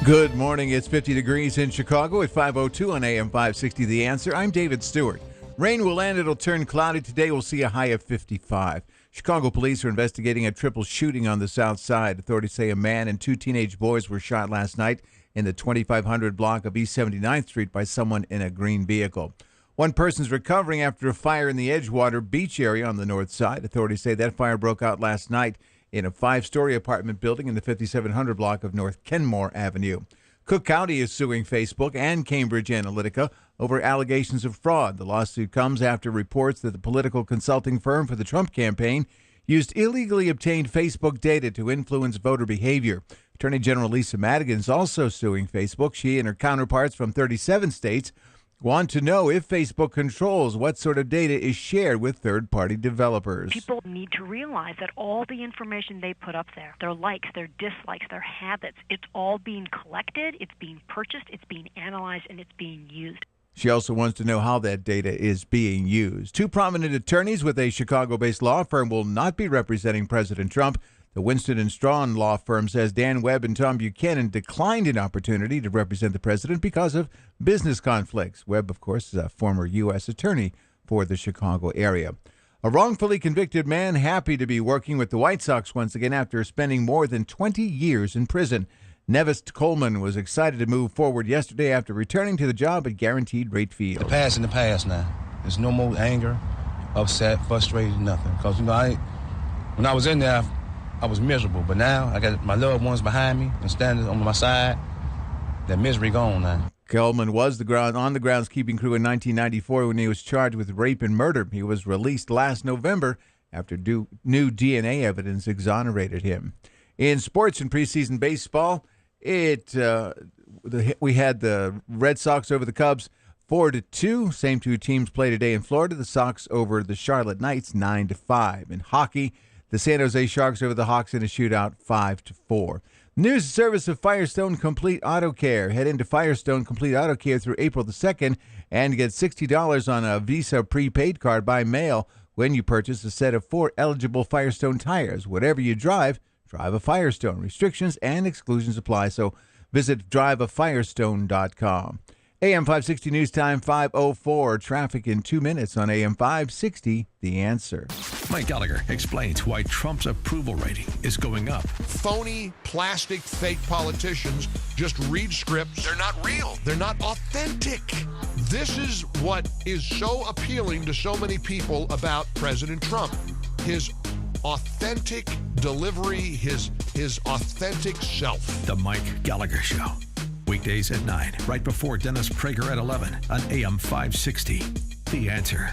Good morning. It's 50 degrees in Chicago at 5:02 on AM 560. The Answer. I'm David Stewart. Rain will end. It'll turn cloudy today. We'll see a high of 55. Chicago police are investigating a triple shooting on the south side. Authorities say a man and two teenage boys were shot last night in the 2500 block of East 79th Street by someone in a green vehicle. One person's recovering after a fire in the Edgewater Beach area on the north side. Authorities say that fire broke out last night in a 5-story apartment building in the 5700 block of North Kenmore Avenue. Cook County is suing Facebook and Cambridge Analytica over allegations of fraud. The lawsuit comes after reports that the political consulting firm for the Trump campaign used illegally obtained Facebook data to influence voter behavior. Attorney General Lisa Madigan is also suing Facebook. She and her counterparts from 37 states want to know if Facebook controls what sort of data is shared with third-party developers. People need to realize that all the information they put up there, their likes, their dislikes, their habits, it's all being collected, it's being purchased, it's being analyzed, and it's being used. She also wants to know how that data is being used. Two prominent attorneys with a Chicago-based law firm will not be representing President Trump. The Winston & Strawn law firm says Dan Webb and Tom Buchanan declined an opportunity to represent the president because of business conflicts. Webb, of course, is a former U.S. attorney for the Chicago area. A wrongfully convicted man happy to be working with the White Sox once again after spending more than 20 years in prison. Nevis Coleman was excited to move forward yesterday after returning to the job at Guaranteed Rate Field. The past in the past now. There's no more anger, upset, frustrated, nothing. Because, when I was in there, I was miserable, but now I got my loved ones behind me and standing on my side. That misery gone now. Coleman was on the groundskeeping crew in 1994 when he was charged with rape and murder. He was released last November after new DNA evidence exonerated him. In sports and preseason baseball, we had the Red Sox over the Cubs 4-2. Same two teams play today in Florida. The Sox over the Charlotte Knights 9-5. In hockey, the San Jose Sharks over the Hawks in a shootout 5-4. News service of Firestone Complete Auto Care. Head into Firestone Complete Auto Care through April the 2nd and get $60 on a Visa prepaid card by mail when you purchase a set of 4 eligible Firestone tires. Whatever you drive a Firestone. Restrictions and exclusions apply, so visit driveafirestone.com. AM 560 News Time 5:04. Traffic in 2 minutes on AM 560. The Answer. Mike Gallagher explains why Trump's approval rating is going up. Phony, plastic, fake politicians just read scripts. They're not real. They're not authentic. This is what is so appealing to so many people about President Trump. His authentic delivery, his authentic self. The Mike Gallagher Show. Weekdays at 9, right before Dennis Prager at 11 on AM 560. The Answer.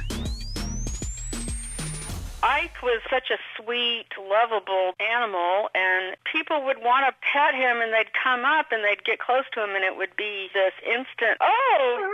Ike was such a sweet, lovable animal, and people would want to pet him, and they'd come up, and they'd get close to him, and it would be this instant, oh!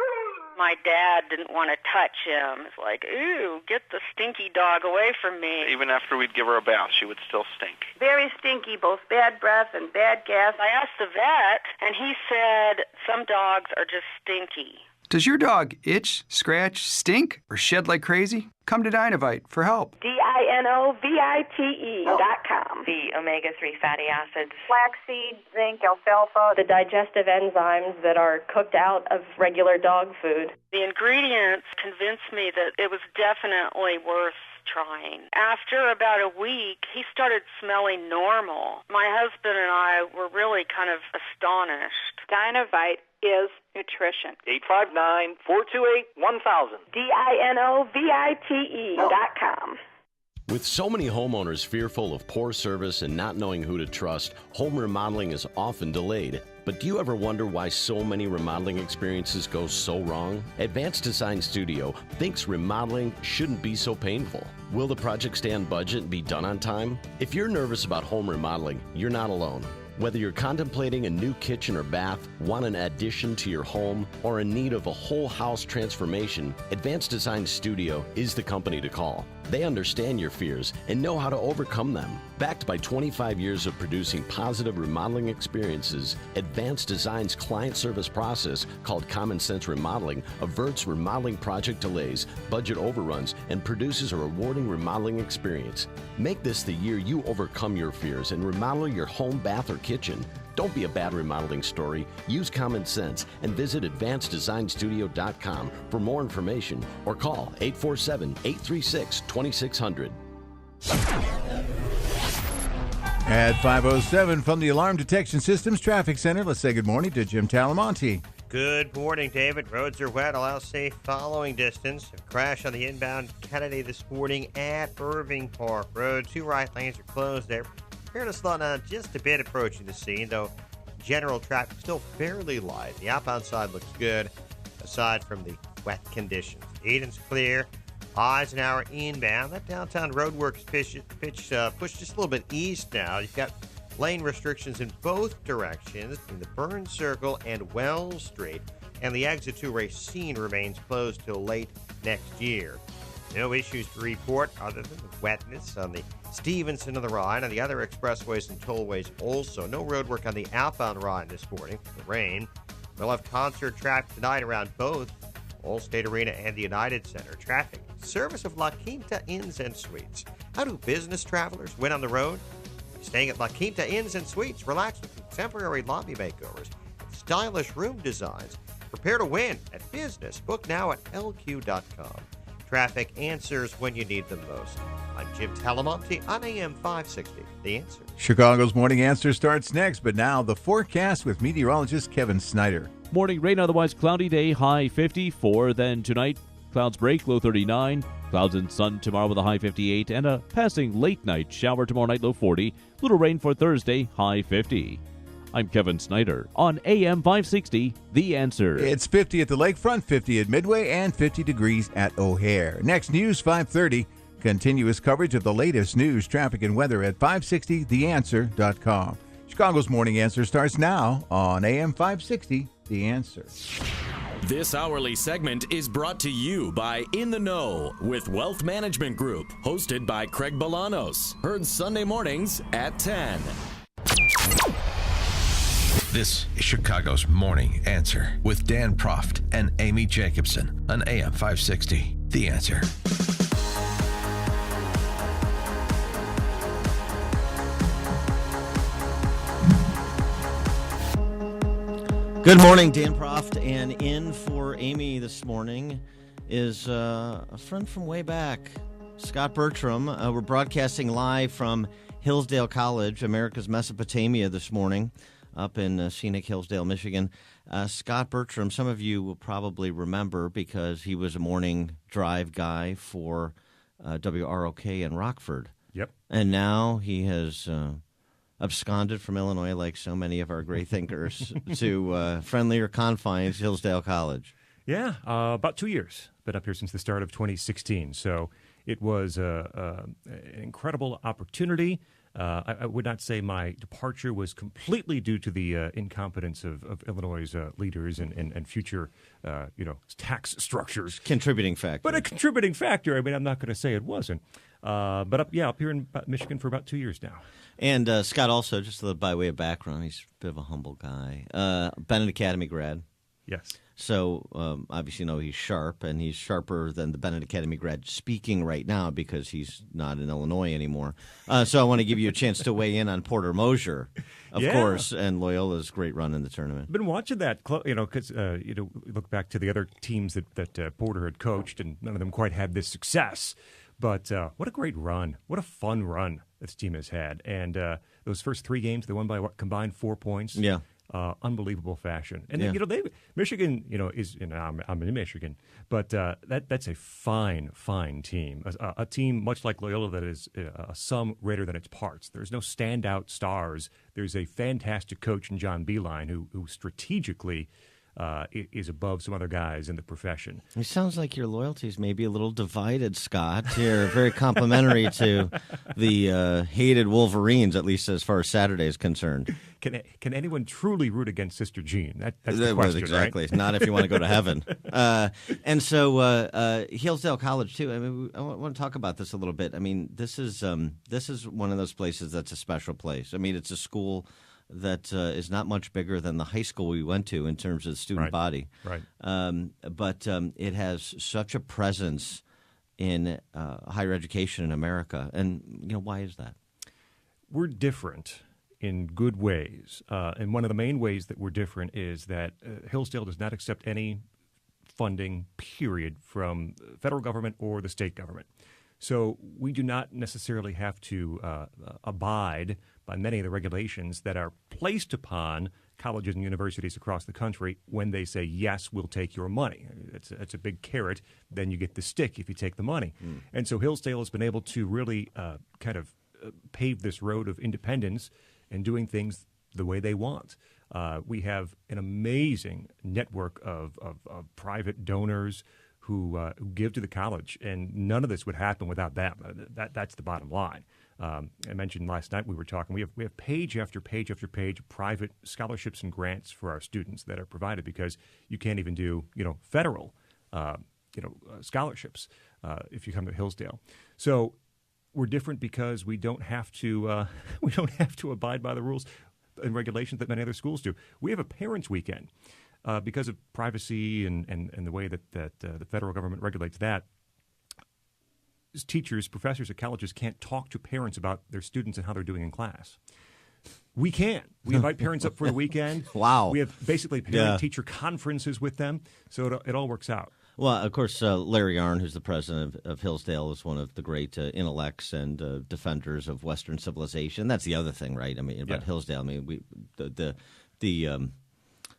My dad didn't want to touch him. It's like, ooh, get the stinky dog away from me. Even after we'd give her a bath, she would still stink. Very stinky, both bad breath and bad gas. I asked the vet, and he said some dogs are just stinky. Does your dog itch, scratch, stink, or shed like crazy? Come to Dinovite for help. DINOVITE.com. The omega-3 fatty acids. Flaxseed, zinc, alfalfa. The digestive enzymes that are cooked out of regular dog food. The ingredients convinced me that it was definitely worth trying. After about a week, he started smelling normal. My husband and I were really kind of astonished. Dinovite is nutrition. 859-428-1000. DINOVITE.com. With so many homeowners fearful of poor service and not knowing who to trust, home remodeling is often delayed. But do you ever wonder why so many remodeling experiences go so wrong? Advanced Design Studio thinks remodeling shouldn't be so painful. Will the project stay on budget and be done on time? If you're nervous about home remodeling, you're not alone. Whether you're contemplating a new kitchen or bath, want an addition to your home, or in need of a whole house transformation, Advanced Design Studio is the company to call. They understand your fears and know how to overcome them. Backed by 25 years of producing positive remodeling experiences, Advanced Design's client service process, called Common Sense Remodeling, averts remodeling project delays, budget overruns, and produces a rewarding remodeling experience. Make this the year you overcome your fears and remodel your home, bath, or kitchen. Don't be a bad remodeling story. Use common sense and visit advanceddesignstudio.com for more information or call 847-836-2600. At 5:07 from the Alarm Detection Systems Traffic Center, let's say good morning to Jim Talamonte. Good morning, David. Roads are wet. Allow safe following distance. A crash on the inbound Kennedy this morning at Irving Park Road. 2 right lanes are closed there. Appear to slow down just a bit approaching the scene, though general traffic still fairly light. The outbound side looks good, aside from the wet conditions. Eden's clear. Eisenhower inbound. That downtown roadworks pushed just a little bit east now. You've got lane restrictions in both directions in the Burns Circle and Wells Street, and the exit to Racine remains closed till late next year. No issues to report other than the wetness on the Stevenson of the Rhine and the other expressways and tollways also. No roadwork on the outbound Rhine this morning. The rain. We'll have concert traffic tonight around both Allstate Arena and the United Center. Traffic. Service of La Quinta Inns and Suites. How do business travelers win on the road? Staying at La Quinta Inns and Suites. Relax with contemporary lobby makeovers and stylish room designs. Prepare to win at business. Book now at lq.com. Traffic answers when you need them most. I'm Jim Talamonte on AM 560. The Answer. Chicago's Morning Answer starts next, but now the forecast with meteorologist Kevin Snyder. Morning rain, otherwise cloudy day, high 54. Then tonight, clouds break, low 39. Clouds and sun tomorrow with a high 58. And a passing late night shower tomorrow night, low 40. Little rain for Thursday, high 50. I'm Kevin Snyder on AM 560, The Answer. It's 50 at the lakefront, 50 at Midway, and 50 degrees at O'Hare. Next, News 530. Continuous coverage of the latest news, traffic, and weather at 560theanswer.com. Chicago's Morning Answer starts now on AM 560, The Answer. This hourly segment is brought to you by In the Know with Wealth Management Group, hosted by Craig Bolanos. Heard Sunday mornings at 10. This is Chicago's Morning Answer with Dan Proft and Amy Jacobson on AM 560. The Answer. Good morning, Dan Proft, and in for Amy this morning is a friend from way back, Scott Bertram. We're broadcasting live from Hillsdale College, America's Mesopotamia this morning, up in scenic Hillsdale, Michigan. Scott Bertram, some of you will probably remember because he was a morning drive guy for WROK in Rockford. Yep. And now he has absconded from Illinois, like so many of our great thinkers, to friendlier confines, Hillsdale College. Yeah, about 2 years. Been up here since the start of 2016. So it was an incredible opportunity. I would not say my departure was completely due to the incompetence of Illinois' leaders and future, tax structures. Contributing factor. But a contributing factor. I mean, I'm not going to say it wasn't. But up here in Michigan for about 2 years now. And Scott also, just by way of background, he's a bit of a humble guy. Bennett Academy grad. Yes. So obviously, he's sharp, and he's sharper than the Bennett Academy grad speaking right now because he's not in Illinois anymore. So I want to give you a chance to weigh in on Porter Moser, of course, and Loyola's great run in the tournament. Been watching that, because look back to the other teams that Porter had coached, and none of them quite had this success. But what a great run. What a fun run this team has had. And those first 3 games, they won by combined 4 points. Yeah. Unbelievable fashion. And then, Michigan, is, I'm in Michigan, but that's a fine team. A team much like Loyola that is a sum greater than its parts. There's no standout stars. There's a fantastic coach in John Beilein who strategically is above some other guys in the profession. It sounds like your loyalties may be a little divided, Scott. You're very complimentary to the hated Wolverines, at least as far as Saturday is concerned. Can anyone truly root against Sister Jean? That's the question, exactly. Right? Not if you want to go to heaven. And so Hillsdale College, too. I mean, I want to talk about this a little bit. I mean, this is one of those places that's a special place. I mean, it's a school that is not much bigger than the high school we went to in terms of the student body. Right. But it has such a presence in higher education in America. And, why is that? We're different in good ways. And one of the main ways that we're different is that Hillsdale does not accept any funding, period, from the federal government or the state government. So we do not necessarily have to abide by many of the regulations that are placed upon colleges and universities across the country when they say, yes, we'll take your money. It's a big carrot. Then you get the stick if you take the money. And so Hillsdale has been able to really kind of pave this road of independence and doing things the way they want. We have an amazing network of private donors who give to the college, and none of this would happen without them. That's the bottom line. I mentioned last night we were talking. We have page after page after page of private scholarships and grants for our students that are provided because you can't even do federal scholarships if you come to Hillsdale. So we're different because we don't have to abide by the rules and regulations that many other schools do. We have a parents' weekend. Because of privacy and the way that the federal government regulates that, teachers, professors at colleges can't talk to parents about their students and how they're doing in class. We can. We invite parents up for the weekend. Wow. We have basically parent-teacher conferences with them, so it all works out. Well, of course, Larry Arnn, who's the president of Hillsdale, is one of the great intellects and defenders of Western civilization. That's the other thing, right? I mean, about Hillsdale. I mean, the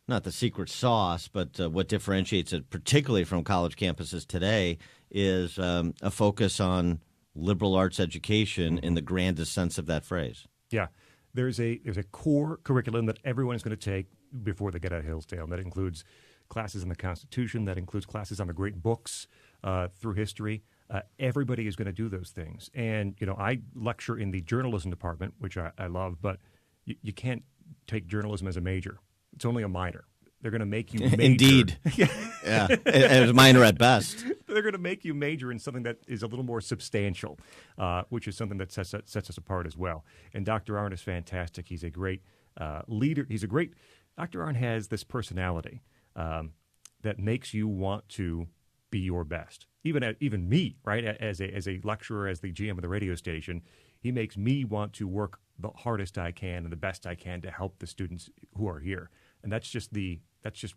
not the secret sauce, but what differentiates it, particularly from college campuses today, is a focus on liberal arts education in the grandest sense of that phrase. Yeah. There's a core curriculum that everyone is going to take before they get out of Hillsdale. And that includes classes in the Constitution. That includes classes on the great books through history. Everybody is going to do those things. And, I lecture in the journalism department, which I love, but you can't take journalism as a major. It's only a minor. They're going to make you major. Indeed. Yeah. As a minor at best. They're going to make you major in something that is a little more substantial, which is something that sets us apart as well. And Dr. Arnn is fantastic. He's a great leader. Dr. Arnn has this personality that makes you want to be your best. Even me, right, as a lecturer, as the GM of the radio station, he makes me want to work the hardest I can and the best I can to help the students who are here. And that's just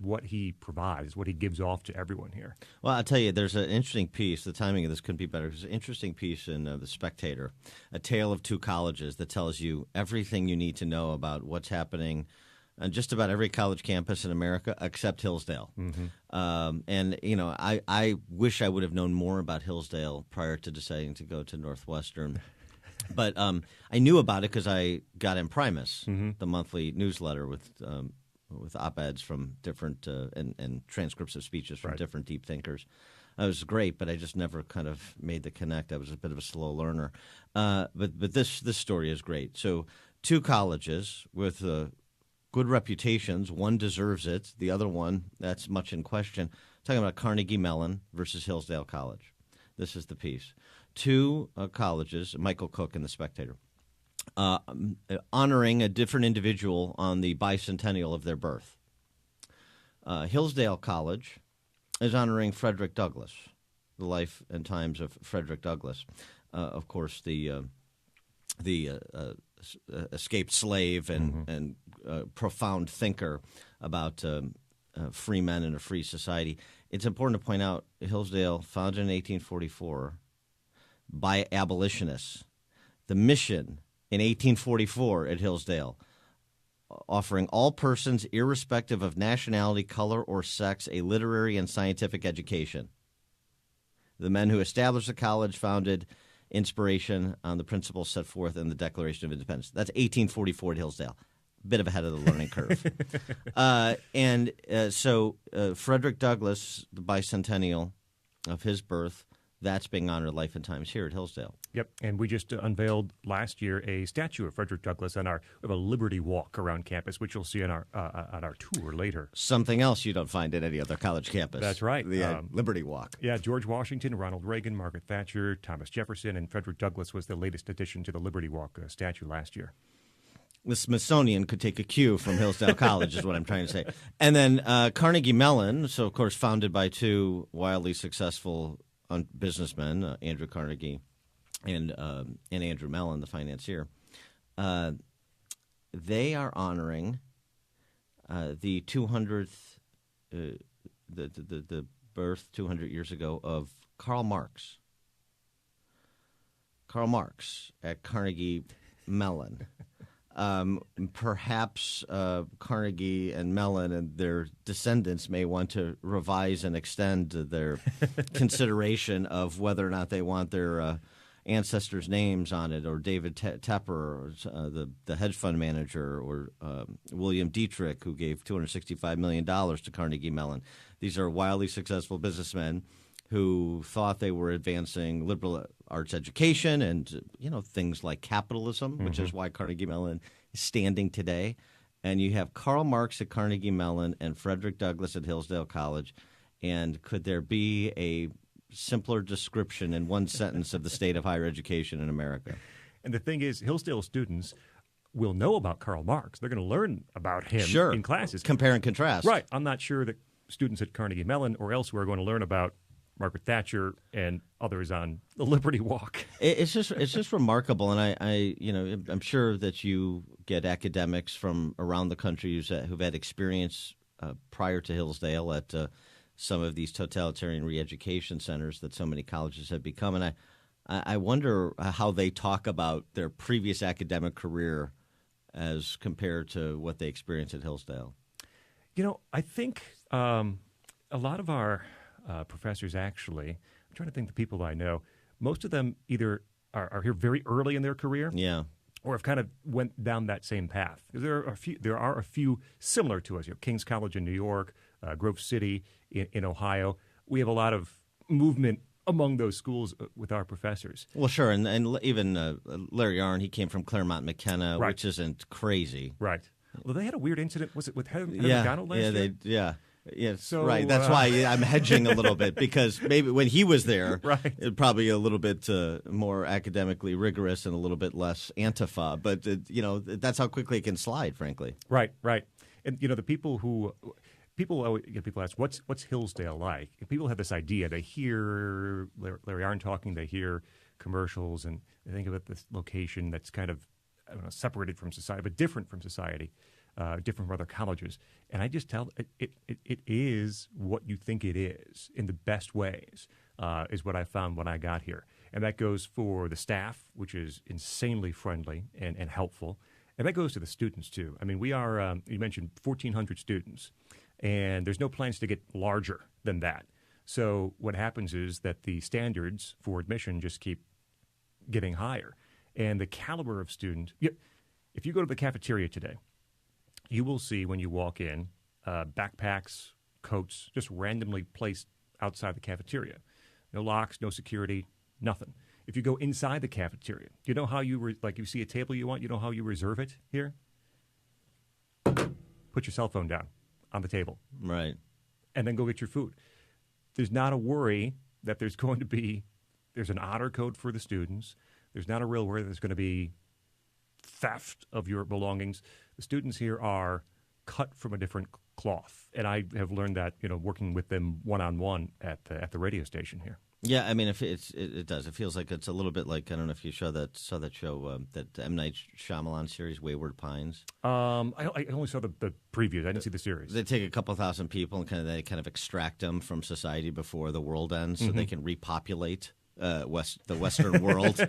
what he provides, what he gives off to everyone here. Well, I'll tell you, there's an interesting piece. The timing of this couldn't be better. There's an interesting piece in The Spectator, A Tale of Two Colleges, that tells you everything you need to know about what's happening on just about every college campus in America except Hillsdale. Mm-hmm. And, I wish I would have known more about Hillsdale prior to deciding to go to Northwestern. But I knew about it because I got Imprimis, the monthly newsletter with op-eds from different and transcripts of speeches from different deep thinkers. It was great, but I just never kind of made the connect. I was a bit of a slow learner. But this story is great. So 2 colleges with good reputations. One deserves it. The other one, that's much in question. Talking about Carnegie Mellon versus Hillsdale College. This is the piece. 2 colleges, Michael Cook in The Spectator, honoring a different individual on the bicentennial of their birth. Hillsdale College is honoring Frederick Douglass, the life and times of Frederick Douglass. Of course, the escaped slave and profound thinker about free men in a free society. It's important to point out Hillsdale, founded in 1844 by abolitionists. The mission in 1844 at Hillsdale, offering all persons, irrespective of nationality, color, or sex, a literary and scientific education. The men who established the college founded inspiration on the principles set forth in the Declaration of Independence. That's 1844 at Hillsdale. Bit of ahead of the learning curve. So Frederick Douglass, the bicentennial of his birth, that's being honored life and times here at Hillsdale. Yep, and we just unveiled last year a statue of Frederick Douglass on a Liberty Walk around campus, which you'll see on our tour later. Something else you don't find at any other college campus. That's right. The Liberty Walk. Yeah, George Washington, Ronald Reagan, Margaret Thatcher, Thomas Jefferson, and Frederick Douglass was the latest addition to the Liberty Walk statue last year. The Smithsonian could take a cue from Hillsdale College is what I'm trying to say. And then Carnegie Mellon, so of course founded by 2 wildly successful businessmen, Andrew Carnegie and Andrew Mellon, the financier. they are honoring the 200th, the birth 200 years ago of Karl Marx. Karl Marx at Carnegie Mellon. Perhaps Carnegie and Mellon and their descendants may want to revise and extend their consideration of whether or not they want their ancestors' names on it, or David Tepper, or the hedge fund manager, or William Dietrich, who gave $265 million to Carnegie Mellon. These are wildly successful businessmen who thought they were advancing liberal arts education and things like capitalism, which is why Carnegie Mellon is standing today. And you have Karl Marx at Carnegie Mellon and Frederick Douglass at Hillsdale College. And could there be a simpler description in one sentence of the state of higher education in America? And the thing is, Hillsdale students will know about Karl Marx. They're going to learn about him in classes. Compare and contrast. Right. I'm not sure that students at Carnegie Mellon or elsewhere are going to learn about Margaret Thatcher and others on the Liberty Walk. It's just remarkable, and I'm sure that you get academics from around the country who've had experience prior to Hillsdale at some of these totalitarian re-education centers that so many colleges have become, and I wonder how they talk about their previous academic career as compared to what they experienced at Hillsdale. I think a lot of our professors, actually, I'm trying to think the people I know, most of them either are here very early in their career, or have kind of went down that same path. There are a few similar to us. King's College in New York, Grove City in Ohio. We have a lot of movement among those schools with our professors. Well, sure, and even Larry Arnn, he came from Claremont McKenna, which isn't crazy. Right. Well, they had a weird incident. Was it with Heather McDonald last year? Yes, so, right. That's why I'm hedging a little bit, because maybe when he was there, it probably a little bit more academically rigorous and a little bit less Antifa. But that's how quickly it can slide, frankly. Right. And the people ask, what's Hillsdale like? And people have this idea. They hear Larry Arnn talking. They hear commercials, and they think about this location that's kind of separated from society, but different from society. Different from other colleges. And I just tell it is what you think it is in the best ways, is what I found when I got here. And that goes for the staff, which is insanely friendly and helpful. And that goes to the students, too. I mean, we are, you mentioned 1,400 students, and there's no plans to get larger than that. So what happens is that the standards for admission just keep getting higher. And the caliber of student, if you go to the cafeteria today, you will see when you walk in backpacks, coats, just randomly placed outside the cafeteria. No locks, no security, nothing. If you go inside the cafeteria, you know how you see a table you want, you know how you reserve it here? Put your cell phone down on the table. Right. And then go get your food. There's not a worry that there's an honor code for the students. There's not a real worry that there's going to be theft of your belongings. The students here are cut from a different cloth, and I have learned that working with them one-on-one at the radio station here. Yeah, I mean, if it does. It feels like it's a little bit like, I don't know if you saw that show, that M. Night Shyamalan series, Wayward Pines. I only saw the previews. I didn't see the series. They take a couple thousand people and they extract them from society before the world ends, so they can repopulate the Western world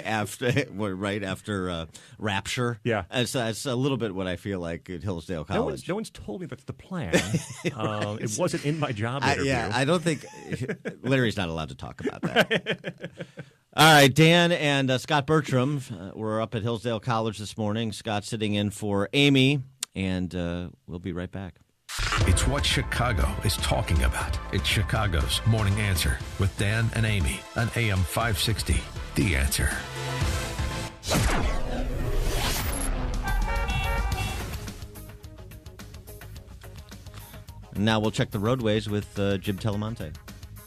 after Rapture. Yeah, and so it's a little bit what I feel like at Hillsdale College. No one's told me that's the plan. It wasn't in my job interview. I don't think Larry's not allowed to talk about that. All right, Dan and Scott Bertram were up at Hillsdale College this morning. Scott sitting in for Amy, and we'll be right back. It's what Chicago is talking about. It's Chicago's Morning Answer with Dan and Amy on AM 560. The Answer. Now we'll check the roadways with Jim Telemonte.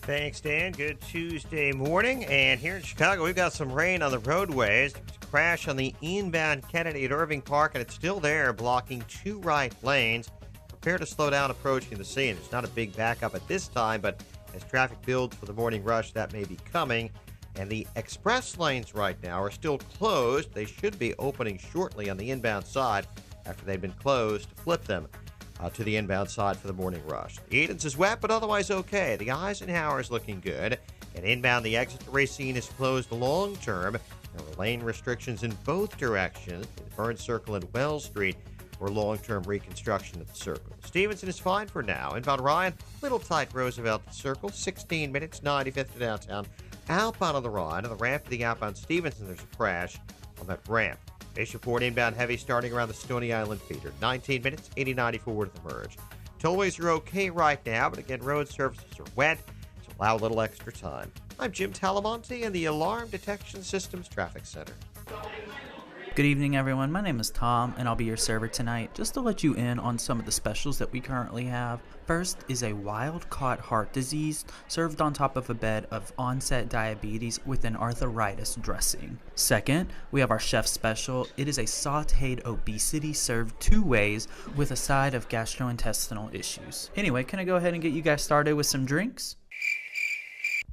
Thanks, Dan. Good Tuesday morning. And here in Chicago, we've got some rain on the roadways. There's a crash on the inbound Kennedy at Irving Park, and it's still there, blocking two right lanes. Prepare to slow down approaching the scene. It's not a big backup at this time, but as traffic builds for the morning rush, that may be coming. And the express lanes right now are still closed. They should be opening shortly on the inbound side after they've been closed to flip them to the inbound side for the morning rush. The Edens is wet, but otherwise okay. The Eisenhower is looking good. And inbound, the exit to Racine is closed long term. There were lane restrictions in both directions, Burns Circle and Wells Street, for long-term reconstruction at the Circle. Stevenson is fine for now. Inbound Ryan, little tight Roosevelt at the Circle, 16 minutes, 95th to downtown. Outbound on the Ryan, on the ramp to the outbound Stevenson, there's a crash on that ramp. Bishopport inbound heavy starting around the Stony Island feeder. 19 minutes, 80-90 forward to the merge. Tollways are okay right now, but again, road surfaces are wet, so allow a little extra time. I'm Jim Talamonte in the Alarm Detection Systems Traffic Center. Good evening, everyone. My name is Tom, and I'll be your server tonight. Just to let you in on some of the specials that we currently have. First is a wild-caught heart disease served on top of a bed of onset diabetes with an arthritis dressing. Second, we have our chef special. It is a sautéed obesity served 2 ways with a side of gastrointestinal issues. Anyway, can I go ahead and get you guys started with some drinks?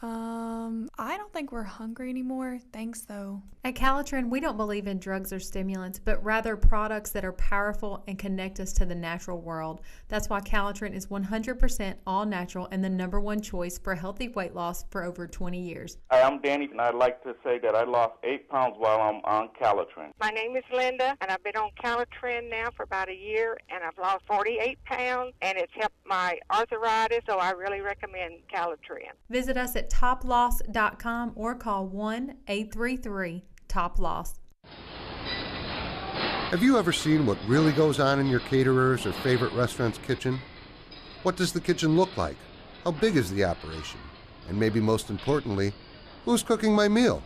I don't think we're hungry anymore. Thanks, though. At Calitrin, we don't believe in drugs or stimulants, but rather products that are powerful and connect us to the natural world. That's why Calitrin is 100% all natural and the #1 choice for healthy weight loss for over 20 years. Hi, I'm Danny, and I'd like to say that I lost 8 pounds while I'm on Calitrin. My name is Linda, and I've been on Calitrin now for about a year, and I've lost 48 pounds, and it's helped my arthritis, so I really recommend Calitrin. Visit us at toploss.com or call 1-833-TOP-LOSS. Have you ever seen what really goes on in your caterer's or favorite restaurant's kitchen? What does the kitchen look like? How big is the operation? And maybe most importantly, who's cooking my meal?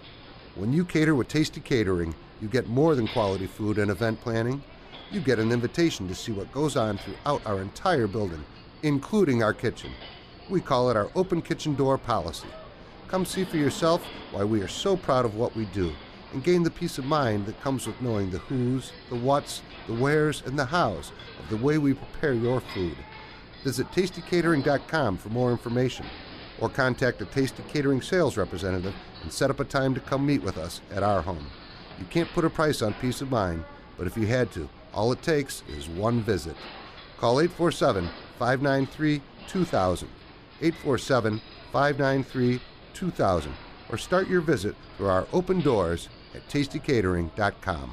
When you cater with Tasty Catering, you get more than quality food and event planning. You get an invitation to see what goes on throughout our entire building, including our kitchen. We call it our open kitchen door policy. Come see for yourself why we are so proud of what we do and gain the peace of mind that comes with knowing the who's, the what's, the where's, and the how's of the way we prepare your food. Visit tastycatering.com for more information or contact a Tasty Catering sales representative and set up a time to come meet with us at our home. You can't put a price on peace of mind, but if you had to, all it takes is one visit. Call 847-593-2000. 847-593-2000 or start your visit through our open doors at tastycatering.com.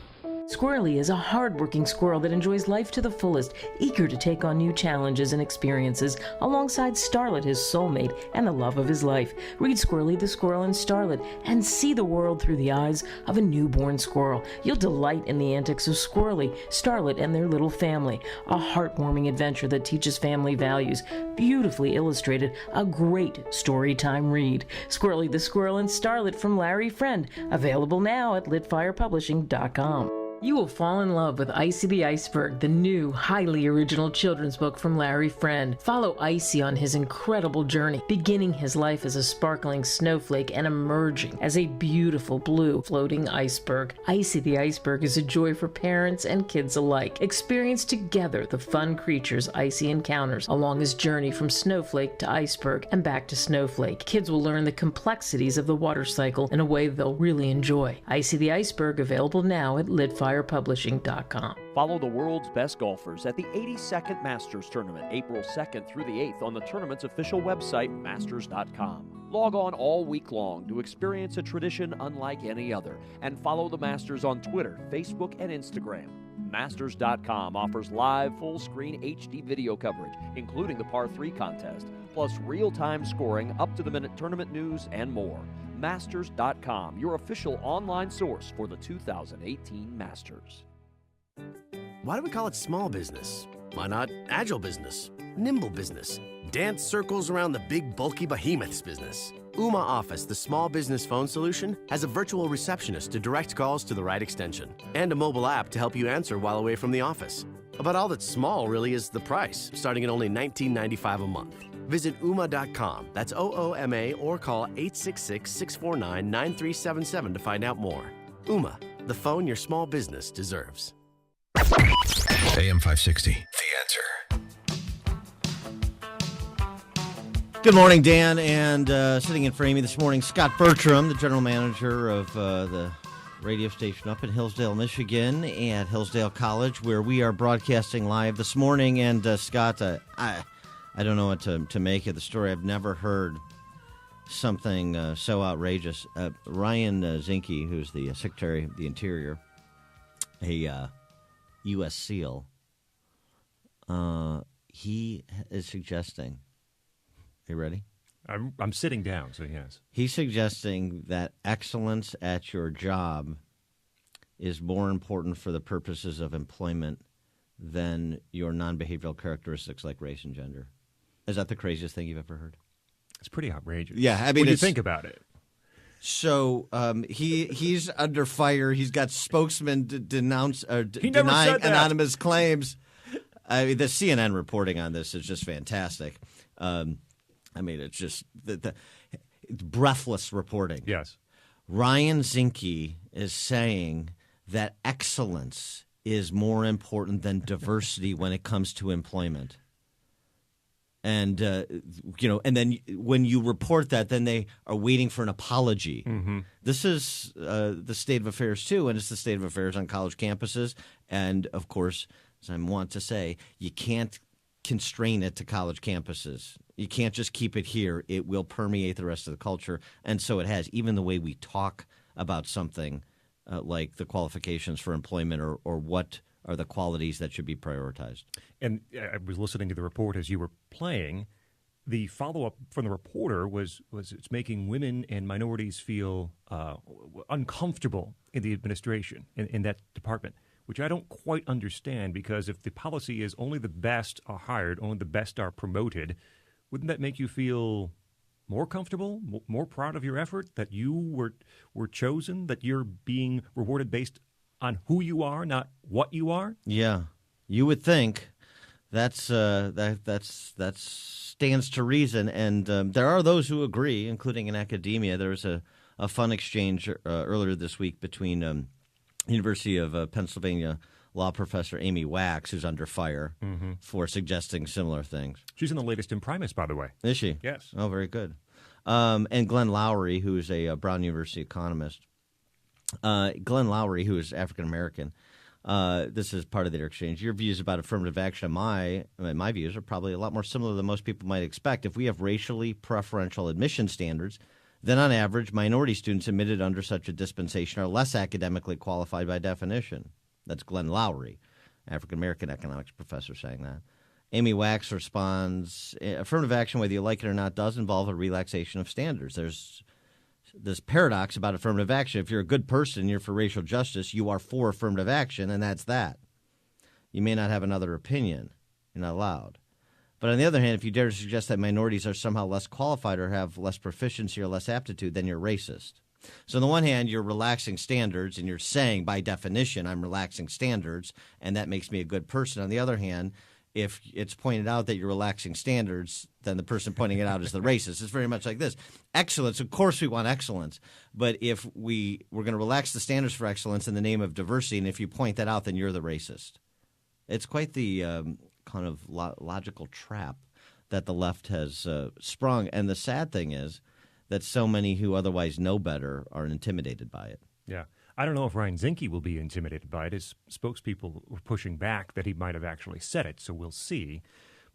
Squirrely is a hard-working squirrel that enjoys life to the fullest, eager to take on new challenges and experiences alongside Starlet, his soulmate, and the love of his life. Read Squirrely the Squirrel and Starlet and see the world through the eyes of a newborn squirrel. You'll delight in the antics of Squirrely, Starlet, and their little family. A heartwarming adventure that teaches family values. Beautifully illustrated, a great story-time read. Squirrely the Squirrel and Starlet from Larry Friend. Available now at litfirepublishing.com. You will fall in love with Icy the Iceberg, the new, highly original children's book from Larry Friend. Follow Icy on his incredible journey, beginning his life as a sparkling snowflake and emerging as a beautiful blue floating iceberg. Icy the Iceberg is a joy for parents and kids alike. Experience together the fun creatures Icy encounters along his journey from snowflake to iceberg and back to snowflake. Kids will learn the complexities of the water cycle in a way they'll really enjoy. Icy the Iceberg, available now at litfirepublishing.com. Follow the world's best golfers at the 82nd Masters Tournament, April 2nd through the 8th on the tournament's official website, masters.com. Log on all week long to experience a tradition unlike any other, and follow the Masters on Twitter, Facebook, and Instagram. Masters.com offers live full-screen HD video coverage, including the Par 3 contest, plus real-time scoring, up-to-the-minute tournament news, and more. Masters.com, your official online source for the 2018 Masters. Why do we call it small business? Why not agile business, nimble business, dance circles around the big, bulky behemoths business? Ooma Office, the small business phone solution, has a virtual receptionist to direct calls to the right extension and a mobile app to help you answer while away from the office. But all that's small really is the price, starting at only $19.95 a month. Visit Ooma.com, that's OOMA, or call 866-649-9377 to find out more. Ooma, the phone your small business deserves. AM 560, The Answer. Good morning, Dan. And sitting in for Amy this morning, Scott Bertram, the general manager of the radio station up in Hillsdale, Michigan, at Hillsdale College, where we are broadcasting live this morning. And Scott, I don't know what to make of the story. I've never heard something so outrageous. Ryan Zinke, who's the Secretary of the Interior, a U.S. SEAL, he is suggesting. Are you ready? I'm sitting down, so yes. He's suggesting that excellence at your job is more important for the purposes of employment than your non-behavioral characteristics like race and gender. Is that the craziest thing you've ever heard? It's pretty outrageous. Yeah, I mean, when you think about it. So he's under fire. He's got spokesmen denying anonymous claims. I mean, the CNN reporting on this is just fantastic. I mean, it's just it's breathless reporting. Yes. Ryan Zinke is saying that excellence is more important than diversity when it comes to employment. And, and then when you report that, then they are waiting for an apology. Mm-hmm. This is the state of affairs, too, and it's the state of affairs on college campuses. And, of course, as I want to say, you can't constrain it to college campuses. You can't just keep it here. It will permeate the rest of the culture, and so it has. Even the way we talk about something like the qualifications for employment or what are the qualities that should be prioritized. And I was listening to the report as you were playing. The follow-up from the reporter was it's making women and minorities feel uncomfortable in the administration, in that department, which I don't quite understand, because if the policy is only the best are hired, only the best are promoted, wouldn't that make you feel more comfortable, more proud of your effort, that you were chosen, that you're being rewarded based on who you are, not what you are? Yeah, you would think that stands to reason, and there are those who agree, including in academia. There was a fun exchange earlier this week between University of Pennsylvania law professor Amy Wax, who's under fire for suggesting similar things. She's in the latest Imprimis, by the way. Is she? Yes. Oh, very good. And Glenn Lowry, who is a Brown University economist. Glenn Lowry, who is African-American, this is part of their exchange. Your views about affirmative action, my views, are probably a lot more similar than most people might expect. If we have racially preferential admission standards, then on average, minority students admitted under such a dispensation are less academically qualified by definition. That's Glenn Lowry, African-American economics professor, saying that. Amy Wax responds, affirmative action, whether you like it or not, does involve a relaxation of standards. There's this paradox about affirmative action. If you're a good person, you're for racial justice, you are for affirmative action, and that's that. You may not have another opinion. You're not allowed. But on the other hand, if you dare to suggest that minorities are somehow less qualified or have less proficiency or less aptitude, then you're racist. So on the one hand, you're relaxing standards, and you're saying, by definition, I'm relaxing standards, and that makes me a good person. On the other hand, if it's pointed out that you're relaxing standards, then the person pointing it out is the racist. It's very much like this. Excellence, of course we want excellence, but if we're going to relax the standards for excellence in the name of diversity, and if you point that out, then you're the racist. It's quite the kind of logical trap that the left has sprung, and the sad thing is that so many who otherwise know better are intimidated by it. Yeah. I don't know if Ryan Zinke will be intimidated by it. His spokespeople were pushing back that he might have actually said it, so we'll see.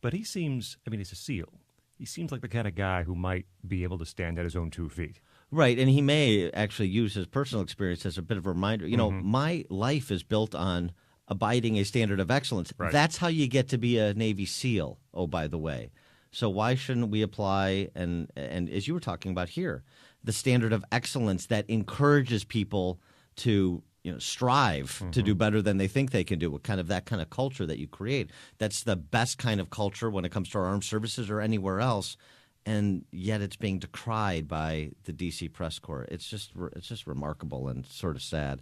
But he seems, he's a SEAL. He seems like the kind of guy who might be able to stand at his own 2 feet. Right, and he may actually use his personal experience as a bit of a reminder. You know, my life is built on abiding a standard of excellence. Right. That's how you get to be a Navy SEAL, oh, by the way. So why shouldn't we apply, and as you were talking about here, the standard of excellence that encourages people to strive to do better than they think they can do, that kind of culture that you create. That's the best kind of culture when it comes to our armed services or anywhere else, and yet it's being decried by the D.C. press corps. It's just remarkable and sort of sad.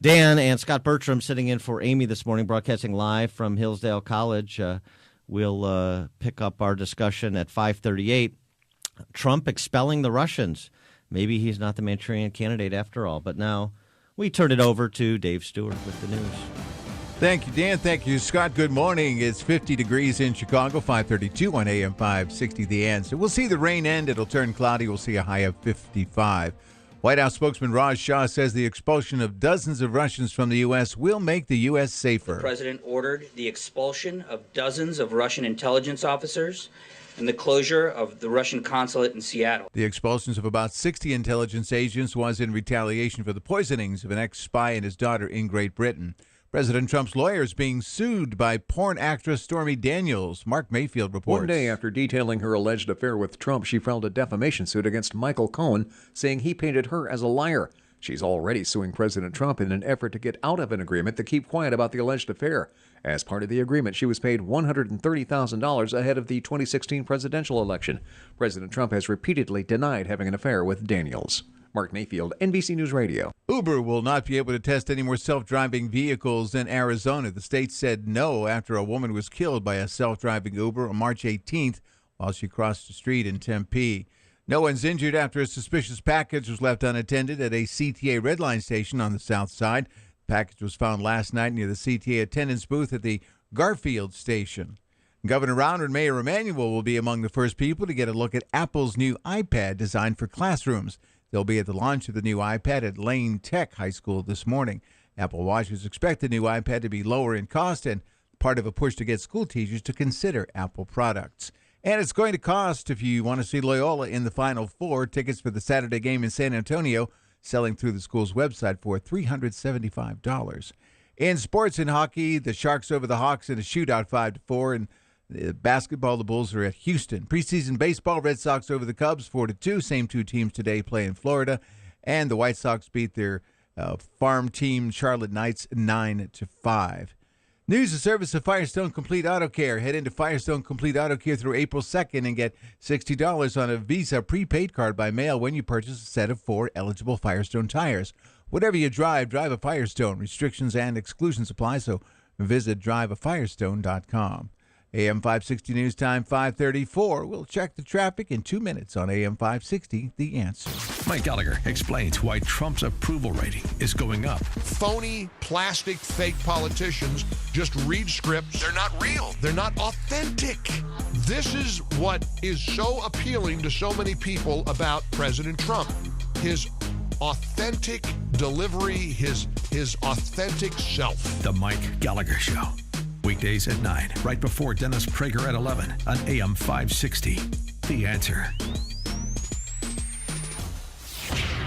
Dan and Scott Bertram sitting in for Amy this morning, broadcasting live from Hillsdale College. We'll pick up our discussion at 5:38. Trump expelling the Russians. Maybe he's not the Manchurian candidate after all, but now we turn it over to Dave Stewart with the news. Thank you, Dan. Thank you, Scott. Good morning. It's 50 degrees in Chicago, 532 on AM 560, The Answer. We'll see the rain end. It'll turn cloudy. We'll see a high of 55. White House spokesman Raj Shah says the expulsion of dozens of Russians from the U.S. will make the U.S. safer. The president ordered the expulsion of dozens of Russian intelligence officers and the closure of the Russian consulate in Seattle. The expulsions of about 60 intelligence agents was in retaliation for the poisonings of an ex-spy and his daughter in Great Britain. President Trump's lawyer is being sued by porn actress Stormy Daniels. Mark Mayfield reports. One day after detailing her alleged affair with Trump, she filed a defamation suit against Michael Cohen, saying he painted her as a liar. She's already suing President Trump in an effort to get out of an agreement to keep quiet about the alleged affair. As part of the agreement, she was paid $130,000 ahead of the 2016 presidential election. President Trump has repeatedly denied having an affair with Daniels. Mark Mayfield, NBC News Radio. Uber will not be able to test any more self-driving vehicles in Arizona. The state said no after a woman was killed by a self-driving Uber on March 18th while she crossed the street in Tempe. No one's injured after a suspicious package was left unattended at a CTA Red Line station on the south side. The package was found last night near the CTA attendance booth at the Garfield station. Governor Rauner and Mayor Emanuel will be among the first people to get a look at Apple's new iPad designed for classrooms. They'll be at the launch of the new iPad at Lane Tech High School this morning. Apple watchers expect the new iPad to be lower in cost and part of a push to get school teachers to consider Apple products. And it's going to cost, if you want to see Loyola in the Final Four, tickets for the Saturday game in San Antonio, selling through the school's website for $375. In sports and hockey, the Sharks over the Hawks in a shootout 5-4, and basketball, the Bulls are at Houston. Preseason baseball, Red Sox over the Cubs 4-2. Same two teams today play in Florida. And the White Sox beat their farm team, Charlotte Knights, 9-5. News and service of Firestone Complete Auto Care. Head into Firestone Complete Auto Care through April 2nd and get $60 on a Visa prepaid card by mail when you purchase a set of 4 eligible Firestone tires. Whatever you drive, drive a Firestone. Restrictions and exclusions apply, so visit driveafirestone.com. AM 560 News Time 5:34. We'll check the traffic in 2 minutes on AM 560, The Answer. Mike Gallagher explains why Trump's approval rating is going up. Phony, plastic, fake politicians just read scripts. They're not real. They're not authentic. This is what is so appealing to so many people about President Trump. His authentic delivery, his authentic self. The Mike Gallagher Show. Weekdays at 9, right before Dennis Prager at 11 on AM 560. The Answer.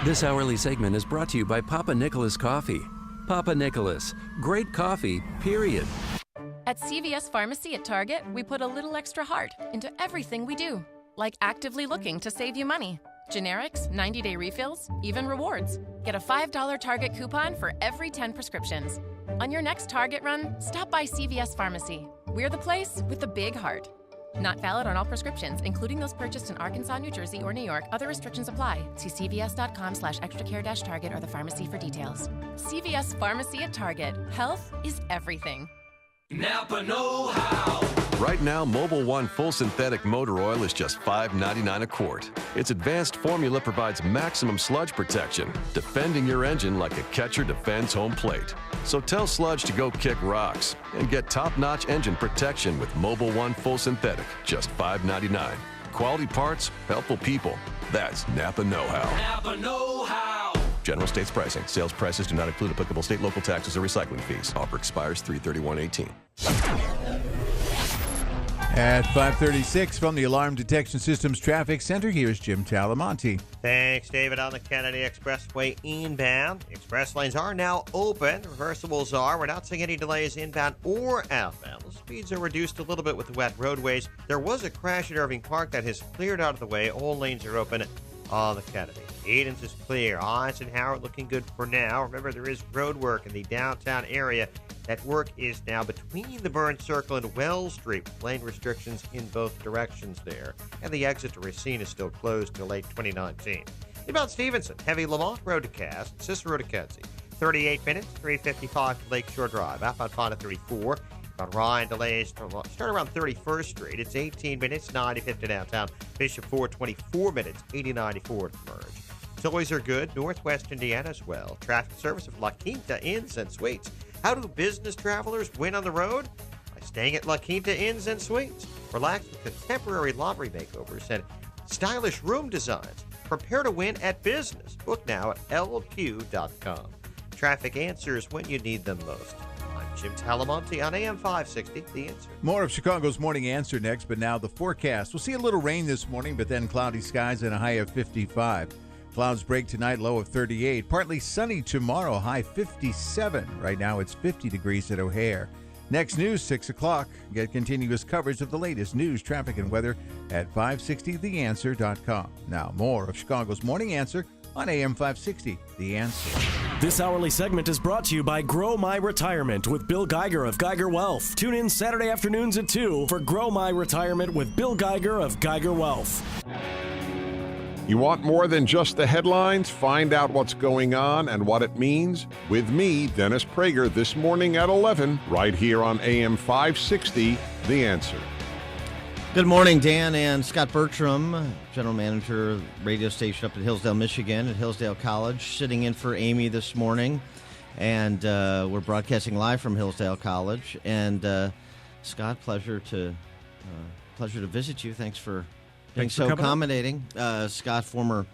This hourly segment is brought to you by Papa Nicholas Coffee. Papa Nicholas, great coffee, period. At CVS Pharmacy at Target, we put a little extra heart into everything we do, like actively looking to save you money. Generics, 90-day refills, even rewards. Get a $5 Target coupon for every 10 prescriptions. On your next Target run, stop by CVS Pharmacy. We're the place with the big heart. Not valid on all prescriptions, including those purchased in Arkansas, New Jersey, or New York. Other restrictions apply. See cvs.com/extracare-target or the pharmacy for details. CVS Pharmacy at Target. Health is everything. Napa Know How. Right now, Mobil 1 Full Synthetic Motor Oil is just $5.99 a quart. Its advanced formula provides maximum sludge protection, defending your engine like a catcher defends home plate. So tell sludge to go kick rocks and get top-notch engine protection with Mobil 1 Full Synthetic, just $5.99. Quality parts, helpful people. That's Napa Know How. Napa Know How. General States pricing. Sales prices do not include applicable state, local taxes, or recycling fees. Offer expires 3/31/18. At 5:36 from the Alarm Detection Systems Traffic Center, here's Jim Talamonte. Thanks, David. On the Kennedy Expressway inbound, express lanes are now open. Reversibles are. We're not seeing any delays inbound or outbound. The speeds are reduced a little bit with the wet roadways. There was a crash at Irving Park that has cleared out of the way. All lanes are open on the Kennedy. Edens is clear. Eisenhower looking good for now. Remember, there is road work in the downtown area. That work is now between the Burns Circle and Wells Street. Lane restrictions in both directions there. And the exit to Racine is still closed till late 2019. Inbound Stevenson, heavy Lamont Road to Cass, Cicero to Kedzie. 38 minutes, 3:55 to Lakeshore Drive. Outbound Fonda 34. About Ryan delays start around 31st Street. It's 18 minutes, 95 to downtown. Bishop Ford, 24 minutes, 80-94 to merge. Toys are good, Northwest Indiana as well. Traffic service of La Quinta Inns and Suites. How do business travelers win on the road? By staying at La Quinta Inns and Suites. Relax with contemporary laundry makeovers and stylish room designs. Prepare to win at business. Book now at lq.com. Traffic answers when you need them most. I'm Jim Talamonte on AM 560, The Answer. More of Chicago's Morning Answer next, but now the forecast. We'll see a little rain this morning, but then cloudy skies and a high of 55. Clouds break tonight, low of 38. Partly sunny tomorrow, high 57. Right now it's 50 degrees at O'Hare. Next news, 6 o'clock. Get continuous coverage of the latest news, traffic, and weather at 560theanswer.com. Now, more of Chicago's Morning Answer on AM 560, The Answer. This hourly segment is brought to you by Grow My Retirement with Bill Geiger of Geiger Wealth. Tune in Saturday afternoons at 2 for Grow My Retirement with Bill Geiger of Geiger Wealth. You want more than just the headlines? Find out what's going on and what it means with me, Dennis Prager, this morning at 11, right here on AM 560, The Answer. Good morning, Dan and Scott Bertram, general manager, radio station up at Hillsdale, Michigan, at Hillsdale College, sitting in for Amy this morning. And we're broadcasting live from Hillsdale College. And Scott, pleasure to visit you. Thanks for being so accommodating. Scott, former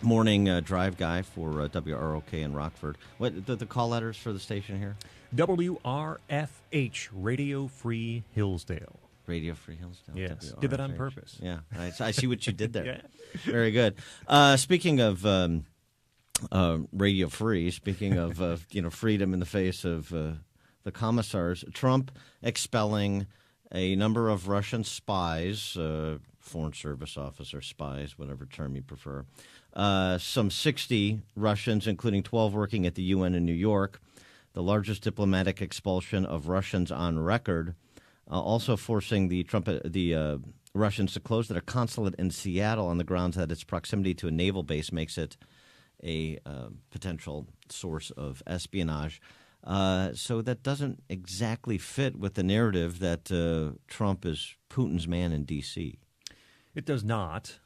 morning drive guy for WROK in Rockford. What the call letters for the station here? WRFH, Radio Free Hillsdale. Radio Free Hillsdale. Yes, WRFH. did that on purpose. Yeah, I see what you did there. Yeah. Very good. Speaking of Radio Free, speaking of freedom in the face of the commissars, Trump expelling a number of Russian spies, Foreign Service officers, spies, whatever term you prefer. Some 60 Russians, including 12 working at the UN in New York, the largest diplomatic expulsion of Russians on record. Also forcing the Russians to close their consulate in Seattle on the grounds that its proximity to a naval base makes it a potential source of espionage. So that doesn't exactly fit with the narrative that Trump is Putin's man in D.C. It does not.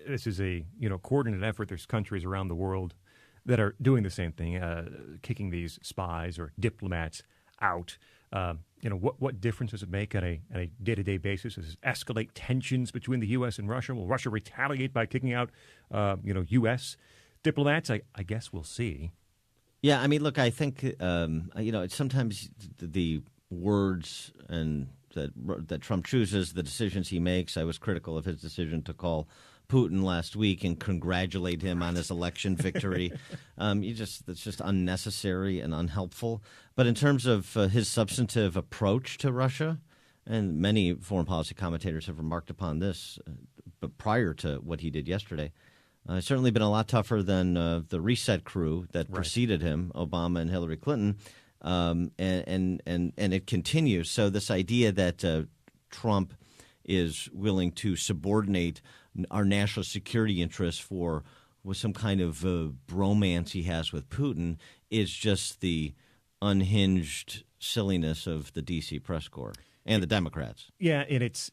This is a coordinated effort. There's countries around the world that are doing the same thing, kicking these spies or diplomats out. What difference does it make on a day-to-day basis? Does it escalate tensions between the U.S. and Russia? Will Russia retaliate by kicking out, U.S. diplomats? I guess we'll see. Yeah, I mean, look, I think sometimes the words and that Trump chooses, the decisions he makes. I was critical of his decision to call Putin last week and congratulate him on his election victory. It's just unnecessary and unhelpful. But in terms of his substantive approach to Russia, and many foreign policy commentators have remarked upon this, but prior to what he did yesterday, it's certainly been a lot tougher than the reset crew that preceded him, Obama and Hillary Clinton, and it continues. So this idea that Trump is willing to subordinate our national security interests with some kind of bromance he has with Putin is just the unhinged silliness of the D.C. press corps and the Democrats. Yeah, and it's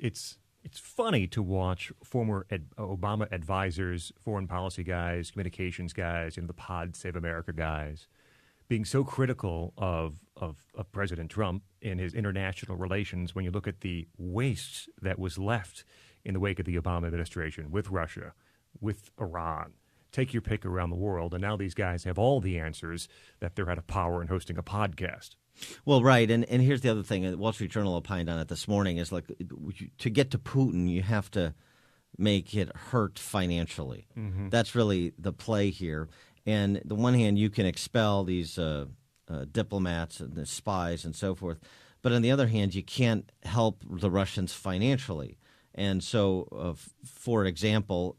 funny to watch former Obama advisors, foreign policy guys, communications guys, the Pod Save America guys, being so critical of President Trump in his international relations when you look at the waste that was left in the wake of the Obama administration with Russia, with Iran. Take your pick around the world, and now these guys have all the answers that they're out of power in hosting a podcast. Well, right, and here's the other thing. The Wall Street Journal opined on it this morning is like to get to Putin, you have to make it hurt financially. Mm-hmm. That's really the play here. And on the one hand, you can expel these diplomats and the spies and so forth, but on the other hand, you can't help the Russians financially. And so, for example,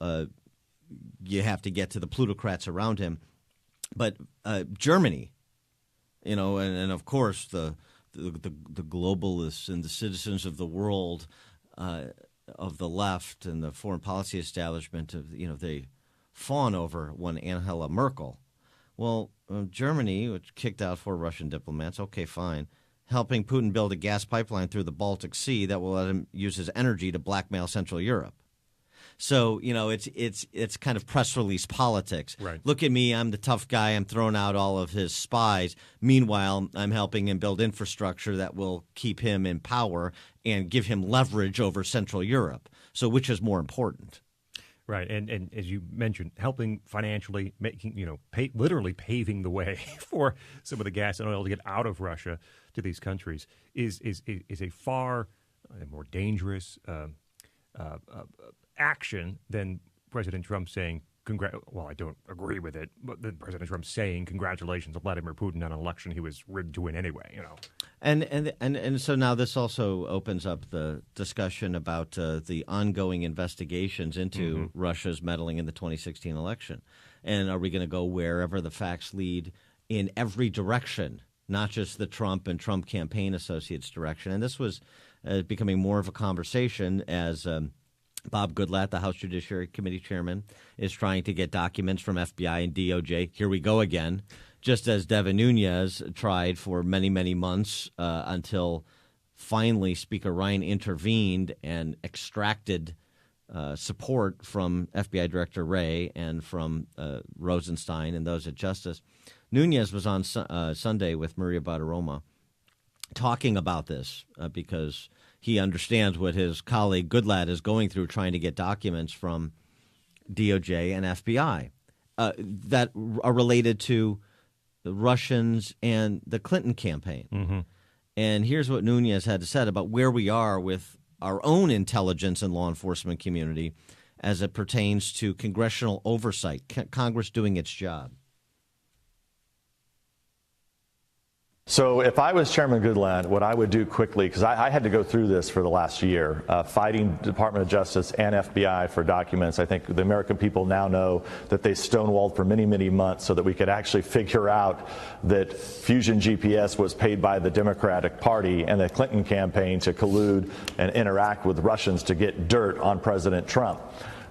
you have to get to the plutocrats around him. But Germany, and of course the globalists and the citizens of the world of the left and the foreign policy establishment, they fawn over one Angela Merkel. Well, Germany, which kicked out 4 Russian diplomats, okay, fine, helping Putin build a gas pipeline through the Baltic Sea that will let him use his energy to blackmail Central Europe. So, it's kind of press release politics. Right. Look at me, I'm the tough guy, I'm throwing out all of his spies. Meanwhile, I'm helping him build infrastructure that will keep him in power and give him leverage over Central Europe. So which is more important? Right, and as you mentioned, helping financially, making literally paving the way for some of the gas and oil to get out of Russia to these countries is a far more dangerous action than President Trump saying, well, I don't agree with it, but then President Trump saying congratulations to Vladimir Putin on an election he was rigged to win anyway. And so now this also opens up the discussion about the ongoing investigations into Russia's meddling in the 2016 election. And are we going to go wherever the facts lead in every direction, not just the Trump and Trump campaign associates direction? And this was becoming more of a conversation as Bob Goodlatte, the House Judiciary Committee chairman, is trying to get documents from FBI and DOJ. Here we go again. Just as Devin Nunes tried for many, many months until finally Speaker Ryan intervened and extracted support from FBI Director Wray and from Rosenstein and those at Justice. Nunes was on Sunday with Maria Bartiromo talking about this because he understands what his colleague Goodlatte is going through trying to get documents from DOJ and FBI that are related to the Russians and the Clinton campaign. And here's what Nunes had to say about where we are with our own intelligence and law enforcement community as it pertains to congressional oversight, Congress doing its job. So if I was Chairman Goodlatte, what I would do quickly, because I had to go through this for the last year, fighting Department of Justice and FBI for documents. I think the American people now know that they stonewalled for many, many months so that we could actually figure out that Fusion GPS was paid by the Democratic Party and the Clinton campaign to collude and interact with Russians to get dirt on President Trump.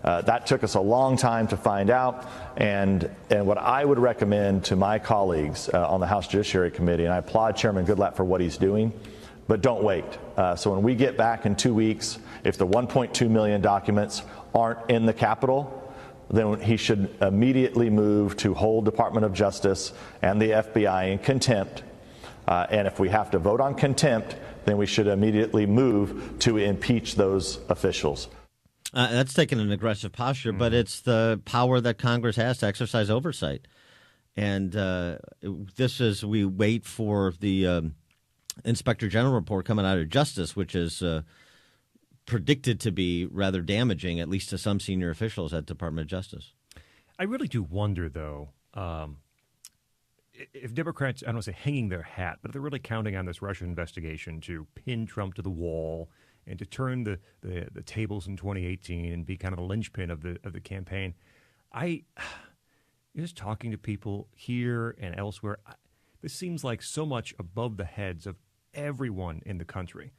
That took us a long time to find out, and what I would recommend to my colleagues on the House Judiciary Committee, and I applaud Chairman Goodlatte for what he's doing, but don't wait. So when we get back in 2 weeks, if the 1.2 million documents aren't in the Capitol, then he should immediately move to hold Department of Justice and the FBI in contempt. And if we have to vote on contempt, then we should immediately move to impeach those officials. That's taking an aggressive posture, but it's the power that Congress has to exercise oversight. And we wait for the Inspector General report coming out of Justice, which is predicted to be rather damaging, at least to some senior officials at Department of Justice. I really do wonder, though, if Democrats, I don't want to say hanging their hat, but if they're really counting on this Russia investigation to pin Trump to the wall and to turn the tables in 2018 and be kind of the linchpin of the campaign. Just talking to people here and elsewhere, this seems like so much above the heads of everyone in the country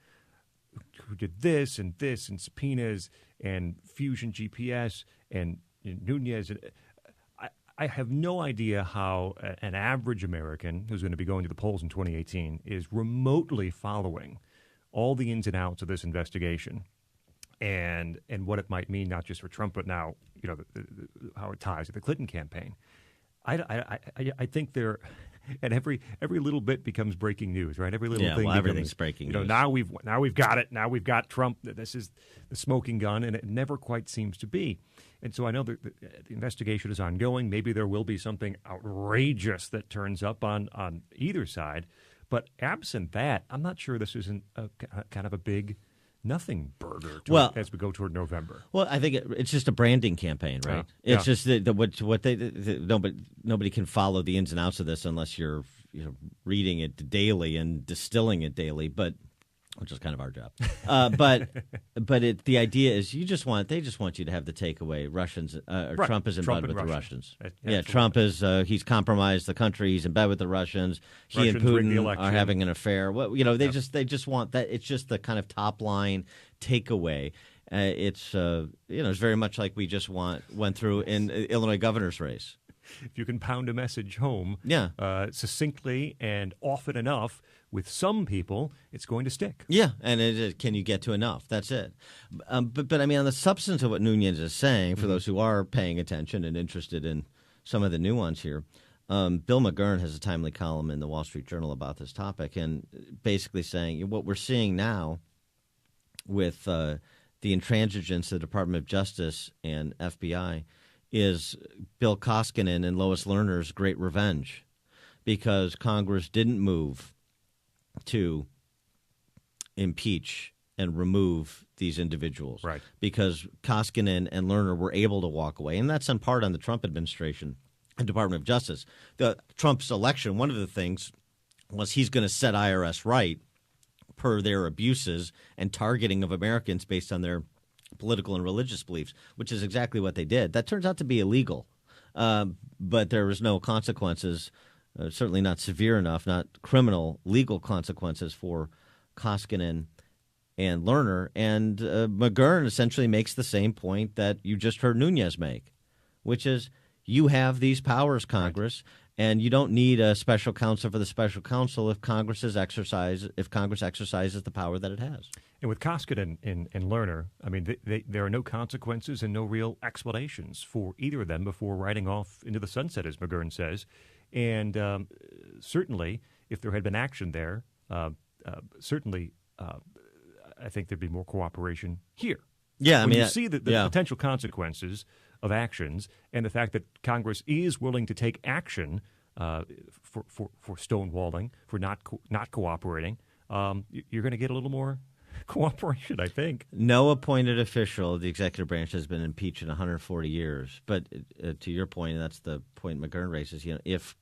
who did this and subpoenas and Fusion GPS and Nunes. I have no idea how an average American who's going to be going to the polls in 2018 is remotely following all the ins and outs of this investigation and what it might mean, not just for Trump, but now, how it ties to the Clinton campaign. I think there, and every little bit becomes breaking news, right? Every little thing. Everything's breaking news. Now we've got it. Now we've got Trump. This is the smoking gun, and it never quite seems to be. And so I know that the investigation is ongoing. Maybe there will be something outrageous that turns up on either side. But absent that, I'm not sure this isn't kind of a big nothing burger as we go toward November. Well, I think it's just a branding campaign, right? It's just nobody can follow the ins and outs of this unless you're reading it daily and distilling it daily, which is kind of our job. The idea is they just want you to have the takeaway. Russians, right. Trump is in bed with the Russians. Trump is he's compromised the country. He's in bed with the Russians. He and Putin are having an affair. They just want that. It's just the kind of top line takeaway. It's very much like we just went through in Illinois governor's race. if you can pound a message home succinctly and often enough with some people, it's going to stick. Yeah, and can you get to enough? That's it. But I mean, on the substance of what Nunes is saying, for those who are paying attention and interested in some of the nuance here, Bill McGurn has a timely column in the Wall Street Journal about this topic, and basically saying what we're seeing now with the intransigence of the Department of Justice and FBI is Bill Koskinen and Lois Lerner's great revenge, because Congress didn't move to impeach and remove these individuals. Right. Because Koskinen and Lerner were able to walk away. And that's in part on the Trump administration and Department of Justice. Trump's election, one of the things was he's going to set IRS right per their abuses and targeting of Americans based on their political and religious beliefs, which is exactly what they did. That turns out to be illegal. But there was no consequences, certainly not severe enough, not criminal, legal consequences for Koskinen and Lerner. And McGurn essentially makes the same point that you just heard Nunes make, which is you have these powers, Congress, and you don't need a special counsel for the special counsel if Congress exercises the power that it has. And with Koskinen and Lerner, I mean, there are no consequences and no real explanations for either of them before riding off into the sunset, as McGurn says. And certainly, if there had been action there, I think there'd be more cooperation here. Yeah, when you see the potential consequences of actions and the fact that Congress is willing to take action for stonewalling, for not cooperating, you're going to get a little more cooperation, I think. No appointed official of the executive branch has been impeached in 140 years. But to your point, and that's the point McGurn raises, if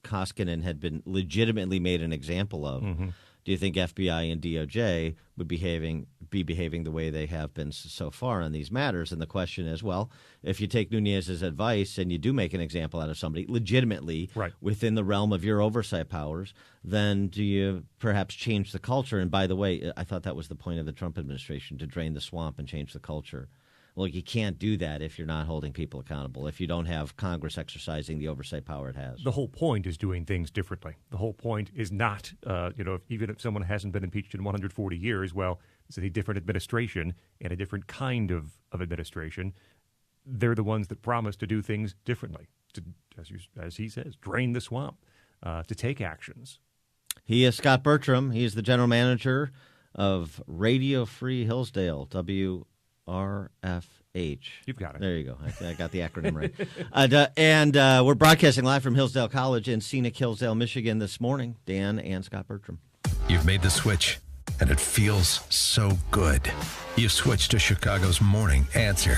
Koskinen had been legitimately made an example of, do you think FBI and DOJ would be behaving the way they have been so far on these matters? And the question is, well, if you take Nunes' advice and you do make an example out of somebody legitimately within the realm of your oversight powers, then do you perhaps change the culture? And by the way, I thought that was the point of the Trump administration, to drain the swamp and change the culture. Well, you can't do that if you're not holding people accountable, if you don't have Congress exercising the oversight power it has. The whole point is doing things differently. The whole point is not, even if someone hasn't been impeached in 140 years, well, it's a different administration and a different kind of administration. They're the ones that promise to do things differently, as he says, drain the swamp, to take actions. He is Scott Bertram. He's the general manager of Radio Free Hillsdale, WRFH. You've got it. There you go. I got the acronym right. And we're broadcasting live from Hillsdale College in scenic Hillsdale, Michigan this morning. Dan and Scott Bertram. You've made the switch, and it feels so good. You've switched to Chicago's Morning Answer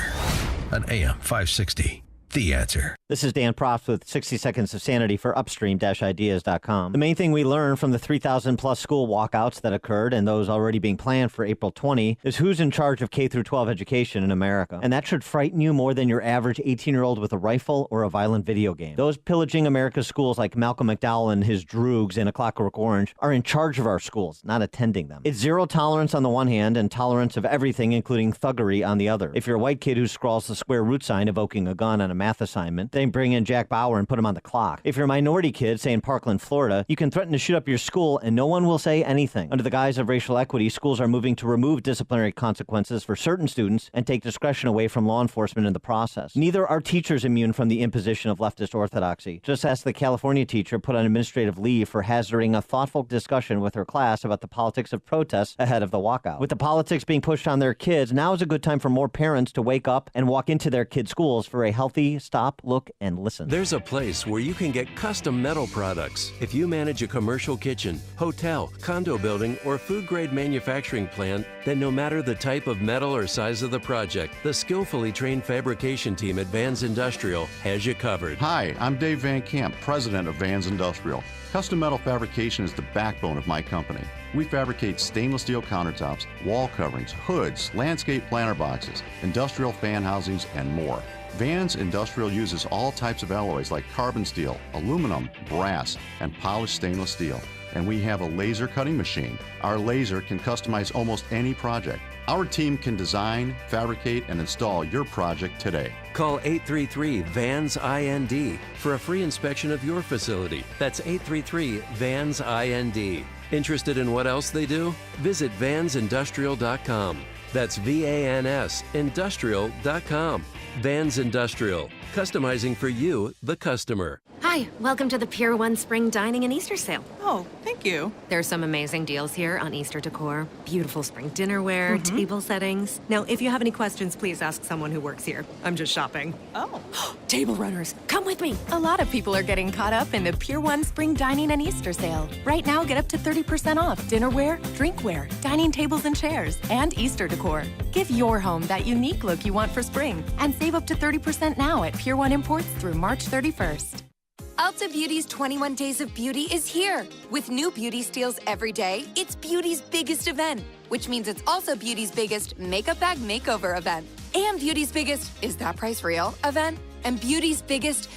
on AM 560. The Answer. This is Dan Proft with 60 Seconds of Sanity for Upstream-Ideas.com. The main thing we learned from the 3,000-plus school walkouts that occurred and those already being planned for April 20 is who's in charge of K-12 education in America. And that should frighten you more than your average 18-year-old with a rifle or a violent video game. Those pillaging America's schools like Malcolm McDowell and his droogs in A Clockwork Orange are in charge of our schools, not attending them. It's zero tolerance on the one hand and tolerance of everything, including thuggery, on the other. If you're a white kid who scrawls the square root sign evoking a gun on a math assignment, then bring in Jack Bauer and put him on the clock. If you're a minority kid, say in Parkland, Florida, you can threaten to shoot up your school and no one will say anything. Under the guise of racial equity, schools are moving to remove disciplinary consequences for certain students and take discretion away from law enforcement in the process. Neither are teachers immune from the imposition of leftist orthodoxy. Just ask the California teacher put on administrative leave for hazarding a thoughtful discussion with her class about the politics of protests ahead of the walkout. With the politics being pushed on their kids, now is a good time for more parents to wake up and walk into their kids' schools for a healthy stop, look, and listen. There's a place where you can get custom metal products. If you manage a commercial kitchen, hotel, condo building, or food-grade manufacturing plant, then no matter the type of metal or size of the project, the skillfully trained fabrication team at Vans Industrial has you covered. Hi, I'm Dave Van Camp, president of Vans Industrial. Custom metal fabrication is the backbone of my company. We fabricate stainless steel countertops, wall coverings, hoods, landscape planter boxes, industrial fan housings, and more. Vans Industrial uses all types of alloys like carbon steel, aluminum, brass, and polished stainless steel. And we have a laser cutting machine. Our laser can customize almost any project. Our team can design, fabricate, and install your project today. Call 833-VANS-IND for a free inspection of your facility. That's 833-VANS-IND. Interested in what else they do? Visit vansindustrial.com. That's VANS Industrial.com. Vans Industrial, customizing for you, the customer. Hi, welcome to the Pier 1 Spring Dining and Easter Sale. Oh, thank you. There's some amazing deals here on Easter decor, beautiful spring dinnerware, table settings. Now, if you have any questions, please ask someone who works here. I'm just shopping. Oh. Table runners, come with me. A lot of people are getting caught up in the Pier 1 Spring Dining and Easter Sale. Right now, get up to 30% off dinnerware, drinkware, dining tables and chairs, and Easter decor. Give your home that unique look you want for spring and save up to 30% now at Pier 1 Imports through March 31st. Ulta Beauty's 21 Days of Beauty is here. With new beauty steals every day, it's beauty's biggest event, which means it's also beauty's biggest makeup bag makeover event. And beauty's biggest, is that price real, event? And beauty's biggest,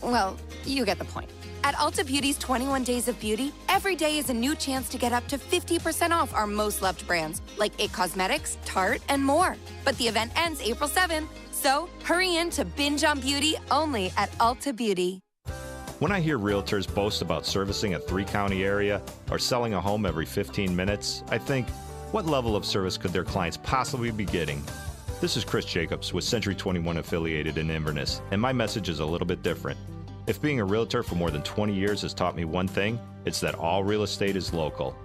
well, you get the point. At Ulta Beauty's 21 Days of Beauty, every day is a new chance to get up to 50% off our most loved brands, like IT Cosmetics, Tarte, and more. But the event ends April 7th, so hurry in to binge on beauty only at Ulta Beauty. When I hear realtors boast about servicing a 3-county area or selling a home every 15 minutes, I think, what level of service could their clients possibly be getting? This is Chris Jacobs with Century 21 affiliated in Inverness, and my message is a little bit different. If being a realtor for more than 20 years has taught me one thing, it's that all real estate is local.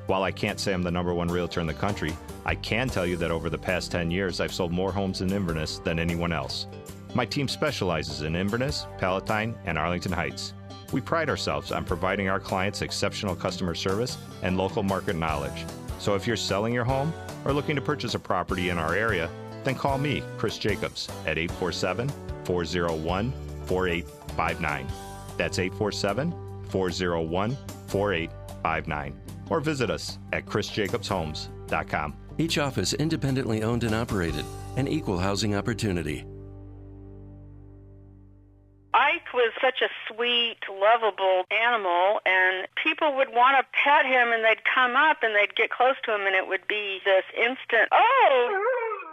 While I can't say I'm the #1 realtor in the country, I can tell you that over the past 10 years, I've sold more homes in Inverness than anyone else. My team specializes in Inverness, Palatine, and Arlington Heights. We pride ourselves on providing our clients exceptional customer service and local market knowledge. So if you're selling your home or looking to purchase a property in our area, then call me, Chris Jacobs, at 847-401-4859. That's 847-401-4859. Or visit us at chrisjacobshomes.com. Each office independently owned and operated, an equal housing opportunity. Ike was such a sweet, lovable animal, and people would want to pet him, and they'd come up and they'd get close to him, and it would be this instant, oh!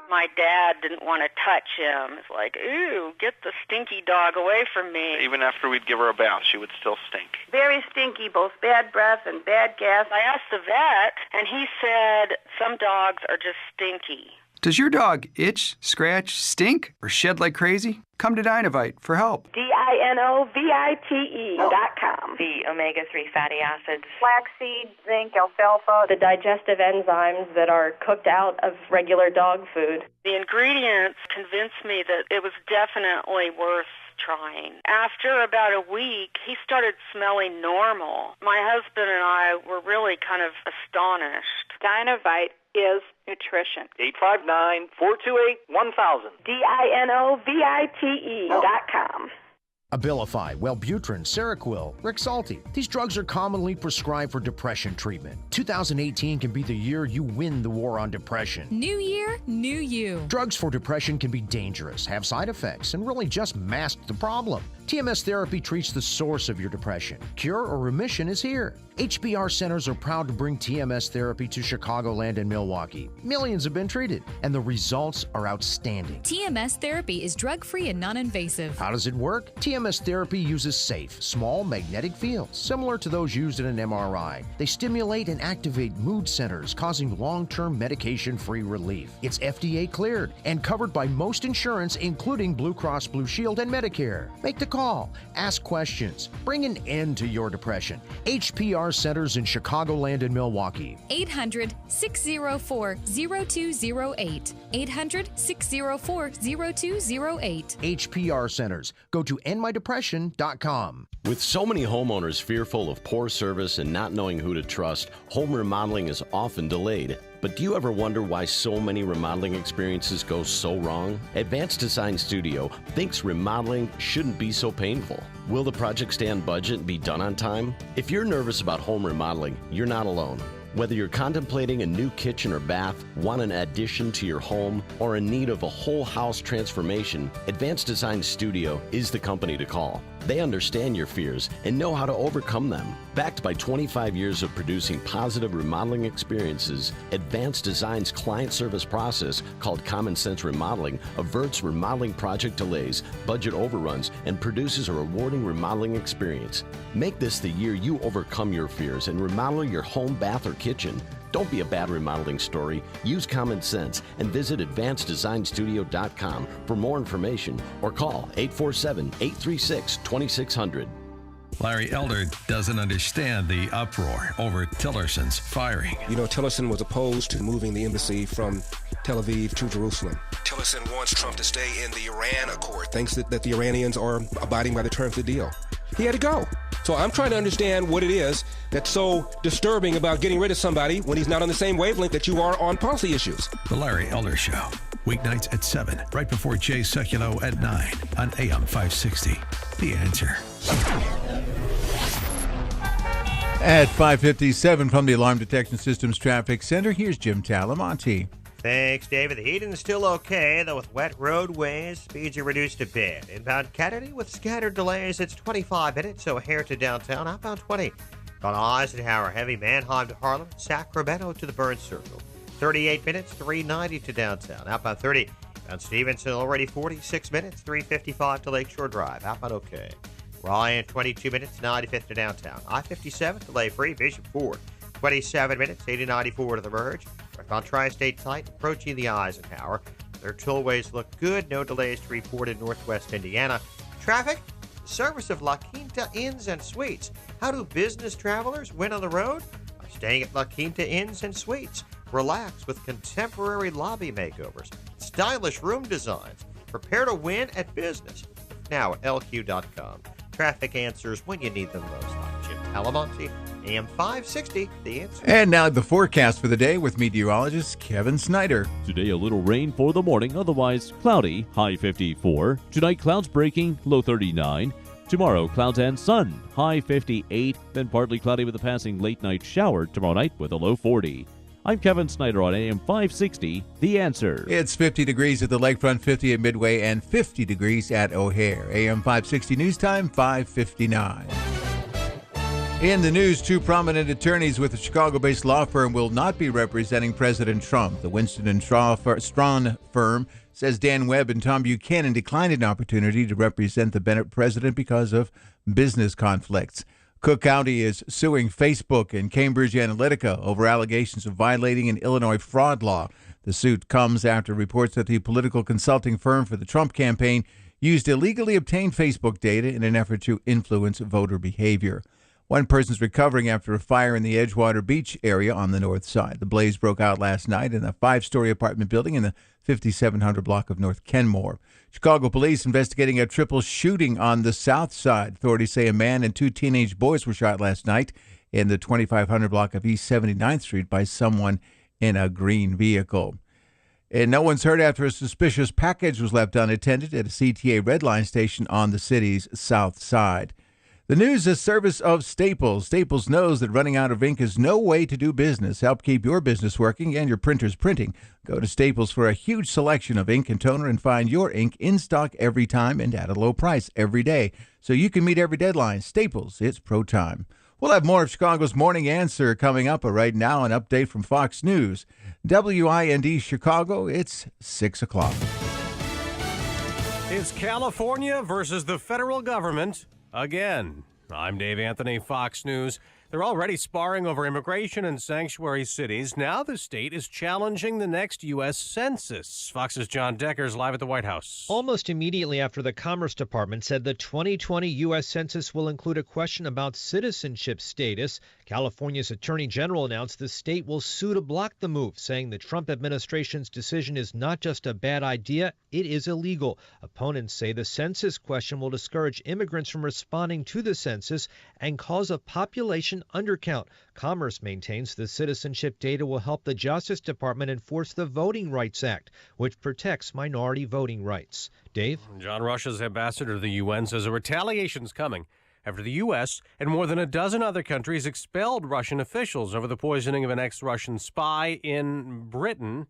My dad didn't want to touch him. It's like, ooh, get the stinky dog away from me. Even after we'd give her a bath, she would still stink. Very stinky, both bad breath and bad gas. I asked the vet, and he said some dogs are just stinky. Does your dog itch, scratch, stink, or shed like crazy? Come to Dinovite for help. DINOVITE.com. The omega-3 fatty acids. Flaxseed, zinc, alfalfa. The digestive enzymes that are cooked out of regular dog food. The ingredients convinced me that it was definitely worth trying. After about a week, he started smelling normal. My husband and I were really kind of astonished. Dinovite is nutrition. 859-428-1000. DINOVITE.com. Abilify, Wellbutrin, Seroquel, Rexulti. These drugs are commonly prescribed for depression treatment. 2018 can be the year you win the war on depression. New year, new you. Drugs for depression can be dangerous, have side effects, and really just mask the problem. TMS therapy treats the source of your depression. Cure or remission is here. HBR centers are proud to bring TMS therapy to Chicagoland and Milwaukee. Millions have been treated, and the results are outstanding. TMS therapy is drug-free and non-invasive. How does it work? TMS therapy uses safe, small magnetic fields, similar to those used in an MRI. They stimulate and activate mood centers, causing long-term medication-free relief. It's FDA cleared and covered by most insurance, including Blue Cross Blue Shield and Medicare. Make the call, ask questions, bring an end to your depression. HPR centers in Chicagoland and Milwaukee. 800-604-0208. 800-604-0208. HPR centers. Go to endmydepression.com. With so many homeowners fearful of poor service and not knowing who to trust, home remodeling is often delayed. But do you ever wonder why so many remodeling experiences go so wrong? Advanced Design Studio thinks remodeling shouldn't be so painful. Will the project stay on budget and be done on time? If you're nervous about home remodeling, you're not alone. Whether you're contemplating a new kitchen or bath, want an addition to your home, or in need of a whole house transformation, Advanced Design Studio is the company to call. They understand your fears and know how to overcome them. Backed by 25 years of producing positive remodeling experiences, Advanced Design's client service process, called Common Sense Remodeling, averts remodeling project delays, budget overruns, and produces a rewarding remodeling experience. Make this the year you overcome your fears and remodel your home, bath, or kitchen. Don't be a bad remodeling story. Use common sense and visit AdvancedDesignStudio.com for more information or call 847-836-2600. Larry Elder doesn't understand the uproar over Tillerson's firing. You know, Tillerson was opposed to moving the embassy from Tel Aviv to Jerusalem. Tillerson wants Trump to stay in the Iran Accord, thinks that the Iranians are abiding by the terms of the deal. He had to go. So I'm trying to understand what it is that's so disturbing about getting rid of somebody when he's not on the same wavelength that you are on policy issues. The Larry Elder Show, weeknights at 7, right before Jay Sekulow at 9 on AM 560. The Answer. At 5:57 from the Alarm Detection Systems Traffic Center, here's Jim Talamonte. Thanks, David. The heating is still okay, though with wet roadways, speeds are reduced a bit. Inbound Kennedy with scattered delays, it's 25 minutes, so O'Hare to downtown, outbound 20. On Eisenhower, heavy Manheim to Harlem, Sacramento to the Burns Circle. 38 minutes, 390 to downtown, outbound 30. On Stevenson, already 46 minutes, 355 to Lakeshore Drive, outbound okay. Ryan, 22 minutes, 95th to downtown. I-57, delay free, Bishop Ford. 27 minutes, 8094 to the merge. On Tri-State Tight, approaching the Eisenhower. Their tollways look good. No delays to report in northwest Indiana. Traffic, service of La Quinta Inns and Suites. How do business travelers win on the road? By staying at La Quinta Inns and Suites. Relax with contemporary lobby makeovers, stylish room designs. Prepare to win at business. Now at LQ.com. Traffic answers when you need them most. I'm Jim Talamonte, AM 560, The Answer. And now the forecast for the day with meteorologist Kevin Snyder. Today, a little rain for the morning, otherwise cloudy, high 54. Tonight, clouds breaking, low 39. Tomorrow, clouds and sun, high 58. Then partly cloudy with a passing late night shower tomorrow night with a low 40. I'm Kevin Snyder on AM 560, The Answer. It's 50 degrees at the Lakefront, 50 at Midway, and 50 degrees at O'Hare. AM 560 News Time, 5:59. In the news, two prominent attorneys with a Chicago-based law firm will not be representing President Trump. The Winston & Strawn firm says Dan Webb and Tom Buchanan declined an opportunity to represent the Bennett president because of business conflicts. Cook County is suing Facebook and Cambridge Analytica over allegations of violating an Illinois fraud law. The suit comes after reports that the political consulting firm for the Trump campaign used illegally obtained Facebook data in an effort to influence voter behavior. One person's recovering after a fire in the Edgewater Beach area on the north side. The blaze broke out last night in a 5-story apartment building in the 5700 block of North Kenmore. Chicago police investigating a triple shooting on the south side. Authorities say a man and two teenage boys were shot last night in the 2500 block of East 79th Street by someone in a green vehicle. And no one's hurt after a suspicious package was left unattended at a CTA Red Line station on the city's south side. The news is service of Staples. Staples knows that running out of ink is no way to do business. Help keep your business working and your printers printing. Go to Staples for a huge selection of ink and toner and find your ink in stock every time and at a low price every day. So you can meet every deadline. Staples, it's pro time. We'll have more of Chicago's Morning Answer coming up, but right now an update from Fox News. WIND Chicago, it's 6 o'clock. It's California versus the federal government again. I'm Dave Anthony, Fox News. They're already sparring over immigration and sanctuary cities. Now the state is challenging the next U.S. Census. Fox's John Decker's live at the White House. Almost immediately after the Commerce Department said the 2020 U.S. Census will include a question about citizenship status, California's Attorney General announced the state will sue to block the move, saying the Trump administration's decision is not just a bad idea, it is illegal. Opponents say the census question will discourage immigrants from responding to the census and cause a population undercount. Commerce maintains the citizenship data will help the Justice Department enforce the Voting Rights Act, which protects minority voting rights. Dave? John Russia's ambassador to the UN says a retaliation's coming after the U.S. and more than a dozen other countries expelled Russian officials over the poisoning of an ex-Russian spy in Britain.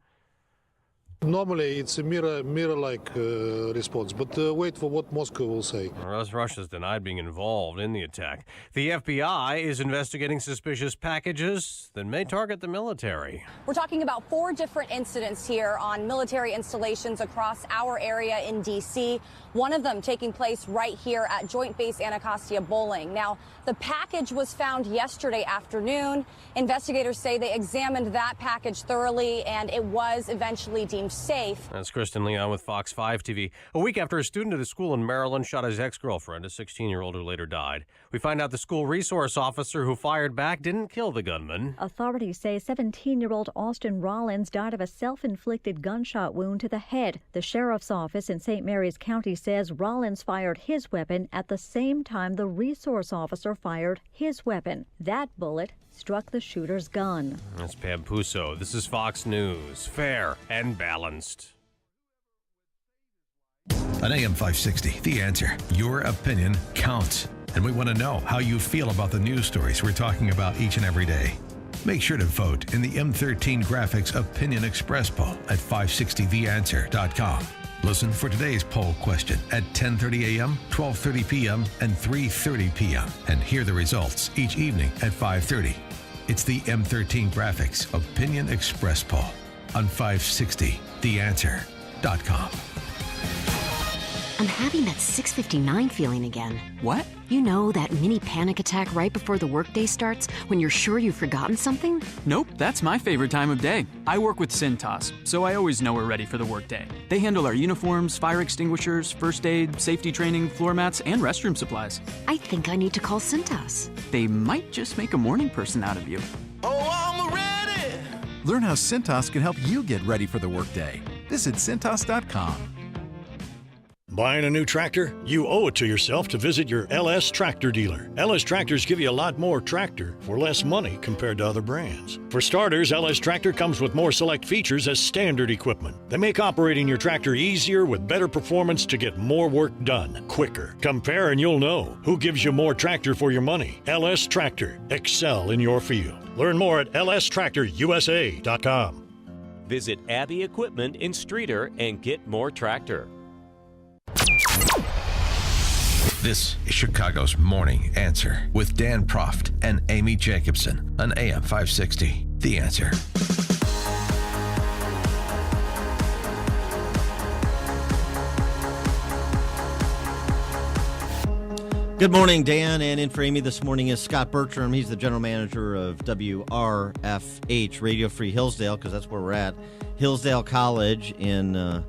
Normally, it's a mirror-like response, but wait for what Moscow will say. Russia's denied being involved in the attack. The FBI is investigating suspicious packages that may target the military. We're talking about 4 different incidents here on military installations across our area in D.C., one of them taking place right here at Joint Base Anacostia Bowling. Now, the package was found yesterday afternoon. Investigators say they examined that package thoroughly, and it was eventually deemed safe. That's Kristen Leon with Fox 5 TV. A week after a student at a school in Maryland shot his ex-girlfriend, a 16-year-old who later died. We find out the school resource officer who fired back didn't kill the gunman. Authorities say 17-year-old Austin Rollins died of a self-inflicted gunshot wound to the head. The sheriff's office in St. Mary's County says Rollins fired his weapon at the same time the resource officer fired his weapon. That bullet struck the shooter's gun. That's Pam Puso. This is Fox News. Fair and balanced. On AM 560, The Answer. Your opinion counts. And we want to know how you feel about the news stories we're talking about each and every day. Make sure to vote in the M13 Graphics Opinion Express poll at 560theanswer.com. Listen for today's poll question at 10:30 a.m., 12:30 p.m., and 3:30 p.m. and hear the results each evening at 5:30. It's the M13 Graphics Opinion Express poll on 560theanswer.com. I'm having that 6:59 feeling again. What? You know, that mini panic attack right before the workday starts when you're sure you've forgotten something? Nope, that's my favorite time of day. I work with Cintas, so I always know we're ready for the workday. They handle our uniforms, fire extinguishers, first aid, safety training, floor mats, and restroom supplies. I think I need to call Cintas. They might just make a morning person out of you. Oh, I'm ready! Learn how Cintas can help you get ready for the workday. Visit Cintas.com. Buying a new tractor? You owe it to yourself to visit your LS Tractor dealer. LS Tractors give you a lot more tractor for less money compared to other brands. For starters, LS Tractor comes with more select features as standard equipment. They make operating your tractor easier with better performance to get more work done quicker. Compare and you'll know who gives you more tractor for your money. LS Tractor. Excel in your field. Learn more at lstractorusa.com. Visit Abbey Equipment in Streator and get more tractor. This is Chicago's Morning Answer with Dan Proft and Amy Jacobson on AM 560. The Answer. Good morning, Dan. And in for Amy this morning is Scott Bertram. He's the general manager of WRFH, Radio Free Hillsdale, because that's where we're at. Hillsdale College in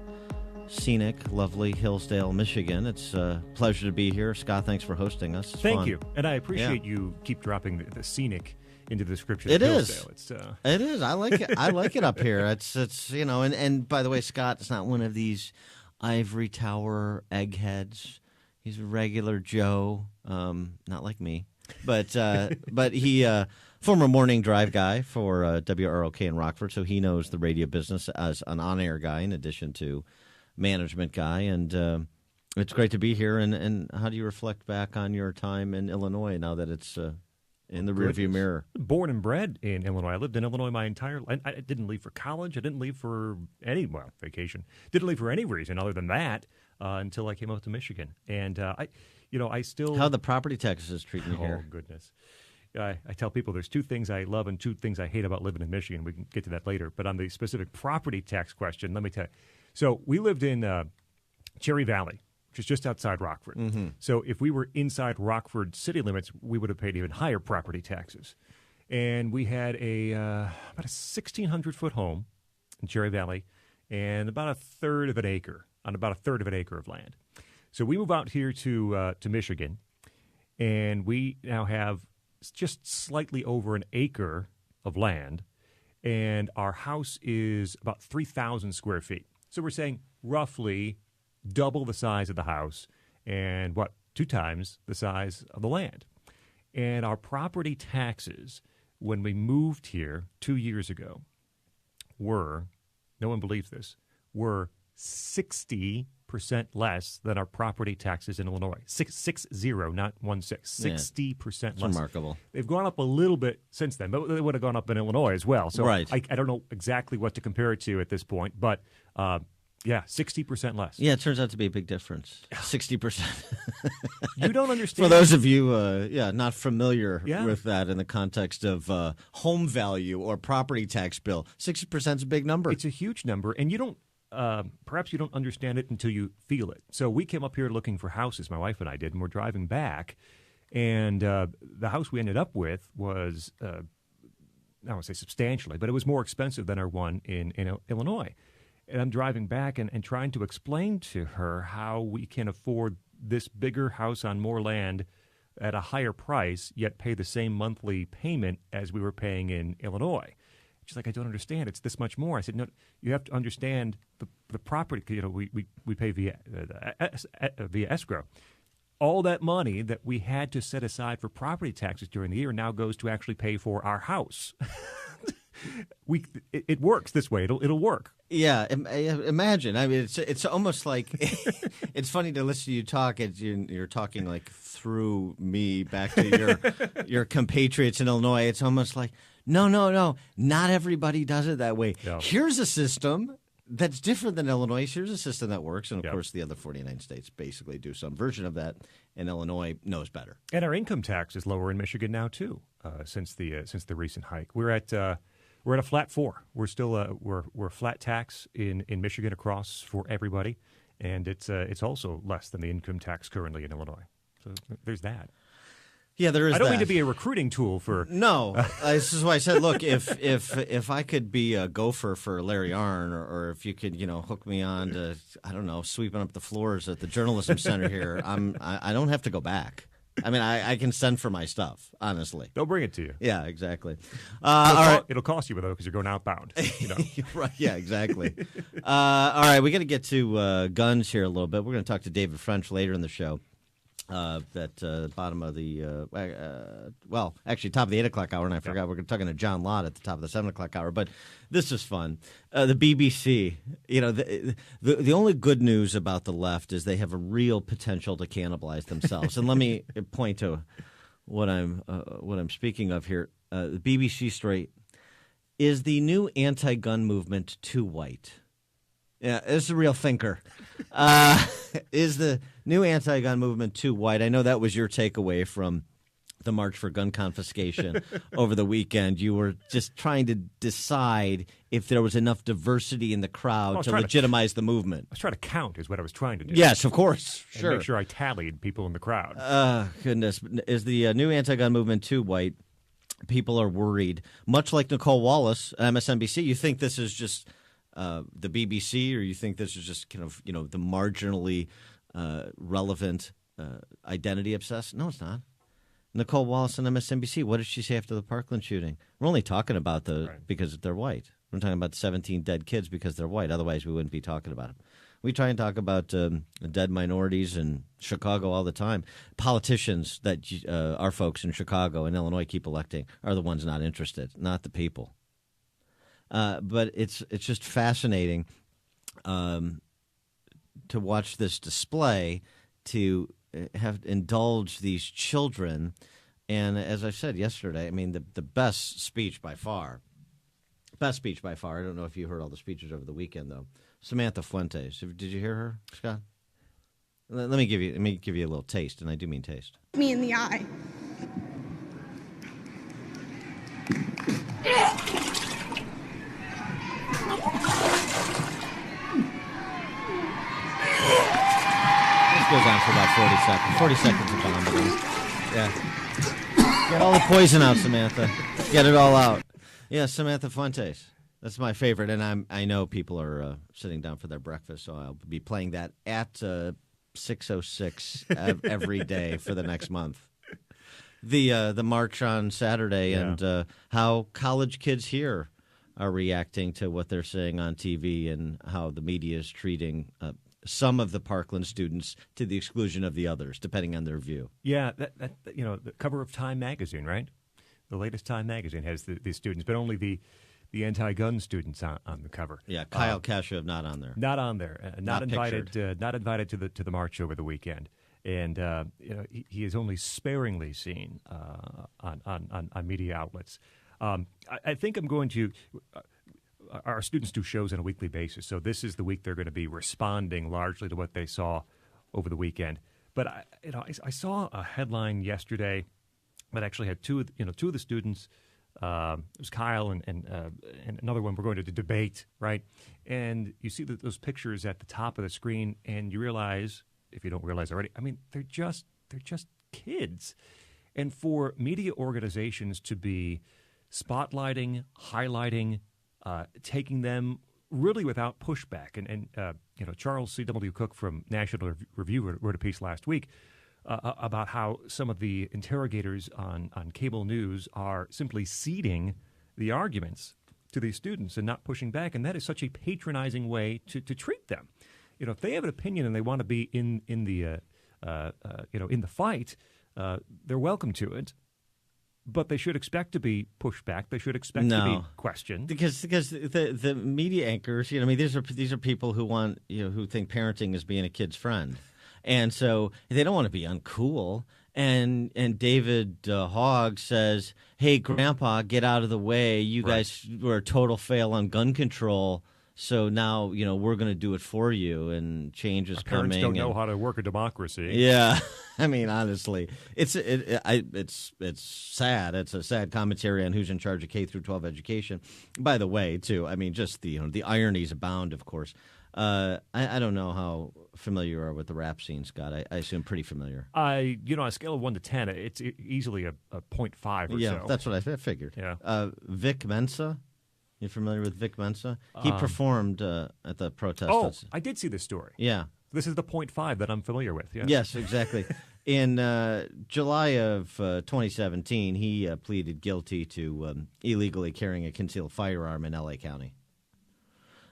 scenic, lovely Hillsdale, Michigan. It's a pleasure to be here. Scott, thanks for hosting us. It's Thank fun. you. And I appreciate you keep dropping the scenic into the description It of is. Hillsdale. It's, It is. I like it. I like it up here. It's you know, and by the way, Scott, it's not one of these ivory tower eggheads. He's a regular Joe, not like me. But he former morning drive guy for WROK in Rockford, so he knows the radio business as an on-air guy in addition to management guy, and it's great to be here. And how do you reflect back on your time in Illinois now that it's in the rearview mirror? Born and bred in Illinois. I lived in Illinois my entire life. I didn't leave for college. I didn't leave for vacation. Didn't leave for any reason other than that until I came up to Michigan. And I still... How the property taxes treat you here? Oh, goodness. I tell people there's 2 things I love and 2 things I hate about living in Michigan. We can get to that later. But on the specific property tax question, let me tell you. So we lived in Cherry Valley, which is just outside Rockford. Mm-hmm. So if we were inside Rockford city limits, we would have paid even higher property taxes. And we had about a 1,600-foot home in Cherry Valley and about a third of an acre of land. So we move out here to Michigan, and we now have just slightly over an acre of land, and our house is about 3,000 square feet. So we're saying roughly double the size of the house and 2 times the size of the land. And our property taxes, when we moved here 2 years ago, were, no one believes this, were 60% 60% less than our property taxes in Illinois. 60, not 16. 60% less. Remarkable. They've gone up a little bit since then, but they would have gone up in Illinois as well. So right. I don't know exactly what to compare it to at this point, but 60% less. Yeah, it turns out to be a big difference. 60%. You don't understand. For those of you, not familiar Yeah. with that in the context of home value or property tax bill, 60% is a big number. It's a huge number, and you don't. Perhaps you don't understand it until you feel it. So we came up here looking for houses, my wife and I did, and we're driving back, and the house we ended up with was, I don't want to say substantially, but it was more expensive than our one in Illinois. And I'm driving back and trying to explain to her how we can afford this bigger house on more land at a higher price, yet pay the same monthly payment as we were paying in Illinois. She's like, I don't understand. It's this much more. I said, no, you have to understand the property. You know, we pay via escrow. All that money that we had to set aside for property taxes during the year now goes to actually pay for our house. It works this way. It'll work. Yeah, imagine. I mean, it's almost like it's funny to listen to you talk. You're talking like through me back to your compatriots in Illinois. It's almost like no, not everybody does it that way. No. Here's a system that's different than Illinois. Here's a system that works, and of course, the other 49 states basically do some version of that. And Illinois knows better. And our income tax is lower in Michigan now too, since the recent hike. We're at a flat 4. We're still we're flat tax in Michigan across for everybody, and it's also less than the income tax currently in Illinois. So there's that. Yeah, there is. I don't that. mean to be a recruiting tool for. No, this is why I said, look, if I could be a gopher for Larry Arnn, or if you could, hook me on to, I don't know, sweeping up the floors at the Journalism Center here, I don't have to go back. I mean, I can send for my stuff, honestly. They'll bring it to you. Yeah, exactly. All right. It'll cost you, though, because you're going outbound. Right, yeah, exactly. All right, we got to get to guns here a little bit. We're going to talk to David French later in the show. At bottom of the actually top of the 8 o'clock hour, and I forgot we're talking to John Lott at the top of the 7 o'clock hour. But this is fun. The BBC, the only good news about the left is they have a real potential to cannibalize themselves. And let me point to what I'm speaking of here. The BBC story is the new anti-gun movement too white. Yeah, this is a real thinker. Is the new anti-gun movement too white? I know that was your takeaway from the March for Gun Confiscation over the weekend. You were just trying to decide if there was enough diversity in the crowd to legitimize the movement. I was trying to count is what I was trying to do. Yes, of course. And sure. make sure I tallied people in the crowd. Goodness. Is the new anti-gun movement too white? People are worried. Much like Nicole Wallace at MSNBC, you think this is just the BBC, or you think this is just kind of, the marginally relevant identity obsessed? No, it's not. Nicole Wallace on MSNBC, what did she say after the Parkland shooting? We're only talking about because they're white. We're talking about 17 dead kids because they're white. Otherwise, we wouldn't be talking about them. We try and talk about dead minorities in Chicago all the time. Politicians that our folks in Chicago and Illinois keep electing are the ones not interested, not the people. But it's just fascinating to watch this display, to have indulged these children. And as I said yesterday, I mean, the best speech by far. I don't know if you heard all the speeches over the weekend, though. Samantha Fuentes. Did you hear her, Scott? Let me give you a little taste, and I do mean taste. Me in the eye. This goes on for about 40 seconds. 40 seconds of vomiting. Yeah. Get all the poison out, Samantha. Get it all out. Yeah, Samantha Fuentes. That's my favorite, and I know people are sitting down for their breakfast, so I'll be playing that at 6:06 every day for the next month. The march on Saturday, and how college kids here are reacting to what they're seeing on TV, and how the media is treating some of the Parkland students to the exclusion of the others, depending on their view. Yeah, that the cover of Time magazine, right? The latest Time magazine has these students, but only the the anti-gun students on the cover. Yeah, Kyle Kashuv not on there. Not on there. Not invited. pictured. Not invited to the march over the weekend. And he is only sparingly seen on media outlets. I think I'm going to. Our students do shows on a weekly basis, so this is the week they're going to be responding largely to what they saw over the weekend. But I saw a headline yesterday that actually had two of the students. It was Kyle and another one. We're going to debate, right? And you see those pictures at the top of the screen, and you realize, if you don't realize already, I mean, they're just kids. And for media organizations to be spotlighting, highlighting, taking them really without pushback. And Charles C.W. Cook from National Review wrote a piece last week about how some of the interrogators on cable news are simply ceding the arguments to these students and not pushing back. And that is such a patronizing way to treat them. If they have an opinion and they want to be in the fight, they're welcome to it. But they should expect to be pushed back. They should expect to be questioned because the media anchors, these are people who want who think parenting is being a kid's friend, and so they don't want to be uncool. And David Hogg says, "Hey, Grandpa, get out of the way. You guys were a total fail on gun control." So now, we're going to do it for you, and change is coming. Parents don't know how to work a democracy. Yeah, I mean, honestly, it's sad. It's a sad commentary on who's in charge of K through 12 education. By the way, too, I mean, just the ironies abound. Of course, I don't know how familiar you are with the rap scene, Scott. I assume pretty familiar. On a scale of 1 to 10, it's easily a 0.5 or so. Yeah, that's what I figured. Yeah, Vic Mensa. You familiar with Vic Mensa? He performed at the protest. Oh, I did see this story. Yeah. This is the 0.5 that I'm familiar with. Yes, yes, exactly. In July of 2017, he pleaded guilty to illegally carrying a concealed firearm in L.A. County.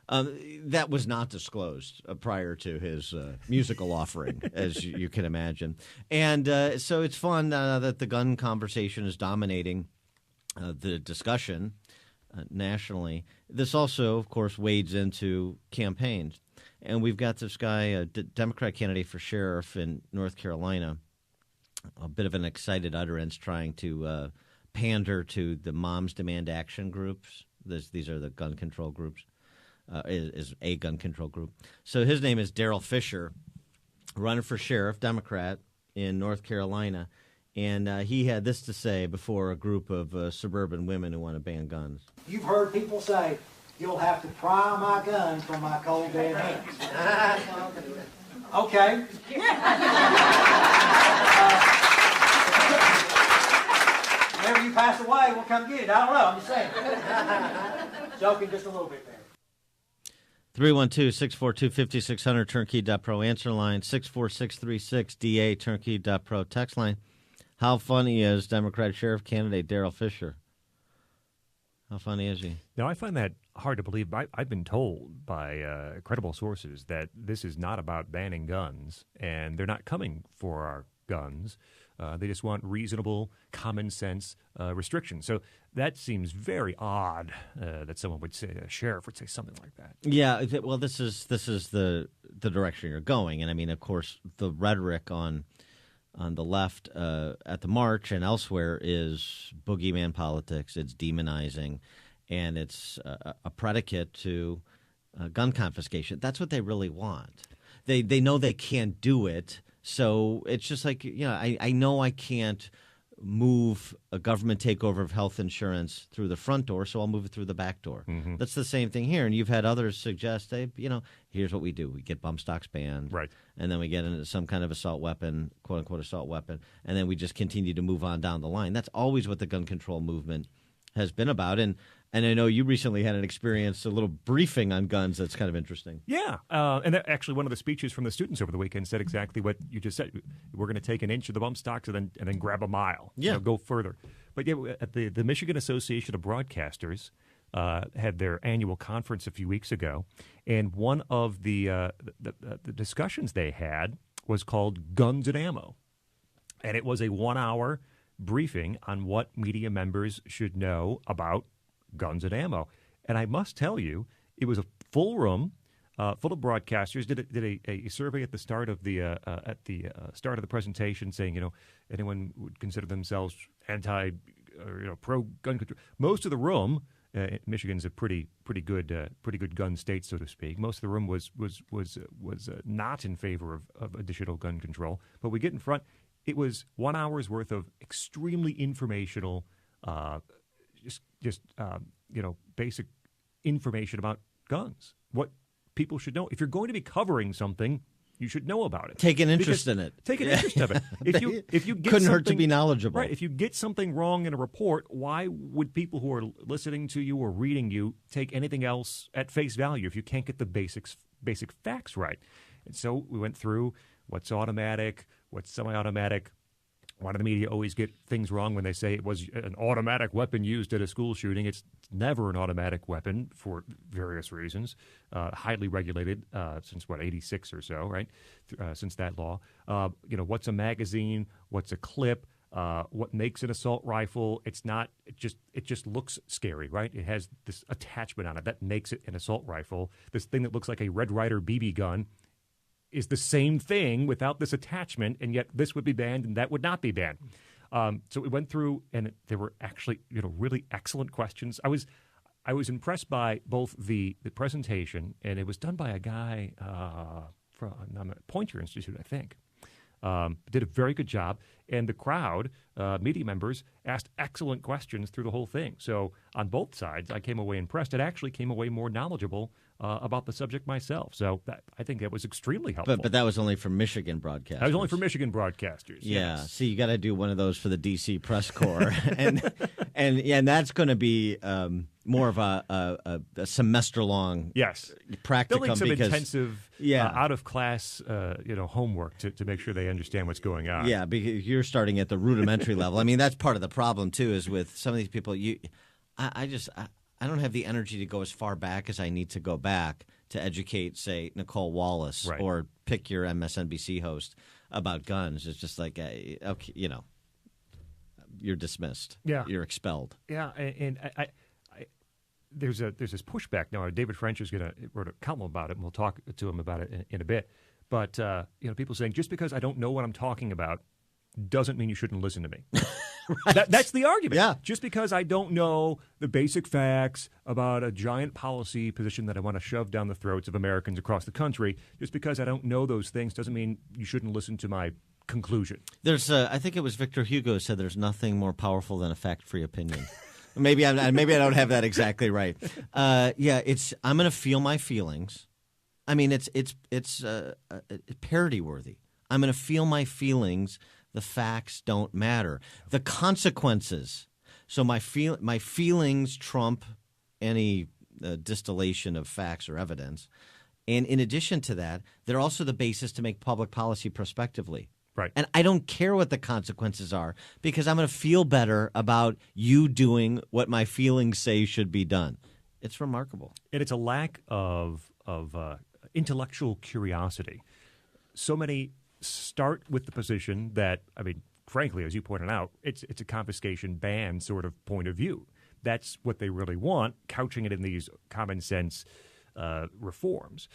That was not disclosed prior to his musical offering, as you can imagine. And so it's fun that the gun conversation is dominating the discussion nationally. This also, of course, wades into campaigns. And we've got this guy, a Democrat candidate for sheriff in North Carolina, a bit of an excited utterance trying to pander to the Moms Demand Action groups. These are the gun control groups, is a gun control group. So his name is Daryl Fisher, running for sheriff, Democrat, in North Carolina. And he had this to say before a group of suburban women who want to ban guns. You've heard people say, you'll have to pry my gun from my cold dead hands. Okay. Whenever you pass away, we'll come get it. I don't know. I'm just saying. Joking just a little bit there. 312-642-5600, turnkey.pro answer line, 64636-DA, turnkey.pro text line. How funny is Democratic Sheriff candidate Daryl Fisher? How funny is he? Now, I find that hard to believe. I've been told by credible sources that this is not about banning guns, and they're not coming for our guns. They just want reasonable, common sense restrictions. So that seems very odd that someone would say, a sheriff would say something like that. Yeah, well, this is the direction you're going, and I mean, of course, the rhetoric on the left at the march and elsewhere is boogeyman politics. It's demonizing, and it's a predicate to gun confiscation. That's what they really want. They know they can't do it, so it's just like, I know I can't move a government takeover of health insurance through the front door, so I'll move it through the back door. Mm-hmm. That's the same thing here. And you've had others suggest, here's what we do. We get bump stocks banned. Right. And then we get into some kind of assault weapon, quote-unquote assault weapon, and then we just continue to move on down the line. That's always what the gun control movement has been about. And I know you recently had an experience, a little briefing on guns that's kind of interesting. Yeah. And actually one of the speeches from the students over the weekend said exactly what you just said. We're going to take an inch of the bump stocks and then grab a mile. Yeah. Go further. But yeah, at the Michigan Association of Broadcasters had their annual conference a few weeks ago, and one of the discussions they had was called Guns and Ammo. And it was a 1-hour briefing on what media members should know about guns and ammo. And I must tell you, it was a full room, full of broadcasters. Did a survey at the start of the start of the presentation, saying anyone would consider themselves anti or pro gun control. Most of the room, Michigan's a pretty good gun state, so to speak. Most of the room was not in favor of additional gun control. But we get in front. It was 1 hour's worth of extremely informational, basic information about guns. What people should know. If you're going to be covering something, you should know about it. Take an interest in it. Take an interest of it. If you get couldn't hurt to be knowledgeable. Right. If you get something wrong in a report, why would people who are listening to you or reading you take anything else at face value if you can't get the basic facts right? And so we went through what's automatic, what's semi-automatic. Why do the media always get things wrong when they say it was an automatic weapon used at a school shooting? It's never an automatic weapon for various reasons. Highly regulated since, 86 or so, right? Since that law. What's a magazine? What's a clip? What makes an assault rifle? It's not. It just looks scary, right? It has this attachment on it that makes it an assault rifle. This thing that looks like a Red Ryder BB gun is the same thing without this attachment, and yet this would be banned and that would not be banned. So we went through, and there were actually really excellent questions. I was impressed by both the presentation, and it was done by a guy from Poynter Institute, I think. Did a very good job, and the crowd, media members, asked excellent questions through the whole thing. So on both sides, I came away impressed. It actually came away more knowledgeable about the subject myself. So I think that was extremely helpful. But that was only for Michigan broadcasters. That was only for Michigan broadcasters. Yeah. Yes. See, you got to do one of those for the D.C. press corps, and that's going to be more of a semester long practicum. Building some because, intensive out of class homework to make sure they understand what's going on. Yeah, because you're starting at the rudimentary level. I mean, that's part of the problem too. Is with some of these people, I don't have the energy to go as far back as I need to go back to educate, say, Nicole Wallace or pick your MSNBC host about guns. It's just like, okay, you're dismissed. Yeah. You're expelled. Yeah, and I there's this pushback now. David French is going to wrote a column about it, and we'll talk to him about it in a bit. But people saying just because I don't know what I'm talking about doesn't mean you shouldn't listen to me. Right. That's the argument. Yeah. Just because I don't know the basic facts about a giant policy position that I want to shove down the throats of Americans across the country, just because I don't know those things doesn't mean you shouldn't listen to my conclusion. There's, I think it was Victor Hugo said, "There's nothing more powerful than a fact-free opinion." Maybe I don't have that exactly right. I'm going to feel my feelings. I mean, it's parody worthy. I'm going to feel my feelings. The facts don't matter. The consequences. So my feelings trump any distillation of facts or evidence. And in addition to that, they're also the basis to make public policy prospectively. Right. And I don't care what the consequences are because I'm going to feel better about you doing what my feelings say should be done. It's remarkable. And it's a lack of intellectual curiosity. So many start with the position that, I mean, frankly, as you pointed out, it's a confiscation ban sort of point of view. That's what they really want, couching it in these common sense reforms.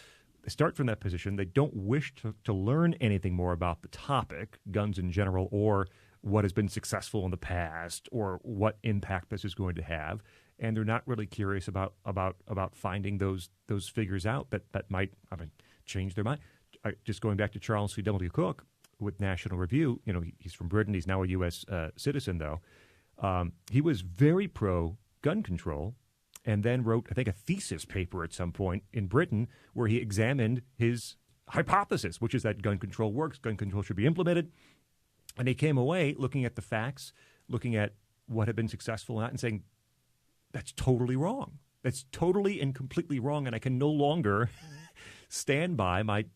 They start from that position. They don't wish to learn anything more about the topic, guns in general, or what has been successful in the past, or what impact this is going to have. And they're not really curious about finding those figures out that might change their mind. Just going back to Charles C. W. Cook with National Review, he's from Britain. He's now a U.S. Citizen, though. He was very pro-gun control and then wrote, I think, a thesis paper at some point in Britain where he examined his hypothesis, which is that gun control works, gun control should be implemented. And he came away looking at the facts, looking at what had been successful and saying, that's totally wrong. That's totally and completely wrong, and I can no longer stand by my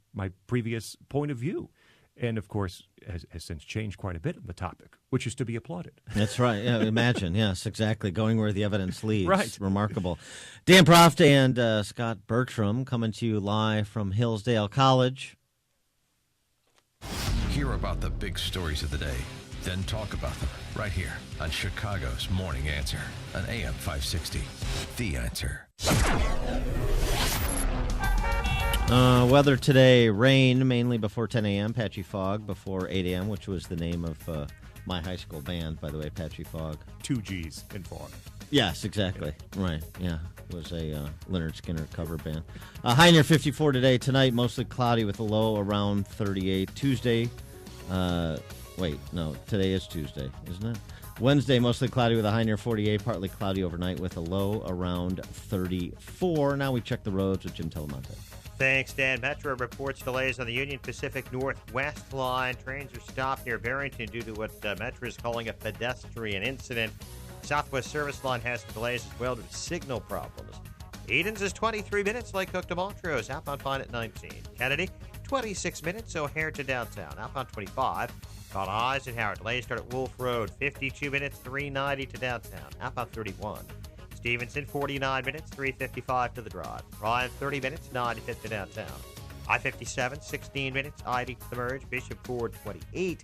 previous point of view. And, of course, has since changed quite a bit on the topic, which is to be applauded. That's right. Yeah, imagine. Yes, exactly. Going where the evidence leads. Right. Remarkable. Dan Proft and Scott Bertram coming to you live from Hillsdale College. Hear about the big stories of the day then talk about them right here on Chicago's Morning Answer on AM 560. The Answer. Weather today, rain mainly before 10 a.m., patchy fog before 8 a.m., which was the name of my high school band, by the way, Patchy Fog. 2 G's in fog. Yes, exactly. Yeah. Right, yeah. It was a Leonard Skinner cover band. High near 54 today. Tonight, mostly cloudy with a low around 38. Tuesday, today is Tuesday, isn't it? Wednesday, mostly cloudy with a high near 48, partly cloudy overnight with a low around 34. Now we check the roads with Jim Telemonte. Thanks, Dan. Metro reports delays on the Union Pacific Northwest line. Trains are stopped near Barrington due to what Metro is calling a pedestrian incident. Southwest Service Line has some delays as well due to signal problems. Edens is 23 minutes. Lake Cook to Montrose. Outbound fine at 19. Kennedy, 26 minutes. O'Hare to downtown. Outbound 25. Call Eisenhower. Delays start at Wolf Road. 52 minutes. 390 to downtown. Outbound 31. Stevenson, 49 minutes, 355 to the drive. Ryan, 30 minutes, 95 to downtown. I-57, 16 minutes, ID to the merge. Bishop Ford, 28.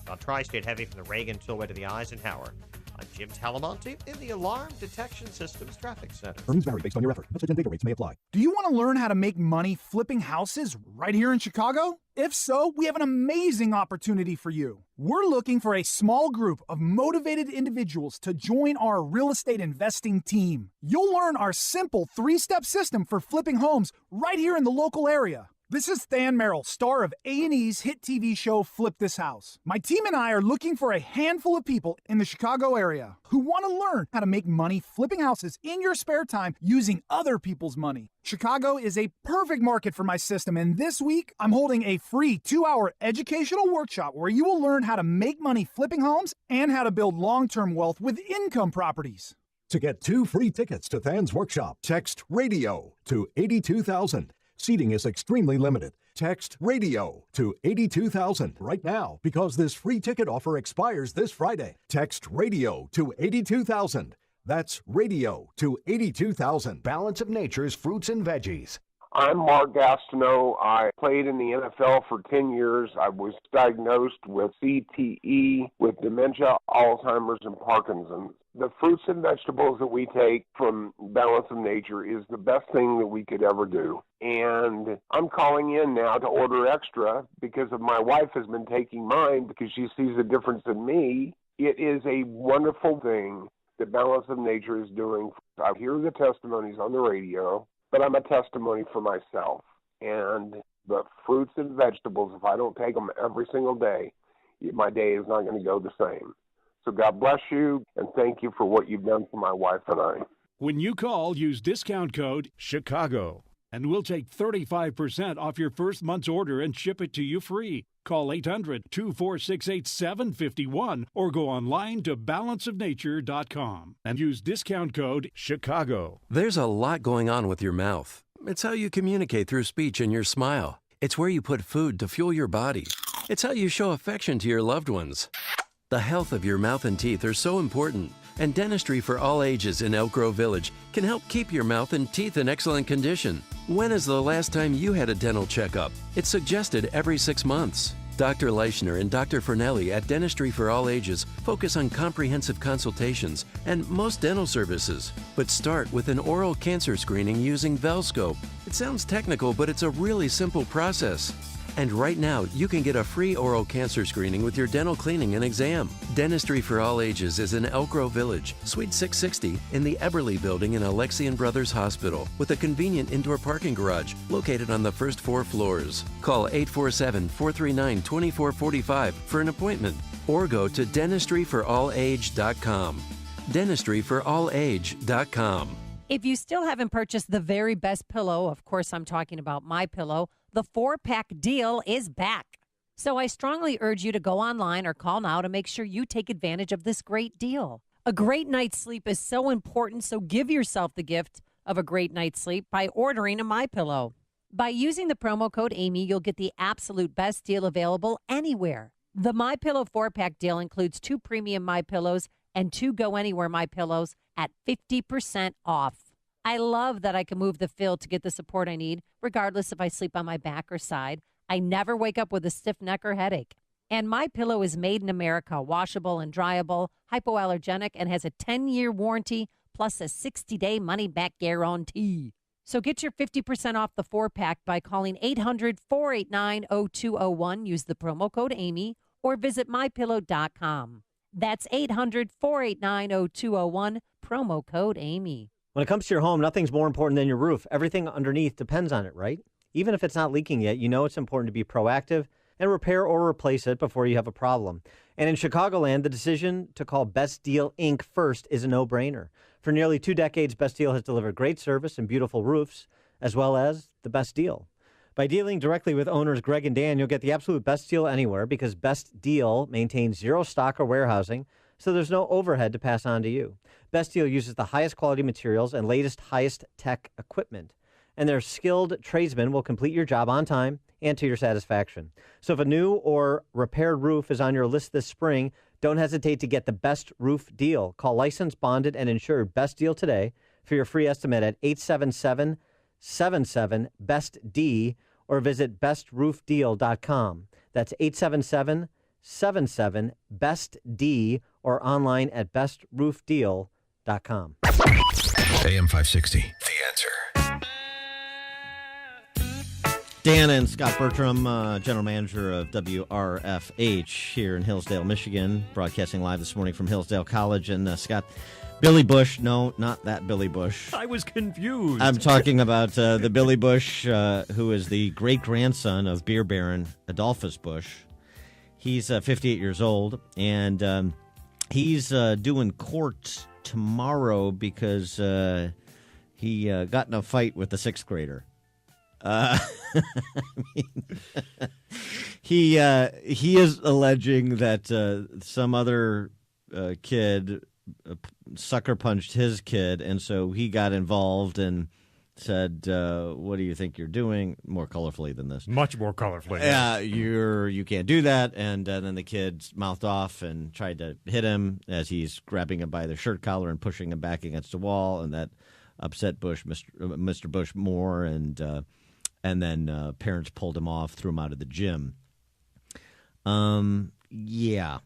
On Tri-State heavy from the Reagan Tollway to the Eisenhower. I'm Jim Talamonte in the Alarm Detection Systems Traffic Center. Earnings vary based on your effort. Message and data rates may apply. Do you want to learn how to make money flipping houses right here in Chicago? If so, we have an amazing opportunity for you. We're looking for a small group of motivated individuals to join our real estate investing team. You'll learn our simple 3-step system for flipping homes right here in the local area. This is Than Merrill, star of A&E's hit TV show Flip This House. My team and I are looking for a handful of people in the Chicago area who want to learn how to make money flipping houses in your spare time using other people's money. Chicago is a perfect market for my system, and this week I'm holding a free 2-hour educational workshop where you will learn how to make money flipping homes and how to build long-term wealth with income properties. To get 2 free tickets to Than's workshop, text RADIO to 82,000. Seating is extremely limited. Text RADIO to 82,000 right now because this free ticket offer expires this Friday. Text RADIO to 82,000. That's RADIO to 82,000. Balance of Nature's fruits and veggies. I'm Mark Gastineau. I played in the NFL for 10 years. I was diagnosed with CTE, with dementia, Alzheimer's, and Parkinson's. The fruits and vegetables that we take from Balance of Nature is the best thing that we could ever do. And I'm calling in now to order extra because of my wife has been taking mine because she sees the difference in me. It is a wonderful thing that Balance of Nature is doing. I hear the testimonies on the radio, but I'm a testimony for myself. And the fruits and vegetables, if I don't take them every single day, my day is not going to go the same. So God bless you, and thank you for what you've done for my wife and I. When you call, use discount code CHICAGO, and we'll take 35% off your first month's order and ship it to you free. Call 800-246-8751 or go online to balanceofnature.com and use discount code CHICAGO. There's a lot going on with your mouth. It's how you communicate through speech and your smile. It's where you put food to fuel your body. It's how you show affection to your loved ones. The health of your mouth and teeth are so important, and Dentistry for All Ages in Elk Grove Village can help keep your mouth and teeth in excellent condition. When is the last time you had a dental checkup? It's suggested every 6 months. Dr. Leischner and Dr. Fernelli at Dentistry for All Ages focus on comprehensive consultations and most dental services. But start with an oral cancer screening using Velscope. It sounds technical, but it's a really simple process. And right now, you can get a free oral cancer screening with your dental cleaning and exam. Dentistry for All Ages is in Elk Grove Village, Suite 660, in the Eberly Building in Alexian Brothers Hospital, with a convenient indoor parking garage located on the first 4 floors. Call 847-439-2445 for an appointment, or go to dentistryforallage.com. Dentistryforallage.com. If you still haven't purchased the very best pillow, of course I'm talking about MyPillow, the 4-pack deal is back. So I strongly urge you to go online or call now to make sure you take advantage of this great deal. A great night's sleep is so important, so give yourself the gift of a great night's sleep by ordering a MyPillow. By using the promo code Amy, you'll get the absolute best deal available anywhere. The MyPillow 4-pack deal includes 2 premium MyPillows and 2 Go Anywhere MyPillows at 50% off. I love that I can move the fill to get the support I need, regardless if I sleep on my back or side. I never wake up with a stiff neck or headache. And MyPillow is made in America, washable and dryable, hypoallergenic, and has a 10-year warranty plus a 60-day money-back guarantee. So get your 50% off the 4-pack by calling 800-489-0201. Use the promo code Amy or visit MyPillow.com. That's 800-489-0201, promo code Amy. When it comes to your home, nothing's more important than your roof. Everything underneath depends on it, right? Even if it's not leaking yet, you know it's important to be proactive and repair or replace it before you have a problem. And in Chicagoland, the decision to call Best Deal Inc. first is a no-brainer. For nearly 2 decades, Best Deal has delivered great service and beautiful roofs, as well as the best deal. By dealing directly with owners Greg and Dan, you'll get the absolute best deal anywhere because Best Deal maintains zero stock or warehousing, so there's no overhead to pass on to you. Best Deal uses the highest quality materials and latest, highest tech equipment. And their skilled tradesmen will complete your job on time and to your satisfaction. So if a new or repaired roof is on your list this spring, don't hesitate to get the best roof deal. Call licensed, bonded, and insured Best Deal today for your free estimate at 877-77-BEST-D or visit bestroofdeal.com. That's 877-77-BEST-D or online at bestroofdeal.com. AM 560, The Answer. Dan and Scott Bertram, general manager of WRFH here in Hillsdale, Michigan, broadcasting live this morning from Hillsdale College. And Scott, Billy Bush, no, not that Billy Bush. I was confused. I'm talking about the Billy Bush, who is the great-grandson of beer baron Adolphus Bush. He's 58 years old, and he's doing court tomorrow because he got in a fight with a sixth grader. He is alleging that some other kid sucker punched his kid, and so he got involved and said, "What do you think you're doing?" More colorfully than this, much more colorfully. Yeah, you can't do that. And then the kid mouthed off and tried to hit him as he's grabbing him by the shirt collar and pushing him back against the wall, and that upset Mr. Bush more, and then parents pulled him off, threw him out of the gym. Yeah.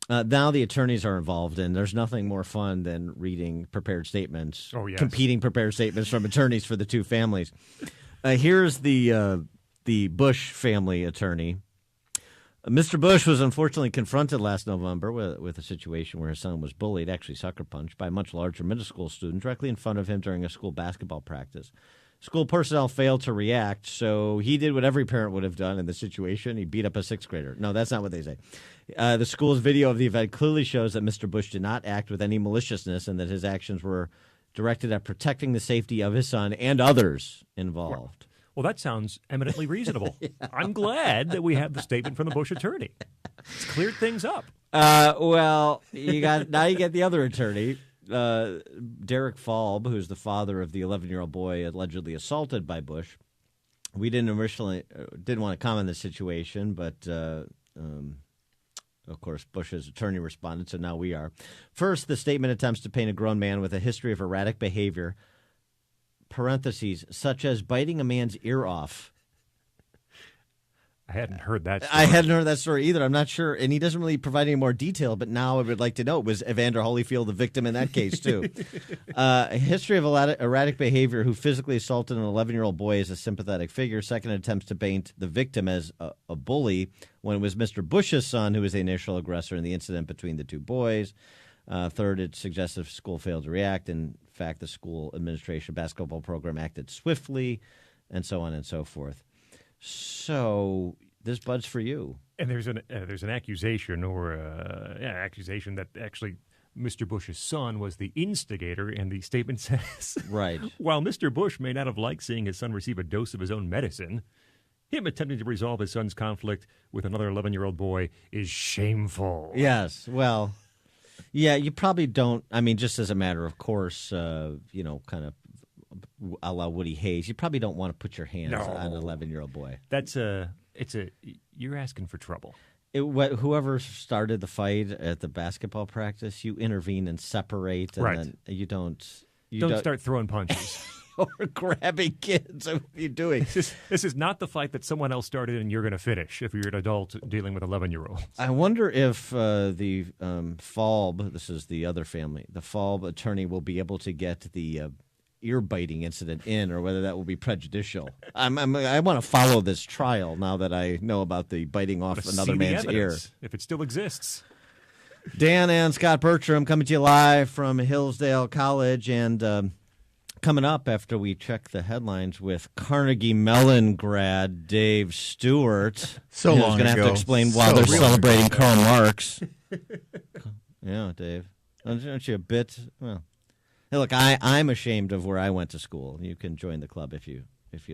Now the attorneys are involved, and there's nothing more fun than reading prepared statements, competing prepared statements from attorneys for the two families. Here's the Bush family attorney. Mr. Bush was unfortunately confronted last November with a situation where his son was bullied, actually sucker punched, by a much larger middle school student directly in front of him during a school basketball practice. School personnel failed to react, so he did what every parent would have done in the situation. He beat up a sixth grader. No, that's not what they say. The school's video of the event clearly shows that Mr. Bush did not act with any maliciousness and that his actions were directed at protecting the safety of his son and others involved. Well, that sounds eminently reasonable. Yeah. I'm glad that we have the statement from the Bush attorney. It's cleared things up. Well, you get the other attorney. Derek Falb, who's the father of the 11-year-old boy allegedly assaulted by Bush. We didn't want to comment on the situation, but of course Bush's attorney responded, so now we are. First, the statement attempts to paint a grown man with a history of erratic behavior, parentheses, such as biting a man's ear off. I hadn't heard that story. I hadn't heard that story either. I'm not sure. And he doesn't really provide any more detail, but now I would like to know, was Evander Holyfield the victim in that case, too? A history of erratic behavior who physically assaulted an 11-year-old boy as a sympathetic figure. Second, attempts to paint the victim as a bully when it was Mr. Bush's son who was the initial aggressor in the incident between the two boys. Third, it suggests the school failed to react. In fact, the school administration basketball program acted swiftly, and so on and so forth. So this bud's for you. And there's an accusation accusation that actually Mr. Bush's son was the instigator, and the statement says, right. While Mr. Bush may not have liked seeing his son receive a dose of his own medicine, him attempting to resolve his son's conflict with another 11-year-old boy is shameful. Yes, well, yeah, you probably don't. I mean, just as a matter of course, kind of a la Woody Hayes, you probably don't want to put your hands on an 11-year-old boy. You're asking for trouble. Whoever started the fight at the basketball practice, you intervene and separate, and then you don't start throwing punches. or grabbing kids. What are you doing? This is not the fight that someone else started and you're going to finish if you're an adult dealing with 11-year-olds. I wonder if the Falb, this is the other family, the Falb attorney will be able to get the ear biting incident in, or whether that will be prejudicial. I want to follow this trial now that I know about the biting off another man's ear. If it still exists. Dan and Scott Bertram coming to you live from Hillsdale College, and coming up after we check the headlines with Carnegie Mellon grad Dave Stewart. So long going to have to explain why they're celebrating Karl Marx. Yeah, Dave. Aren't you a bit... Well, hey, look, I'm ashamed of where I went to school. You can join the club if you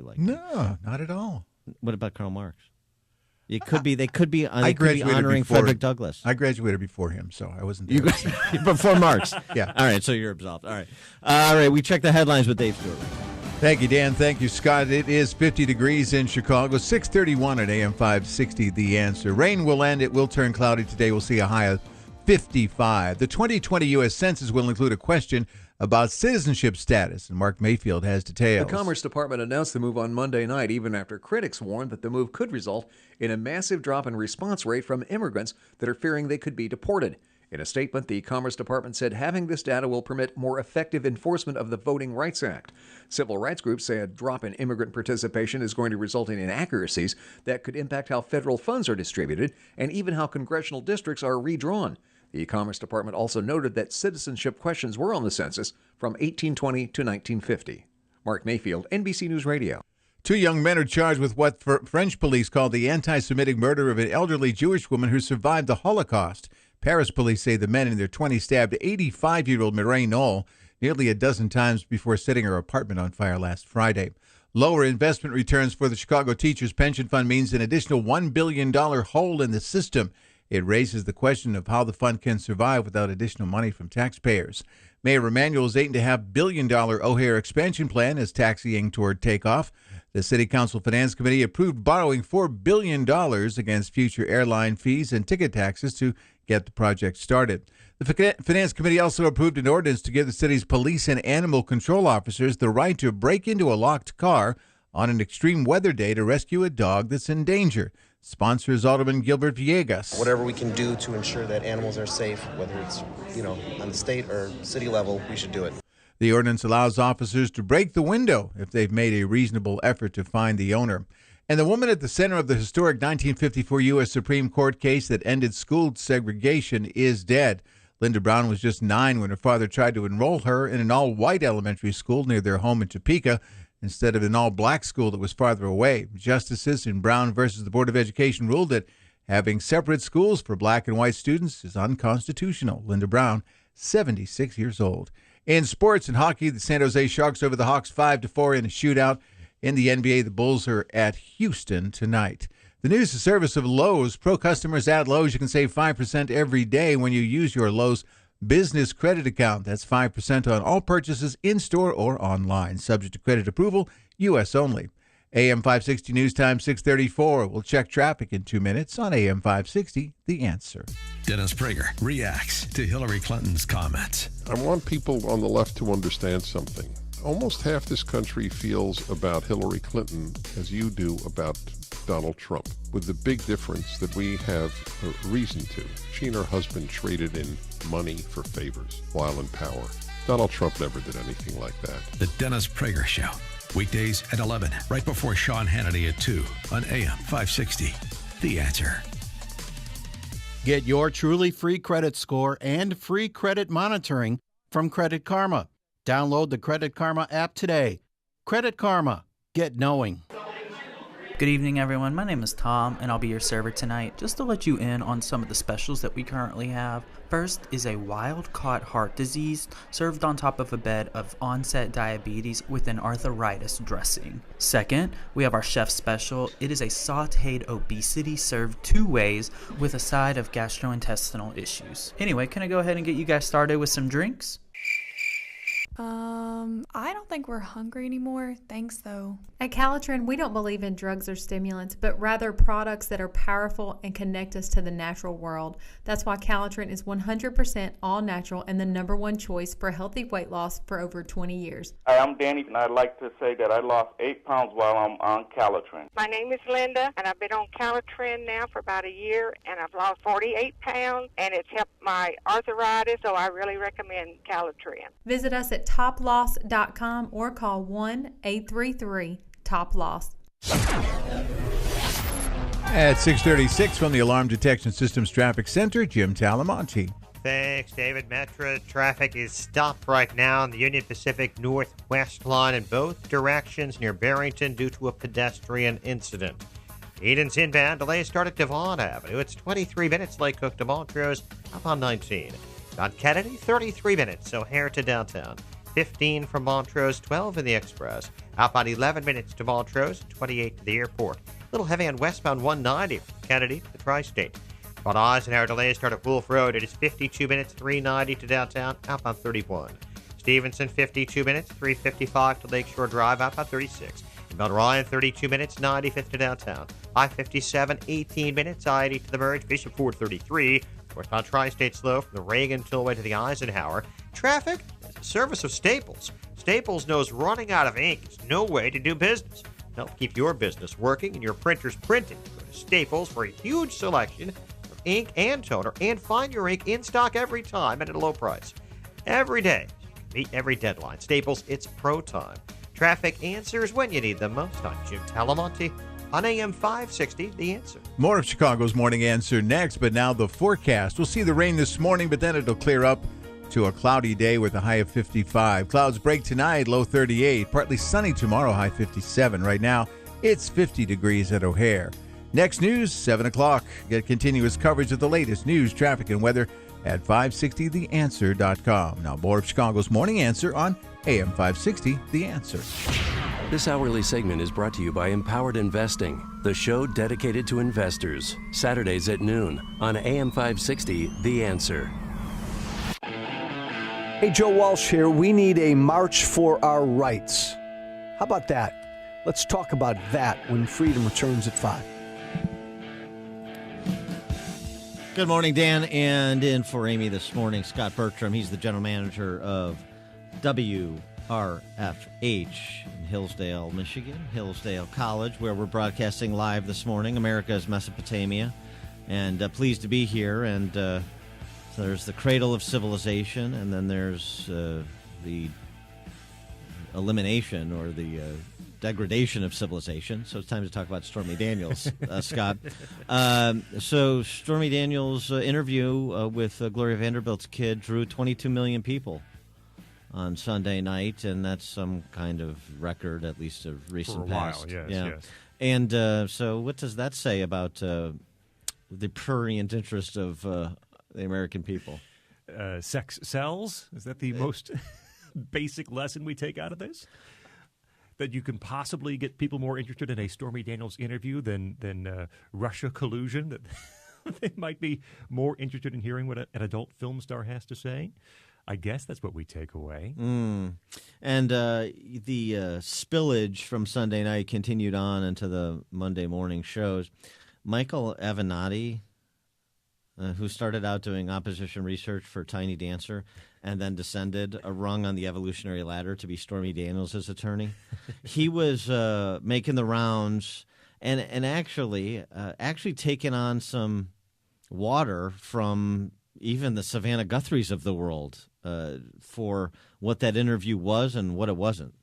like. No, not at all. What about Karl Marx? They could be honoring Frederick Douglass. I graduated before him, so I wasn't there. Before Marx. Yeah. All right, so you're absolved. All right. We check the headlines with Dave Stewart. Thank you, Dan. Thank you, Scott. It is 50 degrees in Chicago, 631 at AM 560, The Answer. Rain will end. It will turn cloudy today. We'll see a high of 55. The 2020 U.S. Census will include a question about citizenship status, and Mark Mayfield has details. The Commerce Department announced the move on Monday night, even after critics warned that the move could result in a massive drop in response rate from immigrants that are fearing they could be deported. In a statement, the Commerce Department said having this data will permit more effective enforcement of the Voting Rights Act. Civil rights groups say a drop in immigrant participation is going to result in inaccuracies that could impact how federal funds are distributed and even how congressional districts are redrawn. The Commerce Department also noted that citizenship questions were on the census from 1820 to 1950. Mark Mayfield, NBC News Radio. 2 young men are charged with what French police call the anti-Semitic murder of an elderly Jewish woman who survived the Holocaust. Paris police say the men in their 20s stabbed 85-year-old Mireille Knoll nearly a dozen times before setting her apartment on fire last Friday. Lower investment returns for the Chicago Teachers Pension Fund means an additional $1 billion hole in the system. It raises the question of how the fund can survive without additional money from taxpayers. Mayor Emanuel's $8.5 billion O'Hare expansion plan is taxiing toward takeoff. The City Council Finance Committee approved borrowing $4 billion against future airline fees and ticket taxes to get the project started. The Finance Committee also approved an ordinance to give the city's police and animal control officers the right to break into a locked car on an extreme weather day to rescue a dog that's in danger. Sponsors Alderman Gilbert Villegas. Whatever we can do to ensure that animals are safe, whether it's, on the state or city level, we should do it. The ordinance allows officers to break the window if they've made a reasonable effort to find the owner. And the woman at the center of the historic 1954 U.S. Supreme Court case that ended school segregation is dead. Linda Brown was just 9 when her father tried to enroll her in an all-white elementary school near their home in Topeka, instead of an all-black school that was farther away. Justices in Brown versus the Board of Education ruled that having separate schools for black and white students is unconstitutional. Linda Brown, 76 years old. In sports and hockey, the San Jose Sharks over the Hawks 5-4 in a shootout. In the NBA, the Bulls are at Houston tonight. The news is a service of Lowe's. Pro customers at Lowe's, you can save 5% every day when you use your Lowe's Business Credit Account. That's 5% on all purchases in-store or online. Subject to credit approval, U.S. only. AM 560 News Time 6:34. We'll check traffic in 2 minutes on AM 560, The Answer. Dennis Prager reacts to Hillary Clinton's comments. I want people on the left to understand something. Almost half this country feels about Hillary Clinton as you do about Donald Trump, with the big difference that we have a reason to. She and her husband traded in money for favors while in power. Donald Trump never did anything like that. The Dennis Prager Show. Weekdays at 11, right before Sean Hannity at 2 on AM 560. The Answer. Get your truly free credit score and free credit monitoring from Credit Karma. Download the Credit Karma app today. Credit Karma. Get knowing. Good evening, everyone. My name is Tom, and I'll be your server tonight. Just to let you in on some of the specials that we currently have. First is a wild-caught heart disease served on top of a bed of onset diabetes with an arthritis dressing. Second, we have our chef special. It is a sautéed obesity served 2 ways with a side of gastrointestinal issues. Anyway, can I go ahead and get you guys started with some drinks? I don't think we're hungry anymore. Thanks, though. At Calitrin, we don't believe in drugs or stimulants, but rather products that are powerful and connect us to the natural world. That's why Calitrin is 100% all natural and the #1 choice for healthy weight loss for over 20 years. Hi, I'm Danny, and I'd like to say that I lost 8 pounds while I'm on Calitrin. My name is Linda, and I've been on Calitrin now for about a year, and I've lost 48 pounds, and it's helped my arthritis, so I really recommend Calitrin. Visit us at toploss.com or call 1-833-TOP-LOSS. At 6:36 from the Alarm Detection Systems Traffic Center, Jim Talamonte. Thanks, David. Metro traffic is stopped right now on the Union Pacific Northwest line in both directions near Barrington due to a pedestrian incident. Eden's inbound delays start at Devon Avenue. It's 23 minutes. Lake Cook to Montrose, up on 19. On Kennedy, 33 minutes. O'Hare to downtown. 15 from Montrose, 12 in the Express. Up on 11 minutes to Montrose, 28 to the airport. A little heavy on westbound 190 from Kennedy to the Tri-State. On Eisenhower, delays start at Wolf Road. It is 52 minutes, 390 to downtown, up on 31. Stevenson, 52 minutes, 355 to Lakeshore Drive, up on 36. Mount Ryan, 32 minutes, 95th to downtown. I-57, 18 minutes, I-80 to the merge. Bishop Ford, 33. Northbound Tri-State slow from the Reagan Tollway to the Eisenhower. Traffic is a service of Staples. Staples knows running out of ink is no way to do business. Help keep your business working and your printers printing. Go to Staples for a huge selection of ink and toner, and find your ink in stock every time and at a low price. Every day, meet every deadline. Staples, it's pro time. Traffic answers when you need them most. I'm Jim Talamonte on AM 560, The Answer. More of Chicago's Morning Answer next, but now the forecast. We'll see the rain this morning, but then it'll clear up to a cloudy day with a high of 55. Clouds break tonight, low 38. Partly sunny tomorrow, high 57. Right now, it's 50 degrees at O'Hare. Next news, 7 o'clock. Get continuous coverage of the latest news, traffic, and weather at 560theanswer.com. Now, more of Chicago's Morning Answer on AM 560, The Answer. This hourly segment is brought to you by Empowered Investing, the show dedicated to investors. Saturdays at noon on AM 560, The Answer. Hey, Joe Walsh here. We need a march for our rights. How about that? Let's talk about that when freedom returns at 5. Good morning, Dan. And in for Amy this morning, Scott Bertram. He's the general manager of WRFH in Hillsdale, Michigan, Hillsdale College, where we're broadcasting live this morning, America's Mesopotamia. And pleased to be here. And so there's the cradle of civilization, and then there's the elimination or the degradation of civilization. So it's time to talk about Stormy Daniels, Scott. So Stormy Daniels' interview with Gloria Vanderbilt's kid drew 22 million people on Sunday night, and that's some kind of record, at least of recent past. For a while, yes. And so what does that say about the prurient interest of the American people? Sex sells? Is that the most basic lesson we take out of this? That you can possibly get people more interested in a Stormy Daniels interview than Russia collusion? That they might be more interested in hearing what an adult film star has to say? I guess that's what we take away. And the spillage from Sunday night continued on into the Monday morning shows. Michael Avenatti, who started out doing opposition research for Tiny Dancer and then descended a rung on the evolutionary ladder to be Stormy Daniels' attorney. He was making the rounds and actually taking on some water from even the Savannah Guthries of the world for what that interview was and what it wasn't.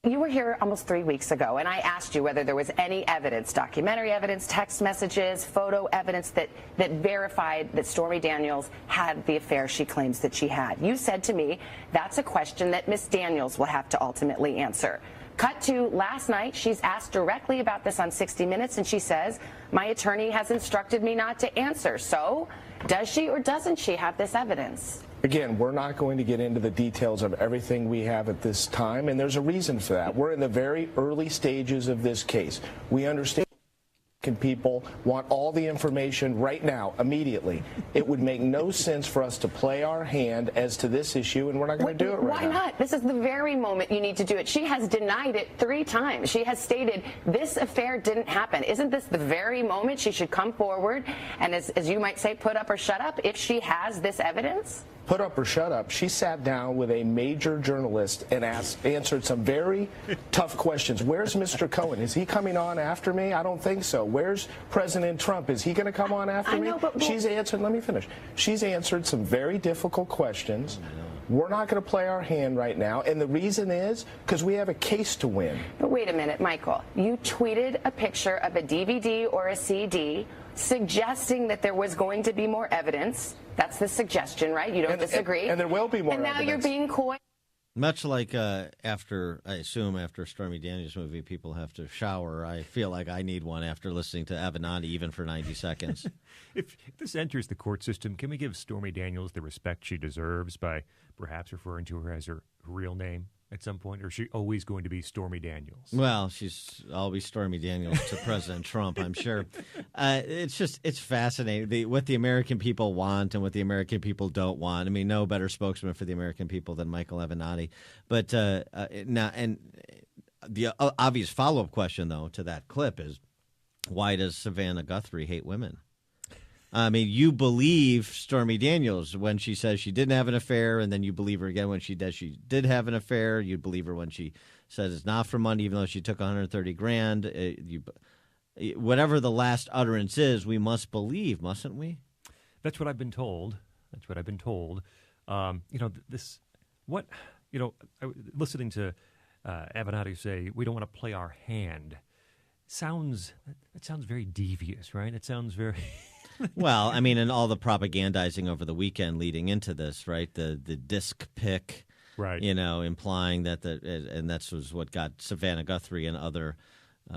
You were here almost 3 weeks ago, and I asked you whether there was any evidence, documentary evidence, text messages, photo evidence that verified that Stormy Daniels had the affair she claims that she had. You said to me, that's a question that Miss Daniels will have to ultimately answer. Cut to last night, she's asked directly about this on 60 Minutes, and she says, my attorney has instructed me not to answer. So, does she or doesn't she have this evidence? Again, we're not going to get into the details of everything we have at this time, and there's a reason for that. We're in the very early stages of this case. We understand American people want all the information right now, immediately. It would make no sense for us to play our hand as to this issue, and we're not going to do it right now. Why not? This is the very moment you need to do it. She has denied it 3 times. She has stated this affair didn't happen. Isn't this the very moment she should come forward and, as you might say, put up or shut up if she has this evidence? Put up or shut up. She sat down with a major journalist and answered some very tough questions. Where's Mr. Cohen? Is he coming on after me? I don't think so. Where's President Trump? Is he going to come on after me? She's answered, let me finish. She's answered some very difficult questions. We're not going to play our hand right now, and the reason is because we have a case to win. But wait a minute, Michael. You tweeted a picture of a DVD or a CD suggesting that there was going to be more evidence. That's the suggestion, right? You don't disagree. And there will be more evidence. And now you're being coy. Much like after Stormy Daniels' movie, people have to shower. I feel like I need one after listening to Avenatti, even for 90 seconds. If this enters the court system, can we give Stormy Daniels the respect she deserves by perhaps referring to her as her real name at some point? Or is she always going to be Stormy Daniels? Well, she's always Stormy Daniels to President Trump, I'm sure. It's fascinating what the American people want and what the American people don't want. I mean, no better spokesman for the American people than Michael Avenatti. But now, and the obvious follow-up question, though, to that clip is, why does Savannah Guthrie hate women? I mean, you believe Stormy Daniels when she says she didn't have an affair, and then you believe her again when she does she did have an affair. You believe her when she says it's not for money, even though she took $130,000. Whatever the last utterance is, we must believe, mustn't we? That's what I've been told. Listening to Avenatti say we don't want to play our hand sounds very devious, right? It sounds very. Well, I mean, and all the propagandizing over the weekend leading into this, right? The disc pick, right? Implying that and that was what got Savannah Guthrie and other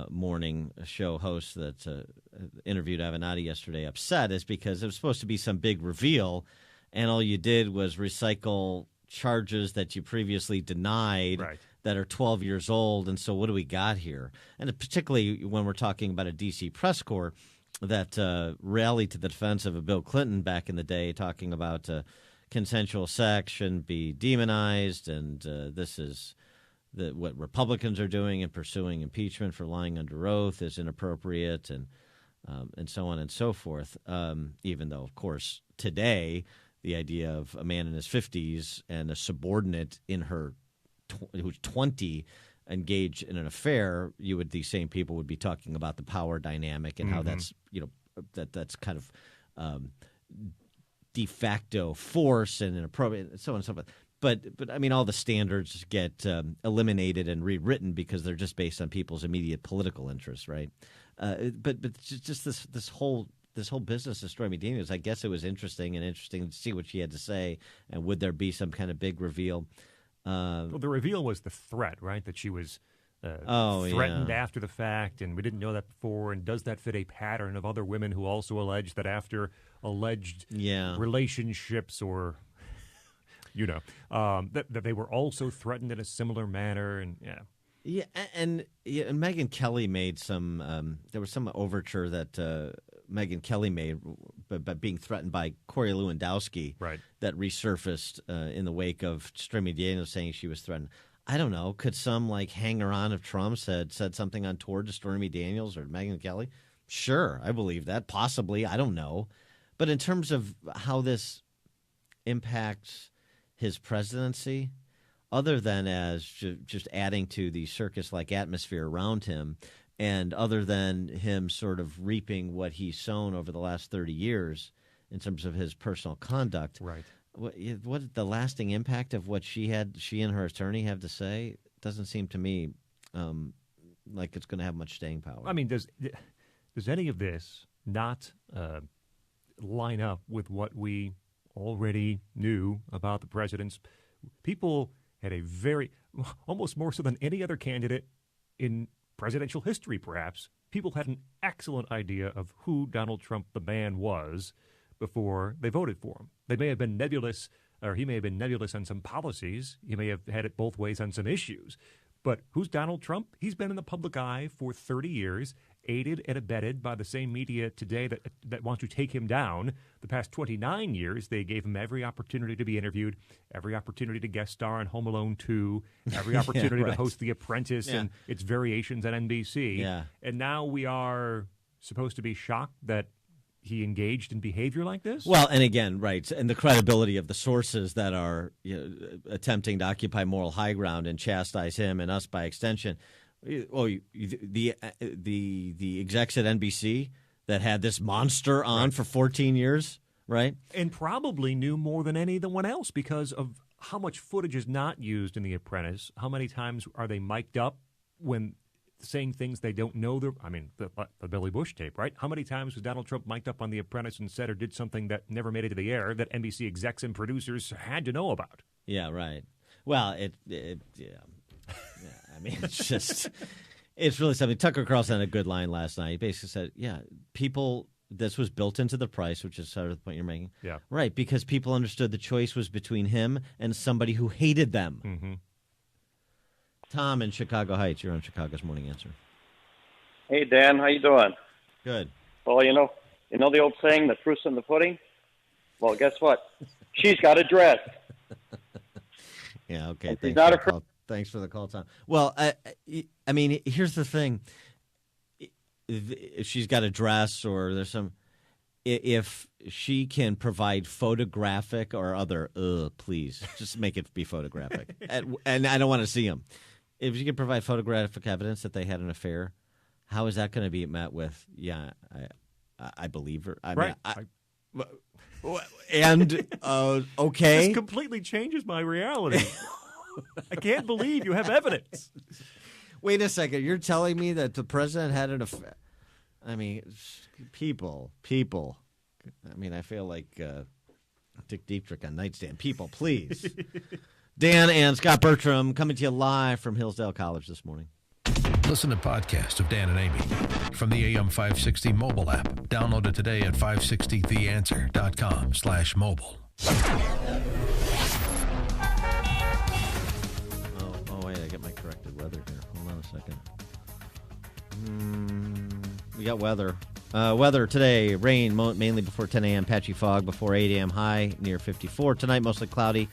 morning show hosts that interviewed Avenatti yesterday upset, is because it was supposed to be some big reveal, and all you did was recycle charges that you previously denied. Right. That are 12 years old, and so what do we got here? And particularly when we're talking about a D.C. press corps that rallied to the defense of a Bill Clinton back in the day, talking about consensual sex shouldn't be demonized, and this is what Republicans are doing in pursuing impeachment for lying under oath is inappropriate, and so on and so forth. Even though, of course, today the idea of a man in his 50s and a subordinate in her who's 20 engaged in an affair, these same people would be talking about the power dynamic and how that's that's kind of de facto force and inappropriate, and so on and so forth. But I mean, all the standards get eliminated and rewritten because they're just based on people's immediate political interests, right? But just this whole business of Stormy Daniels, I guess it was interesting to see what she had to say, and would there be some kind of big reveal? Well, the reveal was the threat, right? That she was threatened after the fact, and we didn't know that before. And does that fit a pattern of other women who also allege that after alleged relationships or, that they were also threatened in a similar manner? And and Megyn Kelly made some. There was some overture that Megyn Kelly made, but being threatened by Corey Lewandowski, right, that resurfaced in the wake of Stormy Daniels saying she was threatened. I don't know. Could some hanger-on of Trump said something untoward to Stormy Daniels or Megyn Kelly? Sure, I believe that. Possibly, I don't know. But in terms of how this impacts his presidency, other than as just adding to the circus-like atmosphere around him, and other than him sort of reaping what he's sown over the last 30 years in terms of his personal conduct, right? What the lasting impact of what she and her attorney have to say doesn't seem to me like it's going to have much staying power. I mean, does any of this not line up with what we already knew about the president's? People had almost more so than any other candidate in presidential history, perhaps, people had an excellent idea of who Donald Trump, the man, was before they voted for him. They may have been nebulous, or he may have been nebulous on some policies. He may have had it both ways on some issues. But who's Donald Trump? He's been in the public eye for 30 years, aided and abetted by the same media today that wants to take him down. The past 29 years, they gave him every opportunity to be interviewed, every opportunity to guest star on Home Alone 2, every opportunity to host The Apprentice and its variations on NBC. Yeah. And now we are supposed to be shocked that he engaged in behavior like this? Well, and again, right, and the credibility of the sources that are attempting to occupy moral high ground and chastise him and us by extension. Oh, the execs at NBC that had this monster on for 14 years, right? And probably knew more than anyone else because of how much footage is not used in The Apprentice. How many times are they mic'd up when saying things they don't know? The Billy Bush tape, right? How many times was Donald Trump mic'd up on The Apprentice and said or did something that never made it to the air that NBC execs and producers had to know about? Yeah, right. Well, I mean, it's just, it's really something. Tucker Carlson had a good line last night. He basically said, this was built into the price, which is sort of the point you're making. Yeah. Right, because people understood the choice was between him and somebody who hated them. Mm-hmm. Tom in Chicago Heights, you're on Chicago's Morning Answer. Hey, Dan, how you doing? Good. Well, you know the old saying, the proof's in the pudding? Well, guess what? She's got a dress. Yeah, okay. Thanks for the call, Tom. Well, I mean, here's the thing. If she's got a dress or there's some – if she can provide photographic or other please, just make it be photographic. and I don't want to see them. If she can provide photographic evidence that they had an affair, how is that going to be met with, I believe her. Right. Okay. This completely changes my reality. I can't believe you have evidence. Wait a second. You're telling me that the president had an affair? I mean, people. I mean, I feel like Dick Dietrich on Nightstand. People, please. Dan and Scott Bertram coming to you live from Hillsdale College this morning. Listen to podcasts of Dan and Amy from the AM 560 mobile app. Download it today at 560theanswer.com/mobile. Oh, wait, I got my corrected weather here. Hold on a second. We got weather. Weather today, rain mainly before 10 a.m., patchy fog before 8 a.m., high near 54. Tonight, mostly cloudy,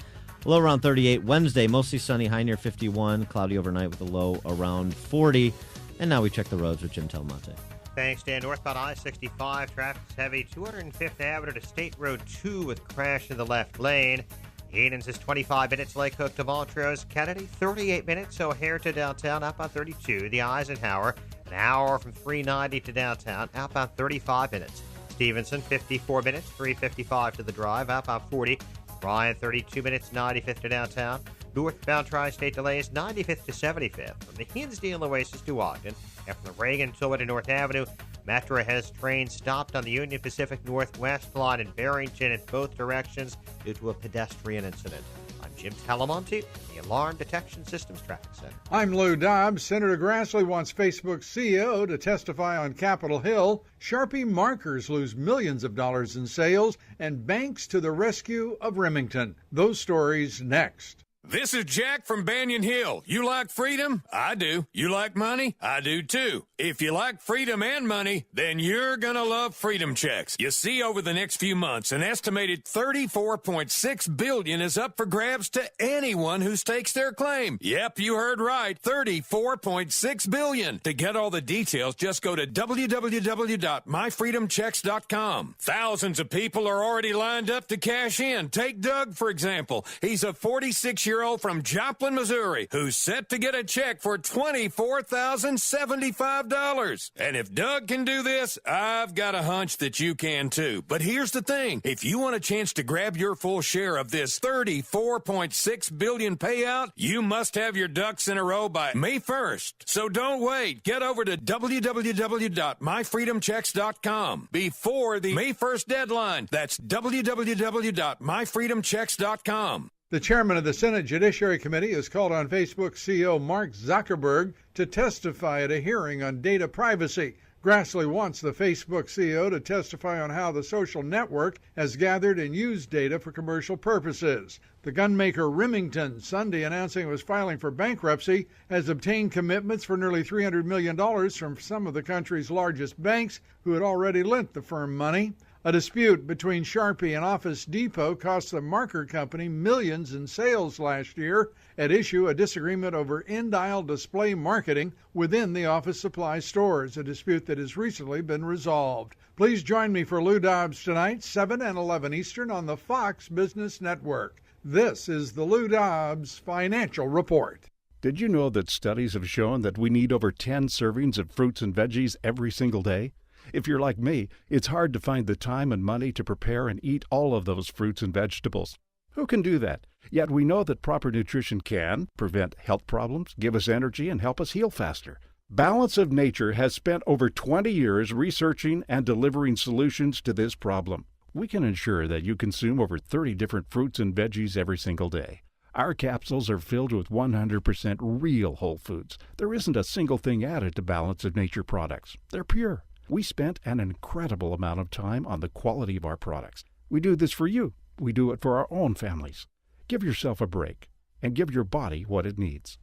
low around 38. Wednesday, mostly sunny, high near 51. Cloudy overnight with a low around 40. And now we check the roads with Jim Telmonte. Thanks, Dan. Northbound I-65, traffic's heavy. 205th Avenue to State Road 2 with crash in the left lane. Hayden's is 25 minutes. Lake Hook to Montrose. Kennedy, 38 minutes. O'Hare to downtown, outbound 32. The Eisenhower, an hour from 390 to downtown, outbound 35 minutes. Stevenson, 54 minutes. 355 to the drive, outbound 40. Ryan, 32 minutes. 95th to downtown. Northbound Tri-State delays, 95th to 75th. From the Hinsdale Oasis to Ogden, and from the Reagan Toll to North Avenue, Metra has trains stopped on the Union Pacific Northwest line in Barrington in both directions due to a pedestrian incident. I'm Jim Talamonte, the Alarm Detection Systems Traffic Center. I'm Lou Dobbs. Senator Grassley wants Facebook's CEO to testify on Capitol Hill. Sharpie markers lose millions of dollars in sales, and banks to the rescue of Remington. Those stories next. This is Jack from Banyan Hill. You like freedom? I do. You like money? I do too. If you like freedom and money, then you're gonna love Freedom Checks. You see, over the next few months, an estimated $34.6 billion is up for grabs to anyone who stakes their claim. Yep, you heard right. $34.6 billion. To get all the details, just go to www.myfreedomchecks.com. Thousands of people are already lined up to cash in. Take Doug, for example. He's a 46-year-old from Joplin, Missouri, who's set to get a check for $24,075. And if Doug can do this, I've got a hunch that you can too. But here's the thing. If you want a chance to grab your full share of this $34.6 billion payout, you must have your ducks in a row by May 1st. So don't wait. Get over to www.myfreedomchecks.com before the May 1st deadline. That's www.myfreedomchecks.com. The chairman of the Senate Judiciary Committee has called on Facebook CEO Mark Zuckerberg to testify at a hearing on data privacy. Grassley wants the Facebook CEO to testify on how the social network has gathered and used data for commercial purposes. The gunmaker Remington, Sunday announcing it was filing for bankruptcy, has obtained commitments for nearly $300 million from some of the country's largest banks who had already lent the firm money. A dispute between Sharpie and Office Depot cost the marker company millions in sales last year. At issue, a disagreement over end-aisle display marketing within the office supply stores, a dispute that has recently been resolved. Please join me for Lou Dobbs tonight, 7 and 11 Eastern on the Fox Business Network. This is the Lou Dobbs Financial Report. Did you know that studies have shown that we need over 10 servings of fruits and veggies every single day? If you're like me, it's hard to find the time and money to prepare and eat all of those fruits and vegetables. Who can do that? Yet we know that proper nutrition can prevent health problems, give us energy, and help us heal faster. Balance of Nature has spent over 20 years researching and delivering solutions to this problem. We can ensure that you consume over 30 different fruits and veggies every single day. Our capsules are filled with 100% real whole foods. There isn't a single thing added to Balance of Nature products. They're pure. We spent an incredible amount of time on the quality of our products. We do this for you. We do it for our own families. Give yourself a break and give your body what it needs.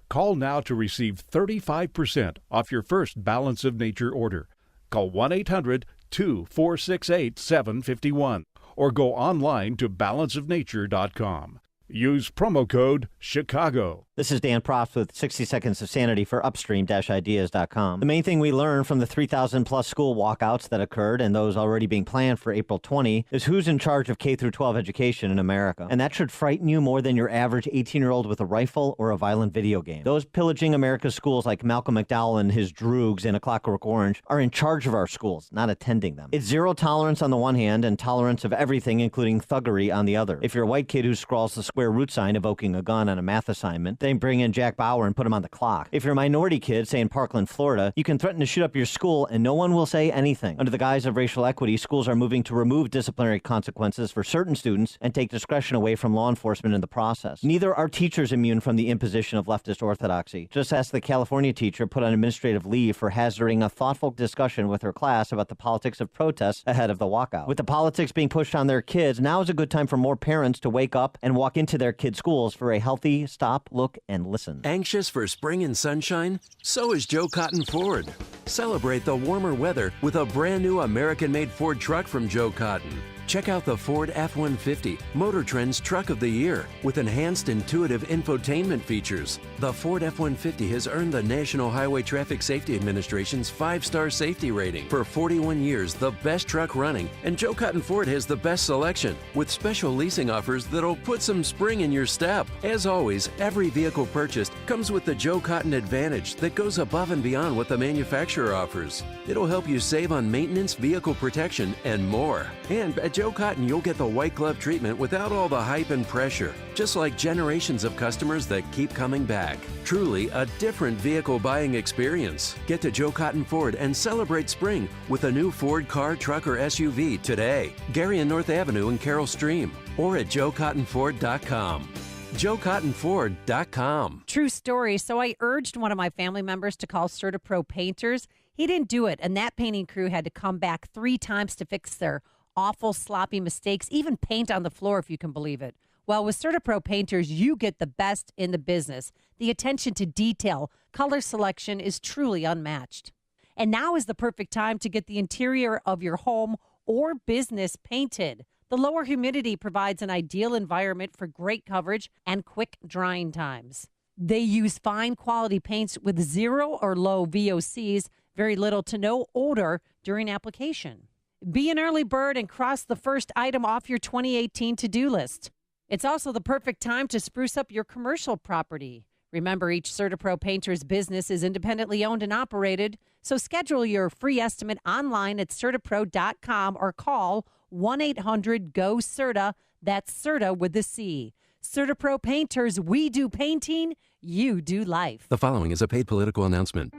Call now to receive 35% off your first Balance of Nature order. Call 1-800-2468-751 or go online to balanceofnature.com. Use promo code Chicago. This is Dan Proft with 60 Seconds of Sanity for Upstream-Ideas.com. The main thing we learned from the 3,000-plus school walkouts that occurred and those already being planned for April 20 is who's in charge of K-12 education in America. And that should frighten you more than your average 18-year-old with a rifle or a violent video game. Those pillaging America's schools like Malcolm McDowell and his droogs in A Clockwork Orange are in charge of our schools, not attending them. It's zero tolerance on the one hand and tolerance of everything, including thuggery, on the other. If you're a white kid who scrawls the square root sign evoking a gun on a math assignment, then bring in Jack Bauer and put him on the clock. If you're a minority kid, say in Parkland, Florida, you can threaten to shoot up your school and no one will say anything. Under the guise of racial equity, schools are moving to remove disciplinary consequences for certain students and take discretion away from law enforcement in the process. Neither are teachers immune from the imposition of leftist orthodoxy. Just ask the California teacher put on administrative leave for hazarding a thoughtful discussion with her class about the politics of protests ahead of the walkout. With the politics being pushed on their kids, now is a good time for more parents to wake up and walk into their kids' schools for a healthy stop, look, and listen. Anxious for spring and sunshine? So is Joe Cotton Ford. Celebrate the warmer weather with a brand new American-made Ford truck from Joe Cotton. Check out the Ford F-150, Motor Trend's Truck of the Year, with enhanced intuitive infotainment features. The Ford F-150 has earned the National Highway Traffic Safety Administration's 5-star safety rating. For 41 years, the best truck running, and Joe Cotton Ford has the best selection, with special leasing offers that'll put some spring in your step. As always, every vehicle purchased comes with the Joe Cotton Advantage that goes above and beyond what the manufacturer offers. It'll help you save on maintenance, vehicle protection, and more. And at Joe Cotton, you'll get the white glove treatment without all the hype and pressure, just like generations of customers that keep coming back. Truly a different vehicle buying experience. Get to Joe Cotton Ford and celebrate spring with a new Ford car, truck, or SUV today. Gary and North Avenue in Carroll Stream, or at joecottonford.com. joecottonford.com. True story. So I urged one of my family members to call CertaPro Painters. He didn't do it, and that painting crew had to come back 3 times to fix their awful, sloppy mistakes, even paint on the floor, if you can believe it. Well, with CertaPro Painters, you get the best in the business. The attention to detail, color selection is truly unmatched. And now is the perfect time to get the interior of your home or business painted. The lower humidity provides an ideal environment for great coverage and quick drying times. They use fine quality paints with 0 or low VOCs, very little to no odor during application. Be an early bird and cross the first item off your 2018 to-do list. It's also the perfect time to spruce up your commercial property. Remember, each CertaPro Painter's business is independently owned and operated, so schedule your free estimate online at CertaPro.com or call 1-800-GO-CERTA. That's CERTA with a C. CertaPro Painters, we do painting, you do life. The following is a paid political announcement.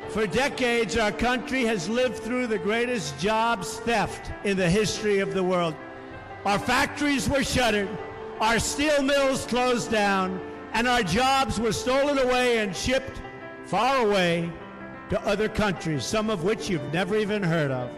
For decades, our country has lived through the greatest jobs theft in the history of the world. Our factories were shuttered, our steel mills closed down, and our jobs were stolen away and shipped far away to other countries, some of which you've never even heard of.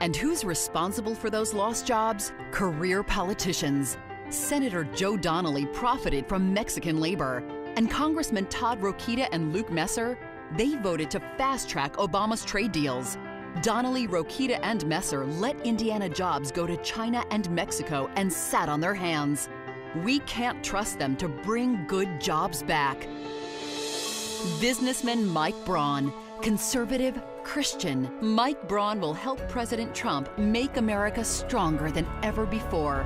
And who's responsible for those lost jobs? Career politicians. Senator Joe Donnelly profited from Mexican labor, and Congressman Todd Rokita and Luke Messer, they voted to fast-track Obama's trade deals. Donnelly, Rokita, and Messer let Indiana jobs go to China and Mexico and sat on their hands. We can't trust them to bring good jobs back. Businessman Mike Braun, conservative, Christian, Mike Braun will help President Trump make America stronger than ever before.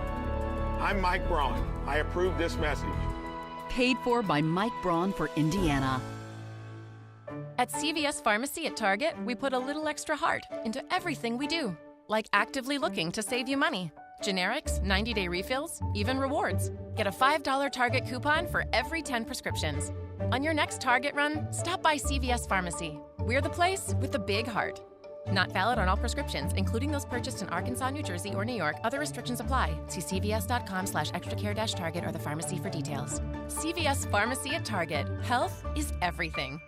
I'm Mike Braun. I approve this message. Paid for by Mike Braun for Indiana. At CVS Pharmacy at Target, we put a little extra heart into everything we do, like actively looking to save you money. Generics, 90-day refills, even rewards. Get a $5 Target coupon for every 10 prescriptions. On your next Target run, stop by CVS Pharmacy. We're the place with the big heart. Not valid on all prescriptions, including those purchased in Arkansas, New Jersey, or New York. Other restrictions apply. See cvs.com/extracare-target or the pharmacy for details. CVS Pharmacy at Target. Health is everything.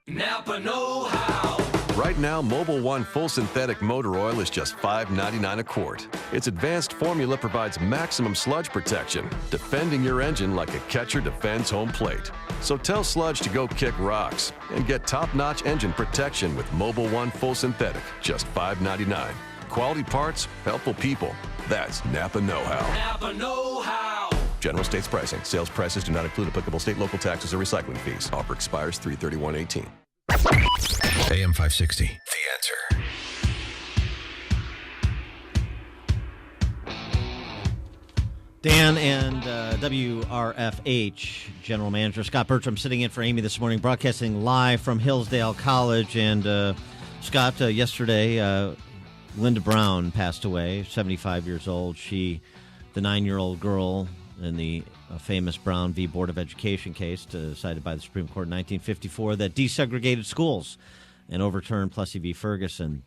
Napa know-how. Right now, Mobil 1 Full Synthetic Motor Oil is just $5.99 a quart. Its advanced formula provides maximum sludge protection, defending your engine like a catcher defends home plate. So tell sludge to go kick rocks and get top-notch engine protection with Mobil 1 Full Synthetic, just $5.99. Quality parts, helpful people. That's Napa know-how. Napa know-how. General states pricing. Sales prices do not include applicable state, local taxes, or recycling fees. Offer expires 3/31/18. AM 560. The Answer. Dan and WRFH General Manager Scott Bertram sitting in for Amy this morning, broadcasting live from Hillsdale College. And Scott, yesterday, Linda Brown passed away, 75 years old. She, the 9-year-old girl in the famous Brown v. Board of Education case decided by the Supreme Court in 1954 that desegregated schools and overturned Plessy v. Ferguson.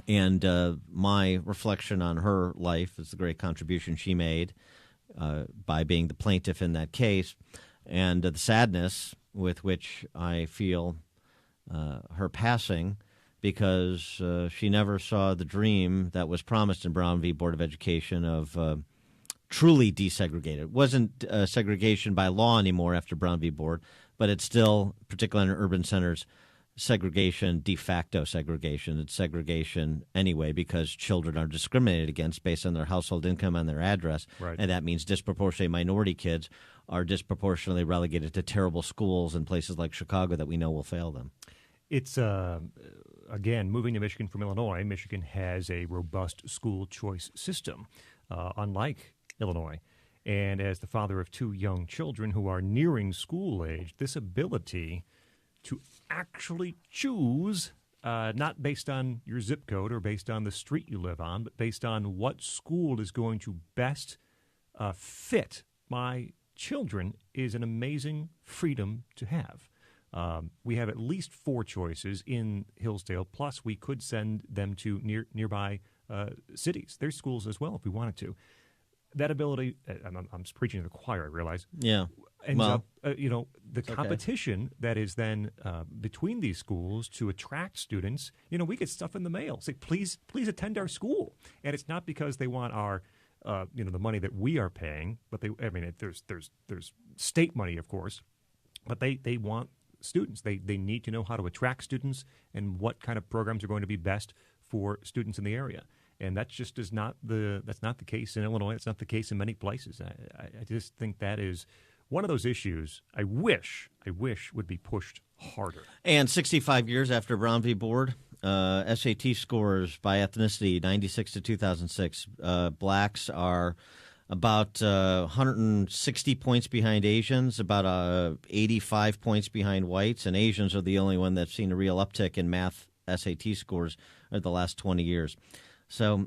And my reflection on her life is the great contribution she made by being the plaintiff in that case, and the sadness with which I feel her passing, because she never saw the dream that was promised in Brown v. Board of Education of truly desegregated. It wasn't segregation by law anymore after Brown v. Board, but it's still, particularly in urban centers, segregation, de facto segregation. It's segregation anyway because children are discriminated against based on their household income and their address, Right. And that means disproportionately minority kids are disproportionately relegated to terrible schools in places like Chicago that we know will fail them. It's, again, moving to Michigan from Illinois. Michigan has a robust school choice system, unlike Illinois. And as the father of 2 young children who are nearing school age, this ability to actually choose, not based on your zip code or based on the street you live on, but based on what school is going to best fit my children, is an amazing freedom to have. We have at least 4 choices in Hillsdale, plus we could send them to nearby cities. There's schools as well if we wanted to. That ability, I'm preaching to the choir, I realize. Yeah. Ends Well, up, the okay. competition that is then between these schools to attract students. We get stuff in the mail. Say, please attend our school. And it's not because they want our, the money that we are paying, but there's state money, of course, but they want students. They need to know how to attract students and what kind of programs are going to be best for students in the area. And that's just not the case in Illinois. It's not the case in many places. I just think that is one of those issues I wish would be pushed harder. And 65 years after Brown v. Board, SAT scores by ethnicity, 96 to 2006. Blacks are about 160 points behind Asians, about 85 points behind whites, and Asians are the only one that's seen a real uptick in math SAT scores over the last 20 years. So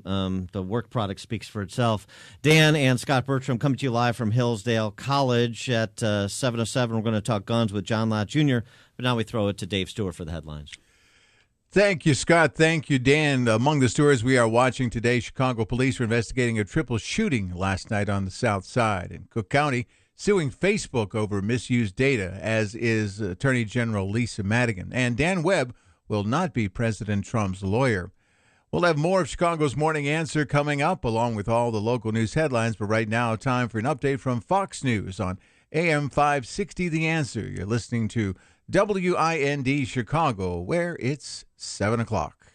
the work product speaks for itself. Dan and Scott Bertram coming to you live from Hillsdale College at 7:07. We're going to talk guns with John Lott Jr., but now we throw it to Dave Stewart for the headlines. Thank you, Scott. Thank you, Dan. Among the stories we are watching today, Chicago police are investigating a triple shooting last night on the South Side. In Cook County, suing Facebook over misused data, as is Attorney General Lisa Madigan. And Dan Webb will not be President Trump's lawyer. We'll have more of Chicago's Morning Answer coming up, along with all the local news headlines. But right now, time for an update from Fox News on AM 560 The Answer. You're listening to WIND Chicago, where it's 7 o'clock.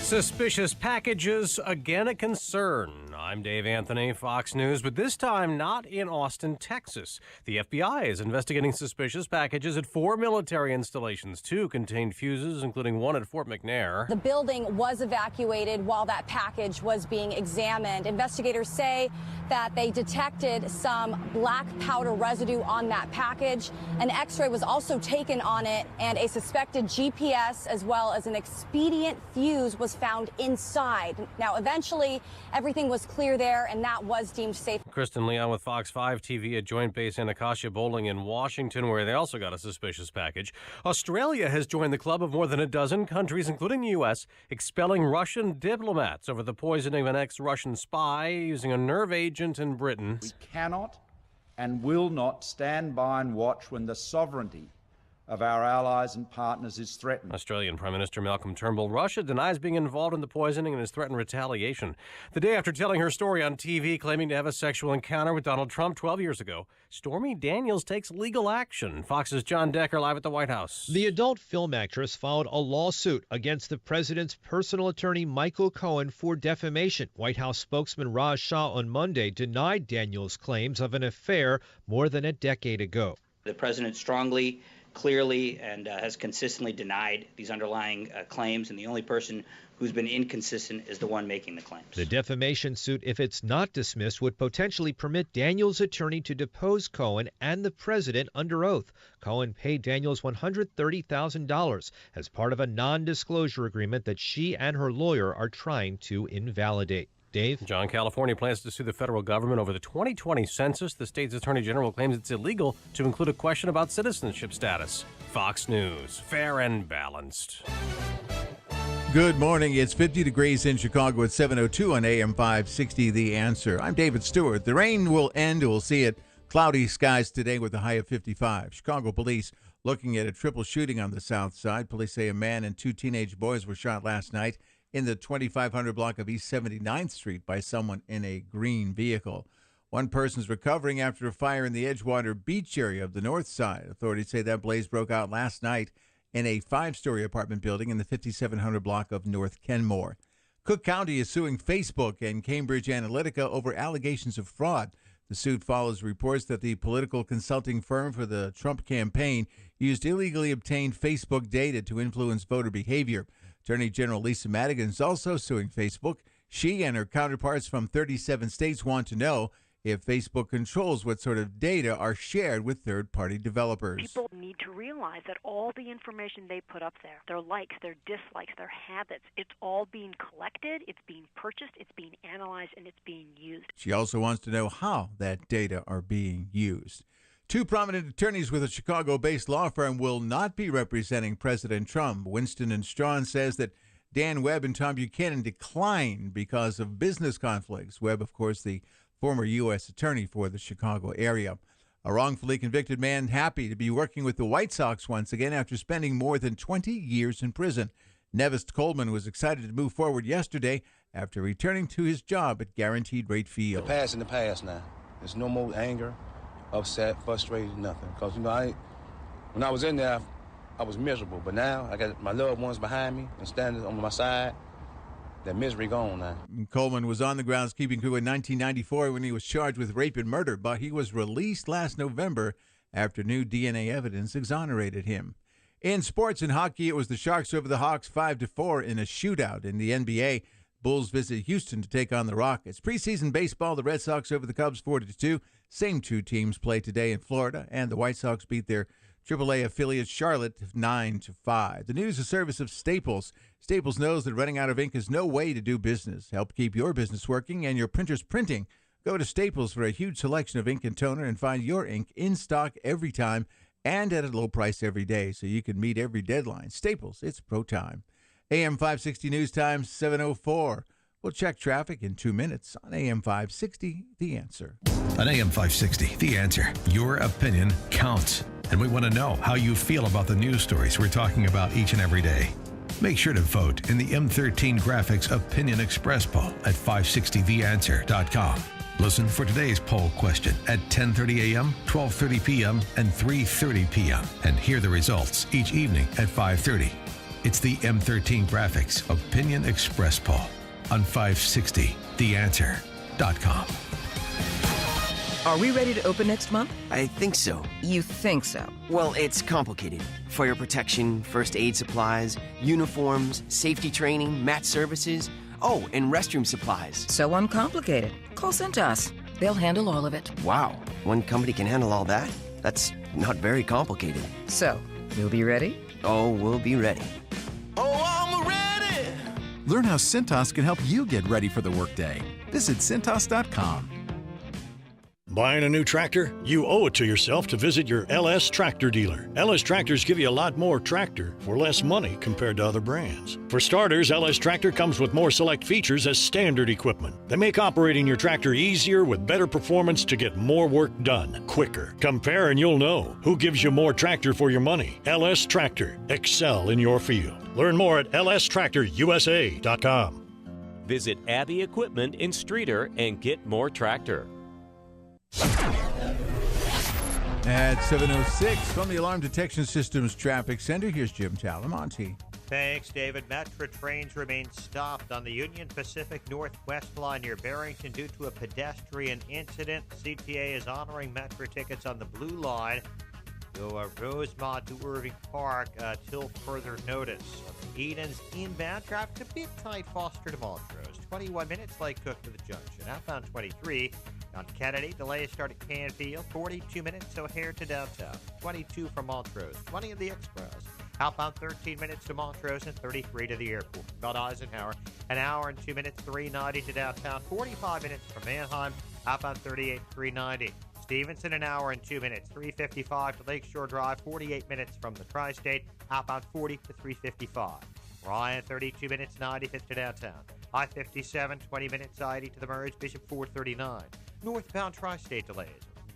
Suspicious packages, again a concern. I'm Dave Anthony, Fox News, but this time not in Austin, Texas. The FBI is investigating suspicious packages at 4 military installations. 2 contained fuses, including one at Fort McNair. The building was evacuated while that package was being examined. Investigators say that they detected some black powder residue on that package. An X-ray was also taken on it, and a suspected GPS as well as an expedient fuse was found inside. Now, eventually, everything was clear there, and that was deemed safe. Kristen Leon with Fox 5 TV at Joint Base Anacostia Bowling in Washington, where they also got a suspicious package. Australia has joined the club of more than a dozen countries, including the U.S., expelling Russian diplomats over the poisoning of an ex-Russian spy using a nerve agent in Britain. We cannot and will not stand by and watch when the sovereignty of our allies and partners is threatened. Australian Prime Minister Malcolm Turnbull. Russia denies being involved in the poisoning and has threatened retaliation. The day after telling her story on TV, claiming to have a sexual encounter with Donald Trump 12 years ago, Stormy Daniels takes legal action. Fox's John Decker live at the White House. The adult film actress filed a lawsuit against the president's personal attorney Michael Cohen for defamation. White House spokesman Raj Shah on Monday denied Daniels' claims of an affair more than a decade ago. The president strongly, clearly, and has consistently denied these underlying claims, and the only person who's been inconsistent is the one making the claims. The defamation suit, if it's not dismissed, would potentially permit Daniels' attorney to depose Cohen and the president under oath. Cohen paid Daniels $130,000 as part of a non-disclosure agreement that she and her lawyer are trying to invalidate. Dave? John, California plans to sue the federal government over the 2020 census. The state's attorney general claims it's illegal to include a question about citizenship status. Fox News, fair and balanced. Good morning. It's 50 degrees in Chicago at 7:02 on AM 560 The Answer. I'm David Stewart. The rain will end. We'll see it. Cloudy skies today with a high of 55. Chicago police looking at a triple shooting on the south side. Police say a man and 2 teenage boys were shot last night in the 2500 block of East 79th Street by someone in a green vehicle. One person's recovering after a fire in the Edgewater Beach area of the north side. Authorities say that blaze broke out last night in a 5-story apartment building in the 5700 block of North Kenmore. Cook County is suing Facebook and Cambridge Analytica over allegations of fraud. The suit follows reports that the political consulting firm for the Trump campaign used illegally obtained Facebook data to influence voter behavior. Attorney General Lisa Madigan is also suing Facebook. She and her counterparts from 37 states want to know if Facebook controls what sort of data are shared with third-party developers. People need to realize that all the information they put up there, their likes, their dislikes, their habits, it's all being collected, it's being purchased, it's being analyzed, and it's being used. She also wants to know how that data are being used. 2 prominent attorneys with a Chicago-based law firm will not be representing President Trump. Winston & Strawn says that Dan Webb and Tom Buchanan declined because of business conflicts. Webb, of course, the former U.S. attorney for the Chicago area. A wrongfully convicted man happy to be working with the White Sox once again after spending more than 20 years in prison. Nevis Coleman was excited to move forward yesterday after returning to his job at Guaranteed Rate Field. The past in the past now. There's no more anger, upset, frustrated, nothing. Because, when I was in there, I was miserable. But now I got my loved ones behind me and standing on my side. That misery gone now. Coleman was on the groundskeeping crew in 1994 when he was charged with rape and murder, but he was released last November after new DNA evidence exonerated him. In sports and hockey, it was the Sharks over the Hawks 5-4 in a shootout. In the NBA, Bulls visit Houston to take on the Rockets. Preseason baseball, the Red Sox over the Cubs 4-2. Same 2 teams play today in Florida, and the White Sox beat their AAA affiliate Charlotte 9-5. The news is a service of Staples. Staples knows that running out of ink is no way to do business. Help keep your business working and your printers printing. Go to Staples for a huge selection of ink and toner and find your ink in stock every time and at a low price every day so you can meet every deadline. Staples, it's pro time. AM 560 News Time 7:04. We'll check traffic in 2 minutes on AM 560, The Answer. On AM 560, The Answer. Your opinion counts. and we want to know how you feel about the news stories we're talking about each and every day. Make sure to vote in the M13 Graphics Opinion Express poll at 560theanswer.com. Listen for today's poll question at 10:30 a.m., 12:30 p.m., and 3:30 p.m. and hear the results each evening at 5:30. It's the M13 Graphics Opinion Express poll on 560theanswer.com. Are we ready to open next month? I think so. You think so? Well, it's complicated. Fire protection, first aid supplies, uniforms, safety training, mat services. Oh, and restroom supplies. So uncomplicated. Call Cintas. They'll handle all of it. Wow, one company can handle all that? That's not very complicated. So, you'll be ready? Oh, we'll be ready. Learn how Cintas can help you get ready for the workday. Visit Cintas.com. Buying a new tractor? You owe it to yourself to visit your LS Tractor dealer. LS Tractors give you a lot more tractor for less money compared to other brands. For starters, LS Tractor comes with more select features as standard equipment. They make operating your tractor easier with better performance to get more work done quicker. Compare and you'll know who gives you more tractor for your money. LS Tractor. Excel in your field. Learn more at lstractorusa.com. Visit Abbey Equipment in Streator and get more tractor. At 7:06 from the Alarm Detection Systems Traffic Center, here's Jim Talamonte. Thanks, David. Metra trains remain stopped on the Union Pacific Northwest line near Barrington due to a pedestrian incident. CTA is honoring Metra tickets on the Blue Line to Rosemont to Irving Park till further notice. Eden's inbound traffic a bit tight. Foster to Montrose. 21 minutes. Lake Cook to the junction. Outbound 23. On Kennedy, delays start at Canfield, 42 minutes O'Hare to downtown, 22 from Montrose, 20 of the Express. Outbound 13 minutes to Montrose and 33 to the airport. About Eisenhower, an hour and 2 minutes, 390 to downtown, 45 minutes from Manheim, outbound 38, 390. Stevenson, an hour and 2 minutes, 355 to Lakeshore Drive, 48 minutes from the Tri-State, outbound 40 to 355. Ryan, 32 minutes, 95th to downtown. I-57, 20 minutes, 90 to the Merge, Bishop 439. Northbound Tri-State delays,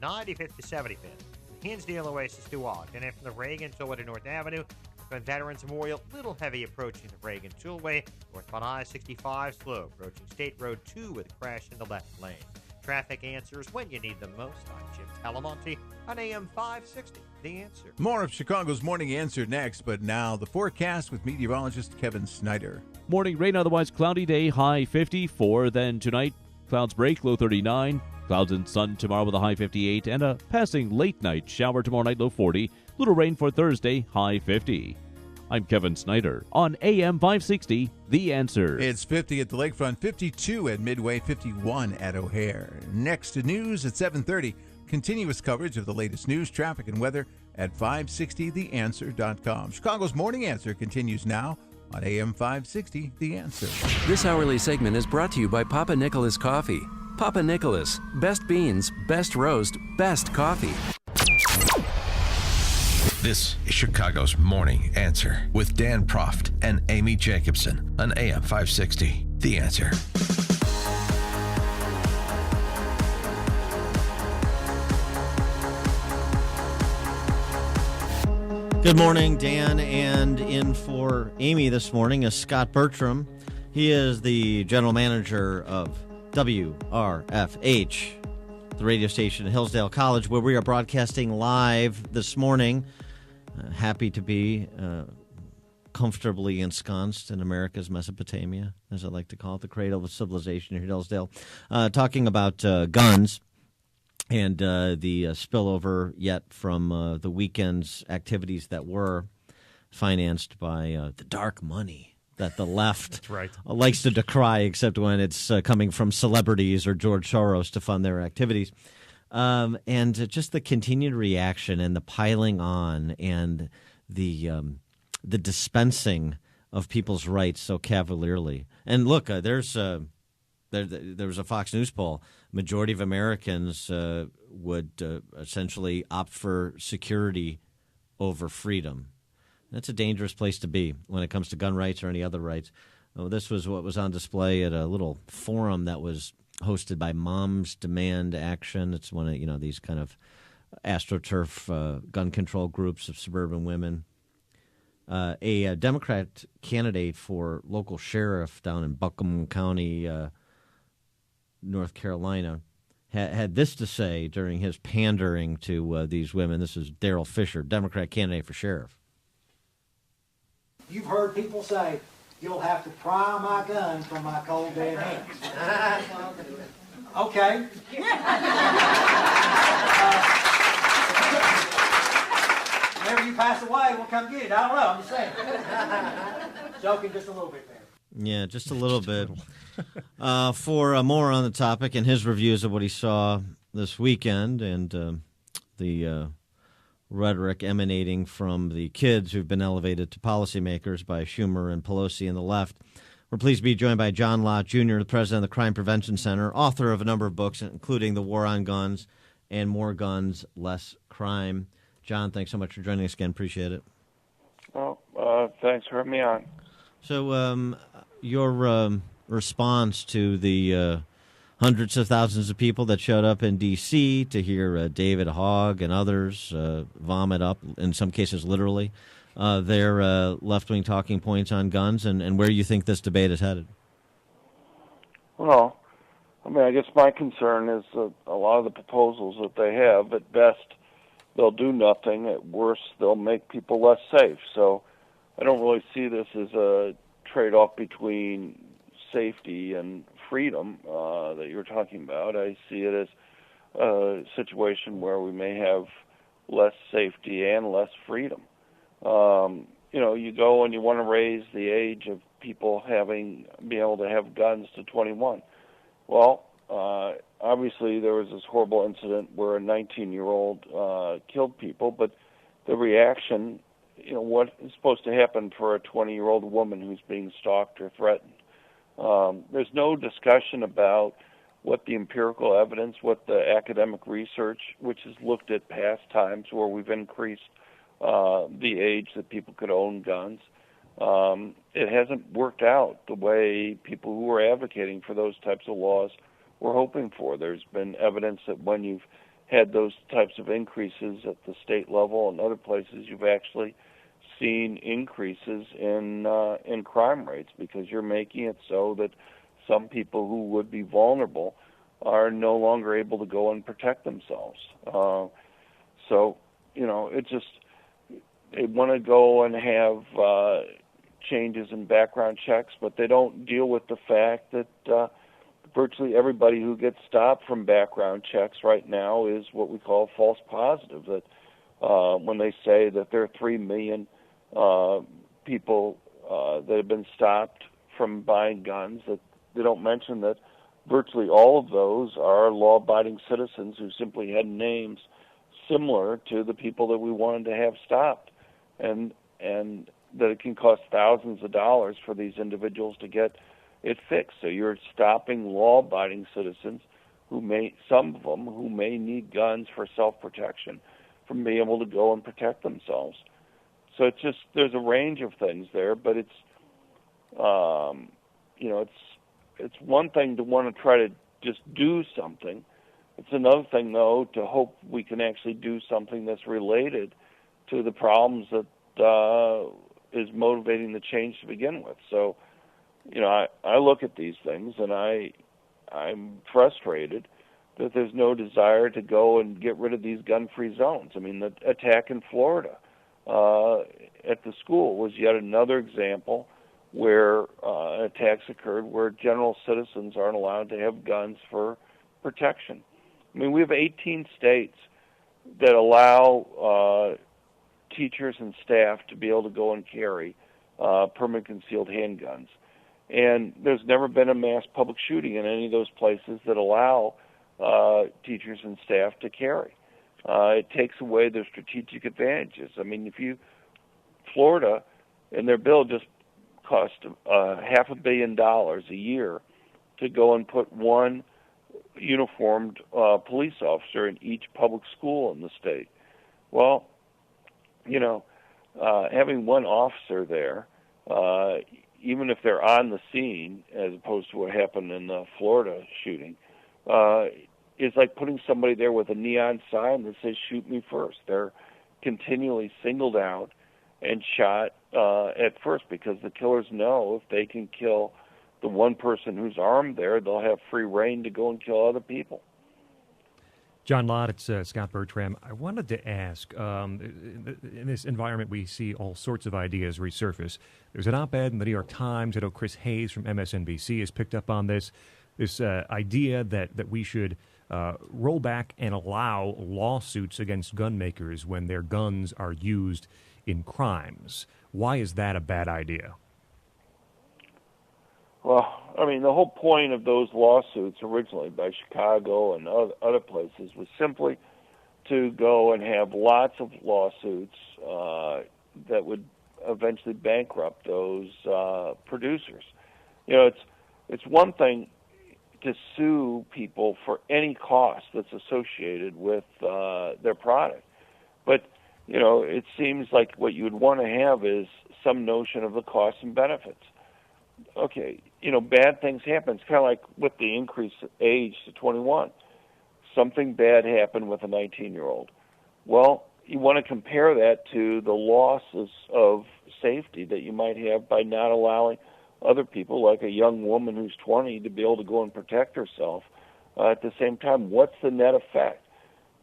95th to 75th. Hinsdale Oasis to Ogden, and from the Reagan Tollway to North Avenue, from Veterans Memorial, little heavy approaching the Reagan Tollway. Northbound I-65 slow, approaching State Road 2 with a crash in the left lane. Traffic answers when you need them most. I'm Jim Talamonte on AM 560, The Answer. More of Chicago's Morning Answer next, but now the forecast with meteorologist Kevin Snyder. Morning rain, otherwise cloudy day, high 54. Then tonight, clouds break, low 39. Clouds and sun tomorrow with a high 58. And a passing late night shower tomorrow night, low 40. Little rain for Thursday, high 50. I'm Kevin Snyder on AM 560, The Answer. It's 50 at the lakefront, 52 at Midway, 51 at O'Hare. Next to news at 7:30. Continuous coverage of the latest news, traffic, and weather at 560theanswer.com. Chicago's Morning Answer continues now on AM 560, The Answer. This hourly segment is brought to you by Papa Nicholas Coffee. Papa Nicholas, best beans, best roast, best coffee. This is Chicago's Morning Answer with Dan Proft and Amy Jacobson on AM 560. The Answer. Good morning, Dan, and in for Amy this morning is Scott Bertram. He is the general manager of WRFH, the radio station at Hillsdale College, where we are broadcasting live this morning. Happy to be comfortably ensconced in America's Mesopotamia, as I like to call it, the cradle of civilization here at Hillsdale, talking about guns and the spillover yet from the weekend's activities that were financed by the dark money that the left That's right. likes to decry, except when it's coming from celebrities or George Soros to fund their activities. And just the continued reaction and the piling on and the dispensing of people's rights so cavalierly. And look, there was a Fox News poll. Majority of Americans would essentially opt for security over freedom. That's a dangerous place to be when it comes to gun rights or any other rights. This was what was on display at a little forum that was hosted by Moms Demand Action. It's one of these kind of AstroTurf gun control groups of suburban women. A Democrat candidate for local sheriff down in Buncombe County, North Carolina, had this to say during his pandering to these women. This is Daryl Fisher, Democrat candidate for sheriff. You've heard people say, you'll have to pry my gun from my cold dead hands. Okay. Whenever you pass away, we'll come get it. I don't know. I'm just saying. Joking just a little bit there. Yeah, just a little bit. For more on the topic and his reviews of what he saw this weekend and the rhetoric emanating from the kids who've been elevated to policymakers by Schumer and Pelosi and the left, we're pleased to be joined by John Lott Jr., the president of the Crime Prevention Center, author of a number of books, including The War on Guns and More Guns, Less Crime. John, thanks so much for joining us again. Appreciate it. Well, thanks for having me on. So your response to the hundreds of thousands of people that showed up in D.C. to hear David Hogg and others vomit up, in some cases literally, their left-wing talking points on guns and where you think this debate is headed. Well, I mean, I guess my concern is a lot of the proposals that they have, at best, they'll do nothing. At worst, they'll make people less safe. So I don't really see this as a trade-off between safety and freedom that you're talking about. I see it as a situation where we may have less safety and less freedom. You go and you want to raise the age of people being able to have guns to 21. Well, obviously there was this horrible incident where a 19-year-old killed people, but the reaction, what is supposed to happen for a 20-year-old woman who's being stalked or threatened? There's no discussion about what the empirical evidence, what the academic research, which has looked at past times where we've increased the age that people could own guns. It hasn't worked out the way people who were advocating for those types of laws were hoping for. There's been evidence that when you've had those types of increases at the state level and other places, you've actually seen increases in crime rates because you're making it so that some people who would be vulnerable are no longer able to go and protect themselves. They want to go and have changes in background checks, but they don't deal with the fact that virtually everybody who gets stopped from background checks right now is what we call false positive. That when they say that there are 3 million people that have been stopped from buying guns, that they don't mention that virtually all of those are law-abiding citizens who simply had names similar to the people that we wanted to have stopped, and that it can cost thousands of dollars for these individuals to get it fixed. So you're stopping law-abiding citizens some of them who may need guns for self-protection, from being able to go and protect themselves. So it's just, there's a range of things there, but it's one thing to want to try to just do something. It's another thing, though, to hope we can actually do something that's related to the problems that is motivating the change to begin with. So, I look at these things and I'm frustrated that there's no desire to go and get rid of these gun-free zones. I mean, the attack in Florida at the school was yet another example where attacks occurred where general citizens aren't allowed to have guns for protection. I mean, we have 18 states that allow teachers and staff to be able to go and carry permanent concealed handguns. And there's never been a mass public shooting in any of those places that allow teachers and staff to carry. It takes away their strategic advantages. I mean, Florida, in their bill, just cost $500 million a year to go and put one uniformed police officer in each public school in the state. Well, having one officer there, even if they're on the scene, as opposed to what happened in the Florida shooting, is like putting somebody there with a neon sign that says "Shoot me first." They're continually singled out and shot at first because the killers know if they can kill the one person who's armed there, they'll have free reign to go and kill other people. John Lott, it's Scott Bertram. I wanted to ask, in this environment we see all sorts of ideas resurface. There's an op-ed in the New York Times. I know Chris Hayes from MSNBC has picked up on this idea that we should roll back and allow lawsuits against gun makers when their guns are used in crimes. Why is that a bad idea? Well, I mean, the whole point of those lawsuits originally by Chicago and other places was simply to go and have lots of lawsuits that would eventually bankrupt those producers. You know, it's one thing to sue people for any cost that's associated with their product, but you know, it seems like what you would want to have is some notion of the costs and benefits. Okay, you know, bad things happen. It's kind of like with the increased age to 21. Something bad happened with a 19-year-old. Well, you want to compare that to the losses of safety that you might have by not allowing other people, like a young woman who's 20, to be able to go and protect herself at the same time. What's the net effect?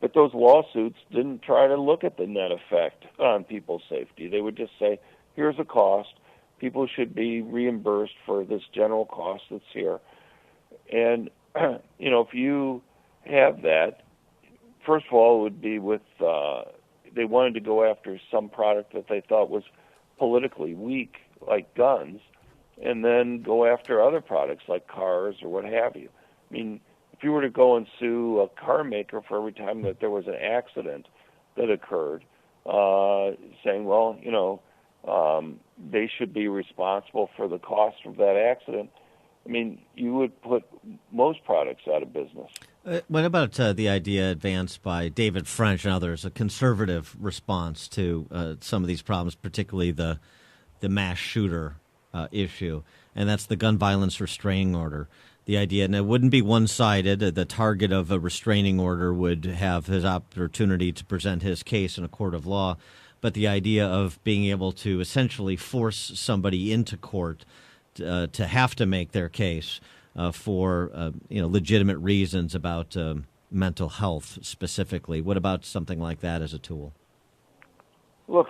But those lawsuits didn't try to look at the net effect on people's safety. They would just say, here's a cost. People should be reimbursed for this general cost that's here. And, you know, if you have that, first of all, it would be with, they wanted to go after some product that they thought was politically weak, like guns, and then go after other products like cars or what have you. I mean, if you were to go and sue a car maker for every time that there was an accident that occurred, saying, well, you know, they should be responsible for the cost of that accident, I mean, you would put most products out of business. What about the idea advanced by David French and others, a conservative response to some of these problems, particularly the mass shooter issue, and that's the gun violence restraining order? The idea, and it wouldn't be one-sided. The target of a restraining order would have his opportunity to present his case in a court of law, but the idea of being able to essentially force somebody into court to have to make their case for legitimate reasons about mental health specifically. What about something like that as a tool? Look,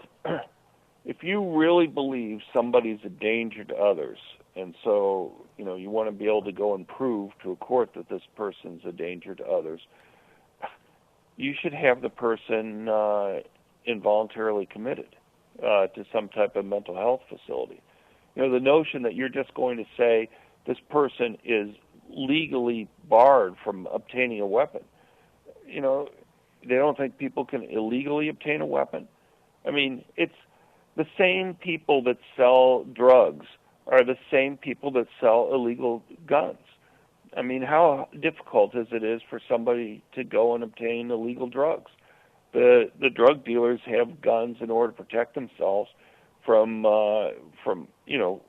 if you really believe somebody's a danger to others, and so, you know, you want to be able to go and prove to a court that this person's a danger to others, you should have the person involuntarily committed to some type of mental health facility. You know, the notion that you're just going to say this person is legally barred from obtaining a weapon, you know, they don't think people can illegally obtain a weapon. I mean, it's the same people that sell drugs are the same people that sell illegal guns. I mean, how difficult is it for somebody to go and obtain illegal drugs? The drug dealers have guns in order to protect themselves from you know,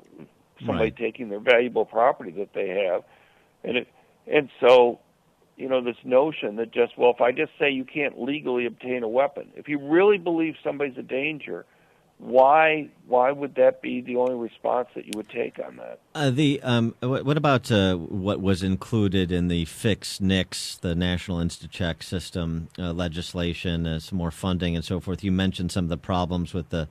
somebody taking their valuable property that they have, and so, you know, this notion that just, well, if I just say you can't legally obtain a weapon, if you really believe somebody's a danger, why would that be the only response that you would take on that? What about what was included in the Fix NICS, the National InstaCheck System legislation, some more funding and so forth? You mentioned some of the problems with the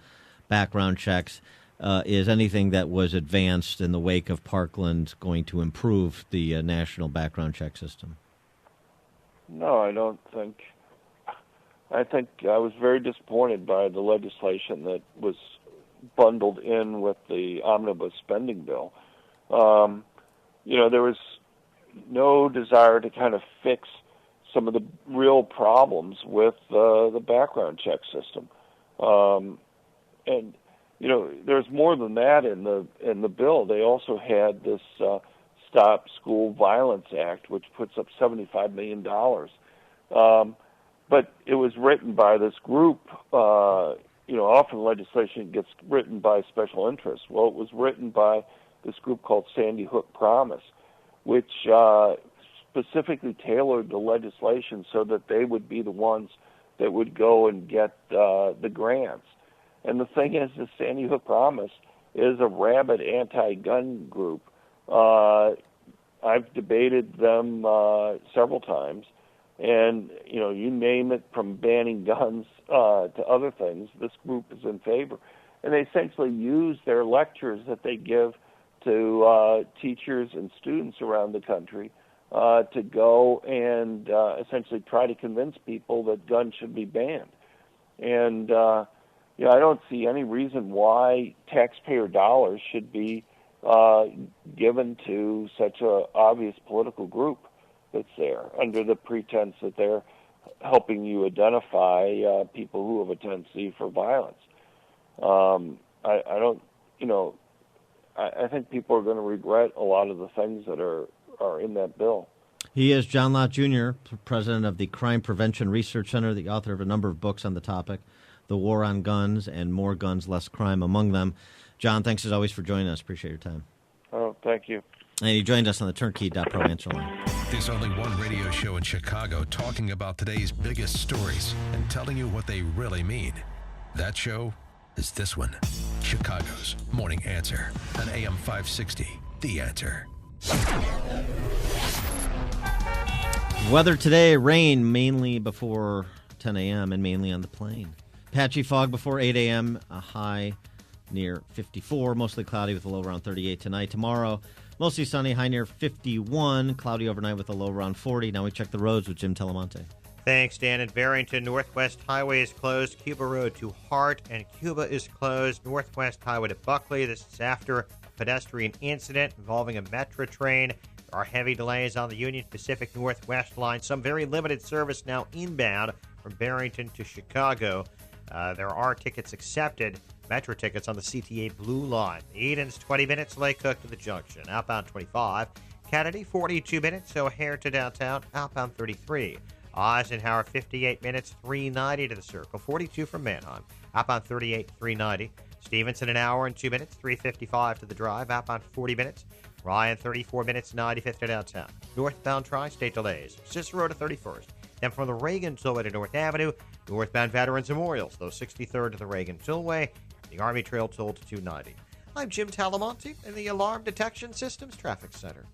background checks. Is anything that was advanced in the wake of Parkland going to improve the national background check system? No, I don't think. I think I was very disappointed by the legislation that was bundled in with the omnibus spending bill. You know, there was no desire to kind of fix some of the real problems with the background check system. And you know, there's more than that in the bill. They also had this Stop School Violence Act, which puts up $75 million. But it was written by this group. You know, often legislation gets written by special interests. Well, it was written by this group called Sandy Hook Promise, which specifically tailored the legislation so that they would be the ones that would go and get the grants. And the thing is, the Sandy Hook Promise is a rabid anti-gun group. I've debated them several times, and you name it, from banning guns to other things, this group is in favor. And they essentially use their lectures that they give to teachers and students around the country to go and essentially try to convince people that guns should be banned. And I don't see any reason why taxpayer dollars should be given to such a obvious political group that's there under the pretense that they're helping you identify people who have a tendency for violence. I think people are going to regret a lot of the things that are in that bill. He is John Lott Jr., president of the Crime Prevention Research Center, the author of a number of books on the topic, The War on Guns and More Guns, Less Crime among them. John, thanks as always for joining us. Appreciate your time. Oh, thank you. And he joined us on the Turnkey.pro answer line. There's only one radio show in Chicago talking about today's biggest stories and telling you what they really mean. That show is this one, Chicago's Morning Answer on AM 560, The Answer. Weather today, rain mainly before 10 a.m. and mainly on the plain. Patchy fog before 8 a.m., a high near 54, mostly cloudy with a low around 38 tonight. Tomorrow, mostly sunny, high near 51, cloudy overnight with a low around 40. Now we check the roads with Jim Telemonte. Thanks, Dan. At Barrington, Northwest Highway is closed. Cuba Road to Hart and Cuba is closed. Northwest Highway to Buckley. This is after a pedestrian incident involving a Metra train. There are heavy delays on the Union Pacific Northwest line. Some very limited service now inbound from Barrington to Chicago. There are tickets accepted, Metra tickets on the CTA Blue Line. Eden's 20 minutes, Lake Cook to the junction. Outbound 25. Kennedy, 42 minutes, O'Hare to downtown. Outbound 33. Eisenhower, 58 minutes, 390 to the Circle. 42 from Manheim. Outbound 38, 390. Stevenson, an hour and 2 minutes, 355 to the Drive. Outbound 40 minutes. Ryan, 34 minutes, 95th to downtown. Northbound Tri-State delays. Cicero to 31st. Then from the Reagan Tollway to North Avenue, northbound Veterans Memorials, though 63rd to the Reagan Tollway, the Army Trail toll to 290. I'm Jim Talamonte in the Alarm Detection Systems Traffic Center.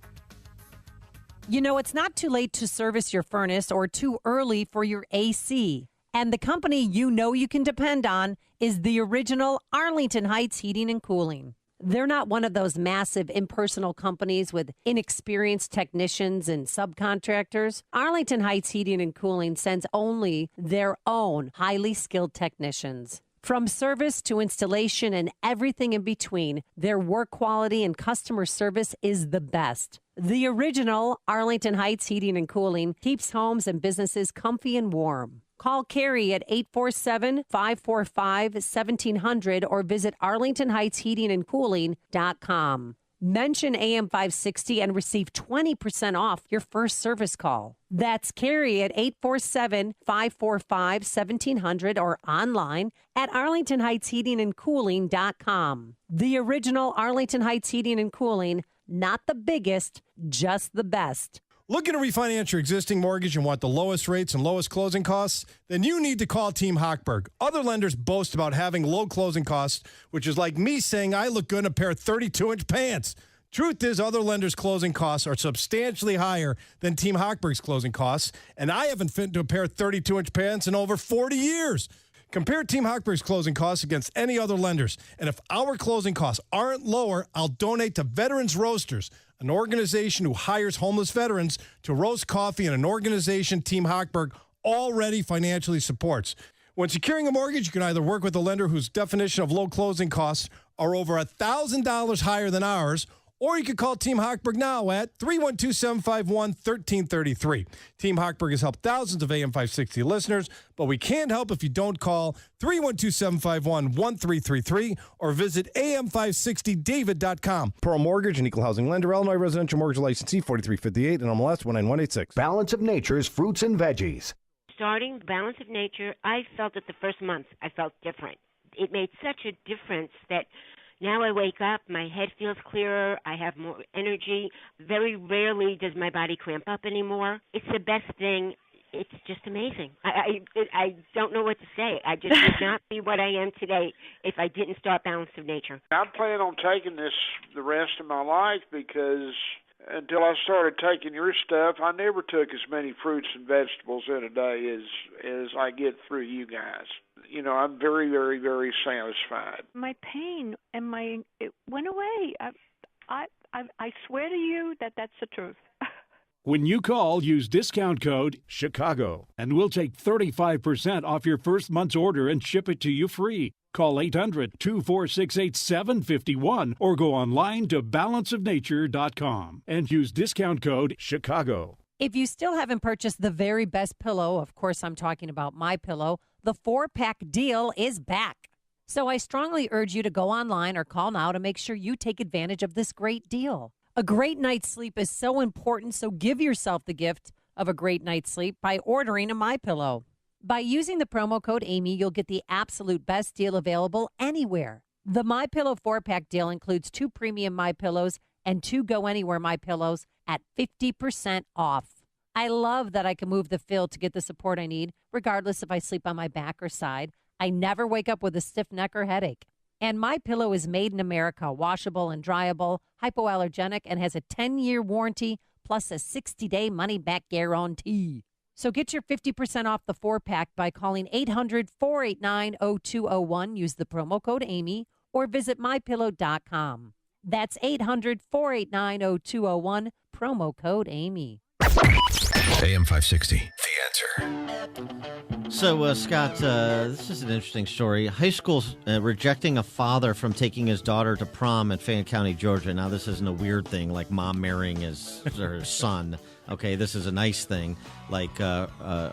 You know, it's not too late to service your furnace or too early for your AC. And the company you know you can depend on is the original Arlington Heights Heating and Cooling. They're not one of those massive impersonal companies with inexperienced technicians and subcontractors. Arlington Heights Heating and Cooling sends only their own highly skilled technicians. From service to installation and everything in between, their work quality and customer service is the best. The original Arlington Heights Heating and Cooling keeps homes and businesses comfy and warm. Call Carrie at 847-545-1700 or visit arlingtonheightsheatingandcooling.com. Mention AM 560 and receive 20% off your first service call. That's Carrie at 847-545-1700 or online at arlingtonheightsheatingandcooling.com. The original Arlington Heights Heating and Cooling, not the biggest, just the best. Looking to refinance your existing mortgage and want the lowest rates and lowest closing costs? Then you need to call Team Hochberg. Other lenders boast about having low closing costs, which is like me saying I look good in a pair of 32-inch pants. Truth is, other lenders' closing costs are substantially higher than Team Hochberg's closing costs, and I haven't fit into a pair of 32-inch pants in over 40 years. Compare Team Hochberg's closing costs against any other lenders, and if our closing costs aren't lower, I'll donate to Veterans Roasters, an organization who hires homeless veterans to roast coffee, and an organization Team Hochberg already financially supports. When securing a mortgage, you can either work with a lender whose definition of low closing costs are over $1,000 higher than ours, or you can call Team Hochberg now at 312-751-1333. Team Hochberg has helped thousands of AM 560 listeners, but we can't help if you don't call 312-751-1333 or visit am560david.com. Pearl Mortgage, an equal housing lender, Illinois residential mortgage licensee 4358 and MLS 19186. Balance of Nature's fruits and veggies. Starting Balance of Nature, I felt that the first month I felt different. It made such a difference that Now I wake up, my head feels clearer, I have more energy. Very rarely does my body cramp up anymore. It's the best thing. It's just amazing. I don't know what to say. I just would not be what I am today if I didn't start Balance of Nature. I plan on taking this the rest of my life because until I started taking your stuff, I never took as many fruits and vegetables in a day as I get through you guys. You know, I'm very, very, very satisfied. My pain and it went away. I swear to you that that's the truth. When you call, use discount code CHICAGO, and we'll take 35% off your first month's order and ship it to you free. Call 800-246-8751 or go online to balanceofnature.com and use discount code CHICAGO. If you still haven't purchased the very best pillow, of course I'm talking about MyPillow, the 4-pack deal is back. So I strongly urge you to go online or call now to make sure you take advantage of this great deal. A great night's sleep is so important, so give yourself the gift of a great night's sleep by ordering a MyPillow. By using the promo code Amy, you'll get the absolute best deal available anywhere. The MyPillow 4-pack deal includes 2 premium MyPillows and 2 Go Anywhere MyPillows at 50% off. I love that I can move the fill to get the support I need, regardless if I sleep on my back or side. I never wake up with a stiff neck or headache. And MyPillow is made in America, washable and dryable, hypoallergenic, and has a 10-year warranty plus a 60-day money-back guarantee. So get your 50% off the 4-pack by calling 800-489-0201. Use the promo code Amy or visit MyPillow.com. That's 800-489-0201, promo code Amy. AM 560, The Answer. So, Scott, this is an interesting story. High school's rejecting a father from taking his daughter to prom in Fayette County, Georgia. Now, this isn't a weird thing like mom marrying her son. Okay, this is a nice thing. Like the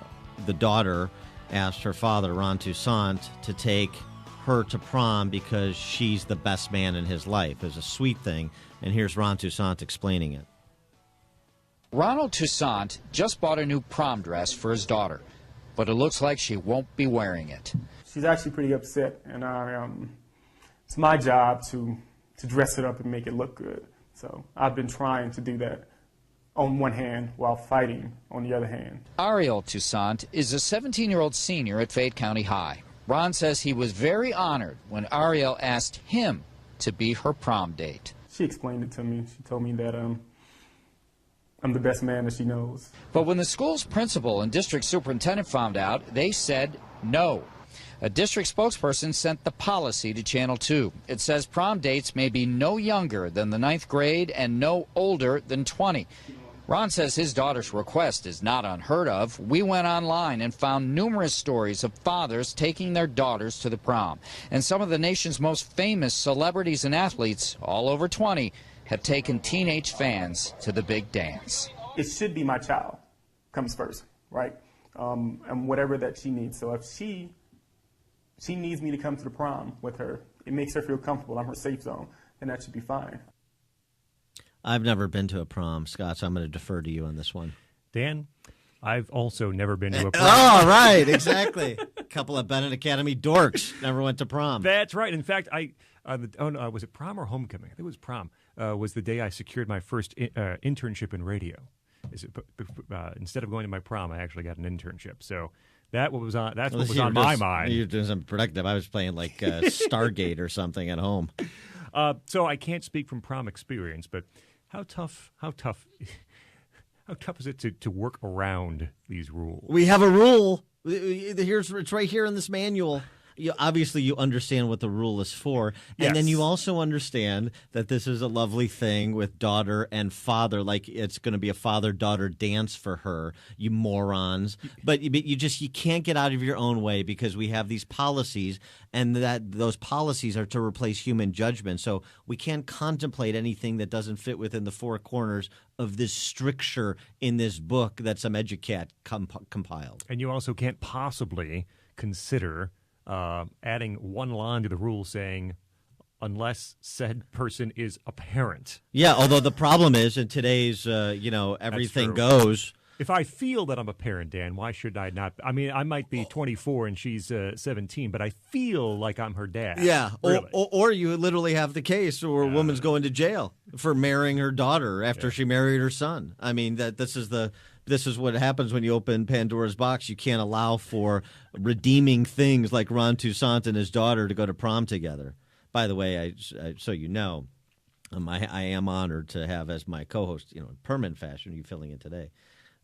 daughter asked her father, Ron Toussaint, to take her to prom because she's the best man in his life. It's a sweet thing. And here's Ron Toussaint explaining it. Ronald Toussaint just bought a new prom dress for his daughter, but it looks like she won't be wearing it. She's actually pretty upset, and it's my job to dress it up and make it look good. So I've been trying to do that on one hand while fighting on the other hand. Ariel Toussaint is a 17-year-old senior at Fayette County High. Ron says he was very honored when Ariel asked him to be her prom date. She explained it to me. She told me that I'm the best man that she knows. But when the school's principal and district superintendent found out, they said no. A district spokesperson sent the policy to Channel 2. It says prom dates may be no younger than the 9th grade and no older than 20. Ron says his daughter's request is not unheard of. We went online and found numerous stories of fathers taking their daughters to the prom. And some of the nation's most famous celebrities and athletes, all over 20, have taken teenage fans to the big dance. It should be my child comes first, right? And whatever that she needs. So if she needs me to come to the prom with her, it makes her feel comfortable. I'm her safe zone, and that should be fine. I've never been to a prom, Scott, so I'm going to defer to you on this one. Dan, I've also never been to a prom. Oh, right, exactly. A couple of Bennett Academy dorks never went to prom. That's right. In fact, was it prom or homecoming? I think it was prom. Was the day I secured my first internship in radio. Instead of going to my prom, I actually got an internship. So that's what was on my mind. You're doing something productive. I was playing like Stargate or something at home. So I can't speak from prom experience, but how tough is it to work around these rules? We have a rule. It's right here in this manual. Obviously, you understand what the rule is for. And then you also understand that this is a lovely thing with daughter and father. Like, it's going to be a father-daughter dance for her, you morons. But you can't get out of your own way because we have these policies, and that those policies are to replace human judgment. So we can't contemplate anything that doesn't fit within the four corners of this stricture in this book that some educat compiled. And you also can't possibly consider adding one line to the rule saying, unless said person is a parent. Yeah, although the problem is in today's, everything goes. If I feel that I'm a parent, Dan, why should I not? I mean, I might be 24 and she's 17, but I feel like I'm her dad. Yeah, Really. or you literally have the case where a woman's going to jail for marrying her daughter after she married her son. I mean, this is what happens when you open Pandora's box. You can't allow for redeeming things like Ron Toussaint and his daughter to go to prom together. By the way, so you know, I am honored to have as my co-host, in permanent fashion, you filling in today,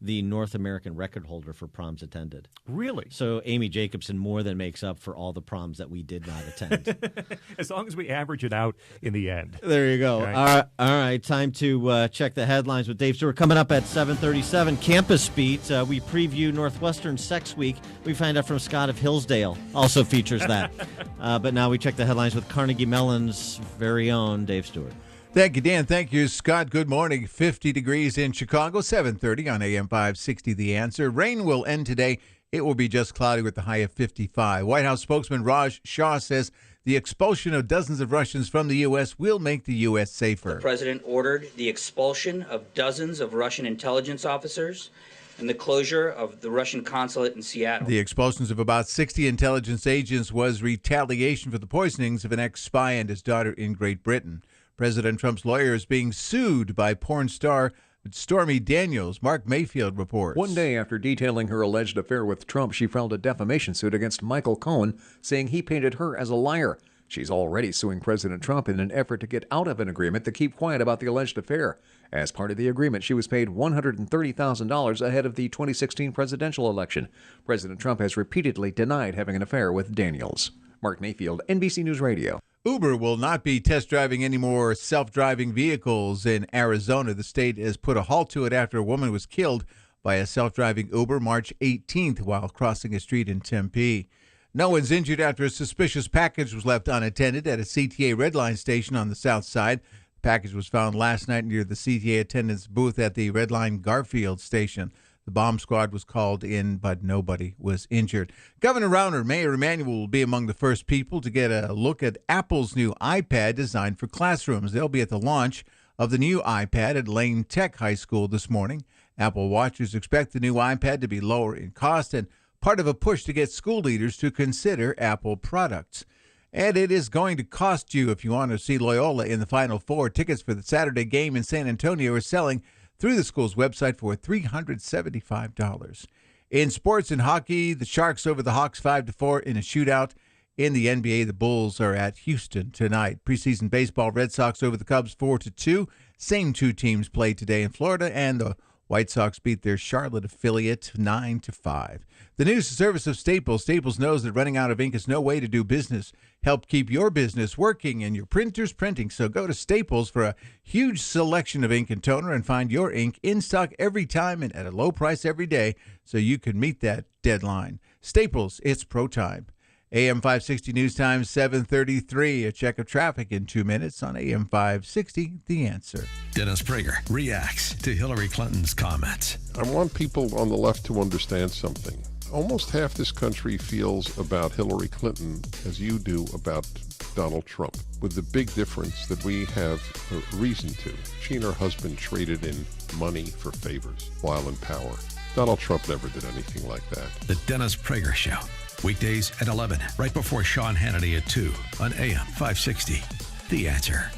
the North American record holder for proms attended. Really? So Amy Jacobson more than makes up for all the proms that we did not attend. As long as we average it out in the end. There you go. Right. All right. Time to check the headlines with Dave Stewart. Coming up at 7:37, Campus Beat. We preview Northwestern Sex Week. We find out from Scott of Hillsdale. Also features that. But now we check the headlines with Carnegie Mellon's very own Dave Stewart. Thank you, Dan. Thank you, Scott. Good morning. 50 degrees in Chicago, 7:30 on AM 560. The Answer. Rain will end today. It will be just cloudy with the high of 55. White House spokesman Raj Shah says the expulsion of dozens of Russians from the U.S. will make the U.S. safer. The president ordered the expulsion of dozens of Russian intelligence officers and the closure of the Russian consulate in Seattle. The expulsions of about 60 intelligence agents was retaliation for the poisonings of an ex-spy and his daughter in Great Britain. President Trump's lawyer is being sued by porn star Stormy Daniels. Mark Mayfield reports. One day after detailing her alleged affair with Trump, she filed a defamation suit against Michael Cohen, saying he painted her as a liar. She's already suing President Trump in an effort to get out of an agreement to keep quiet about the alleged affair. As part of the agreement, she was paid $130,000 ahead of the 2016 presidential election. President Trump has repeatedly denied having an affair with Daniels. Mark Mayfield, NBC News Radio. Uber will not be test driving any more self-driving vehicles in Arizona. The state has put a halt to it after a woman was killed by a self-driving Uber March 18th while crossing a street in Tempe. No one's injured after a suspicious package was left unattended at a CTA Red Line station on the south side. The package was found last night near the CTA attendant's booth at the Red Line Garfield station. The bomb squad was called in, but nobody was injured. Governor Rauner, Mayor Emanuel will be among the first people to get a look at Apple's new iPad designed for classrooms. They'll be at the launch of the new iPad at Lane Tech High School this morning. Apple watchers expect the new iPad to be lower in cost and part of a push to get school leaders to consider Apple products. And it is going to cost you if you want to see Loyola in the Final Four. Tickets for the Saturday game in San Antonio are selling through the school's website for $375. In sports and hockey, the Sharks over the Hawks 5-4 in a shootout. In the NBA, the Bulls are at Houston tonight. Preseason baseball, Red Sox over the Cubs 4-2. Same two teams played today in Florida, and the White Sox beat their Charlotte affiliate 9-5. The news service of Staples. Staples knows that running out of ink is no way to do business. Help keep your business working and your printers printing. So go to Staples for a huge selection of ink and toner and find your ink in stock every time and at a low price every day so you can meet that deadline. Staples, it's pro time. AM 560 News Time, 7:33. A check of traffic in 2 minutes on AM 560, The Answer. Dennis Prager reacts to Hillary Clinton's comments. I want people on the left to understand something. Almost half this country feels about Hillary Clinton as you do about Donald Trump, with the big difference that we have a reason to. She and her husband traded in money for favors while in power. Donald Trump never did anything like that. The Dennis Prager Show. Weekdays at 11, right before Sean Hannity at 2 on AM 560. The Answer.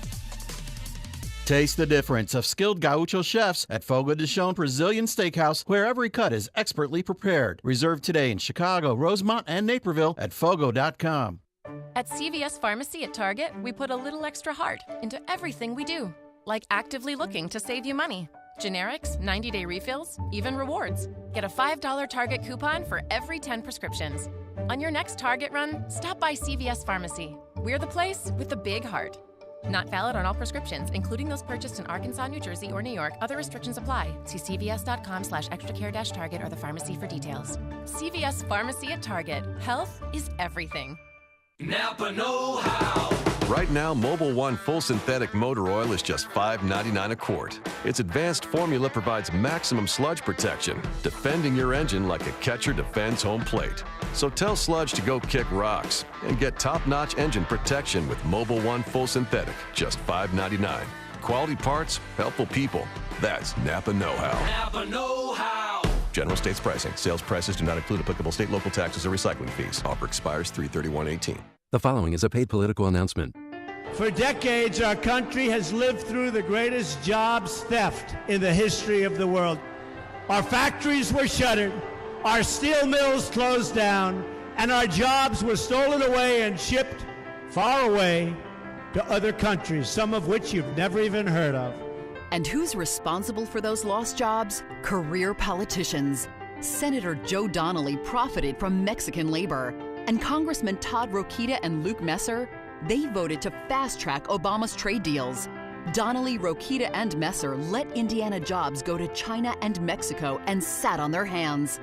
Taste the difference of skilled gaucho chefs at Fogo de Chão Brazilian Steakhouse, where every cut is expertly prepared. Reserved today in Chicago, Rosemont, and Naperville at fogo.com. At CVS Pharmacy at Target, we put a little extra heart into everything we do, like actively looking to save you money. Generics, 90-day refills, even rewards. Get a $5 Target coupon for every 10 prescriptions. On your next Target run, stop by CVS Pharmacy. We're the place with the big heart. Not valid on all prescriptions, including those purchased in Arkansas, New Jersey, or New York. Other restrictions apply. See cvs.com/extracare-target or the pharmacy for details. CVS Pharmacy at Target. Health is everything. Napa know-how. Right now, Mobil 1 Full Synthetic Motor Oil is just $5.99 a quart. Its advanced formula provides maximum sludge protection, defending your engine like a catcher defends home plate. So tell sludge to go kick rocks and get top-notch engine protection with Mobil 1 Full Synthetic, just $5.99. Quality parts, helpful people. That's Napa know-how. Napa know-how. General states pricing. Sales prices do not include applicable state, local taxes, or recycling fees. Offer expires 3/31/18. The following is a paid political announcement. For decades, our country has lived through the greatest jobs theft in the history of the world. Our factories were shuttered, our steel mills closed down, and our jobs were stolen away and shipped far away to other countries, some of which you've never even heard of. And who's responsible for those lost jobs? Career politicians. Senator Joe Donnelly profited from Mexican labor, and Congressman Todd Rokita and Luke Messer, they voted to fast-track Obama's trade deals. Donnelly, Rokita, and Messer let Indiana jobs go to China and Mexico and sat on their hands.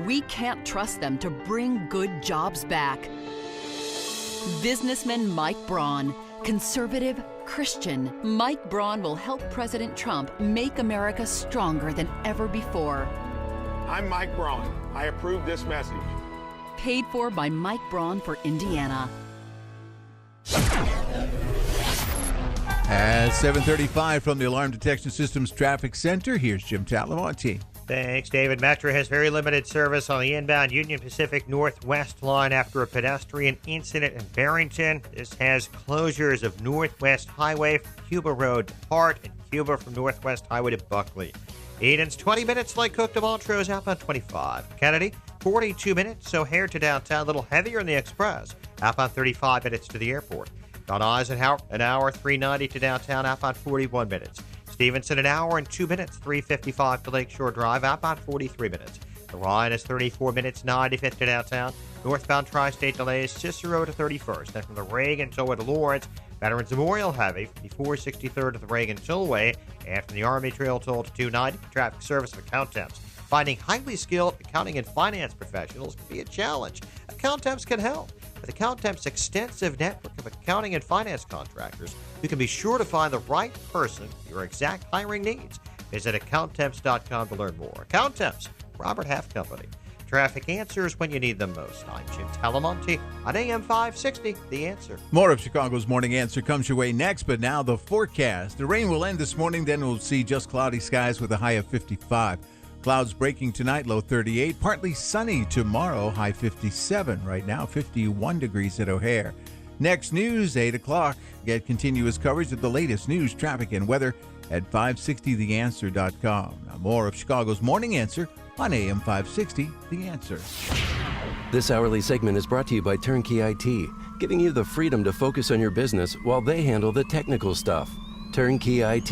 We can't trust them to bring good jobs back. Businessman Mike Braun, conservative, Christian, Mike Braun will help President Trump make America stronger than ever before. I'm Mike Braun. I approve this message. Paid for by Mike Braun for Indiana. At 7:35 from the Alarm Detection Systems Traffic Center, here's Jim Talamonte. Thanks, David. Metro has very limited service on the inbound Union Pacific Northwest line after a pedestrian incident in Barrington. This has closures of Northwest Highway from Cuba Road to Hart and Cuba from Northwest Highway to Buckley. Eden's 20 minutes, Lake Cook to Montrose, outbound 25. Kennedy, 42 minutes, O'Hare to downtown, a little heavier in the express, outbound 35 minutes to the airport. Don Eisenhower, an hour, 390 to downtown, outbound 41 minutes. Stevenson, an hour and 2 minutes, 355 to Lakeshore Drive, outbound 43 minutes. The Ryan is 34 minutes, 95th to downtown. Northbound Tri-State delays, Cicero to 31st. Then from the Reagan Tollway to Lawrence, Veterans Memorial heavy, 5463rd to the Reagan Tollway, and from the Army Trail Toll to 290 for traffic service of account temps. Finding highly skilled accounting and finance professionals can be a challenge. Account temps can help. With Account Temp's extensive network of accounting and finance contractors, you can be sure to find the right person for your exact hiring needs. Visit AccountTemps.com to learn more. Account Temps, Robert Half Company. Traffic answers when you need them most. I'm Jim Talamonte on AM 560, The Answer. More of Chicago's Morning Answer comes your way next, but now the forecast. The rain will end this morning, then we'll see just cloudy skies with a high of 55. Clouds breaking tonight, low 38. Partly sunny tomorrow, high 57. Right now, 51 degrees at O'Hare. Next news, 8 o'clock. Get continuous coverage of the latest news, traffic, and weather at 560theanswer.com. Now, more of Chicago's Morning Answer on AM 560, The Answer. This hourly segment is brought to you by Turnkey IT, giving you the freedom to focus on your business while they handle the technical stuff. Turnkey IT.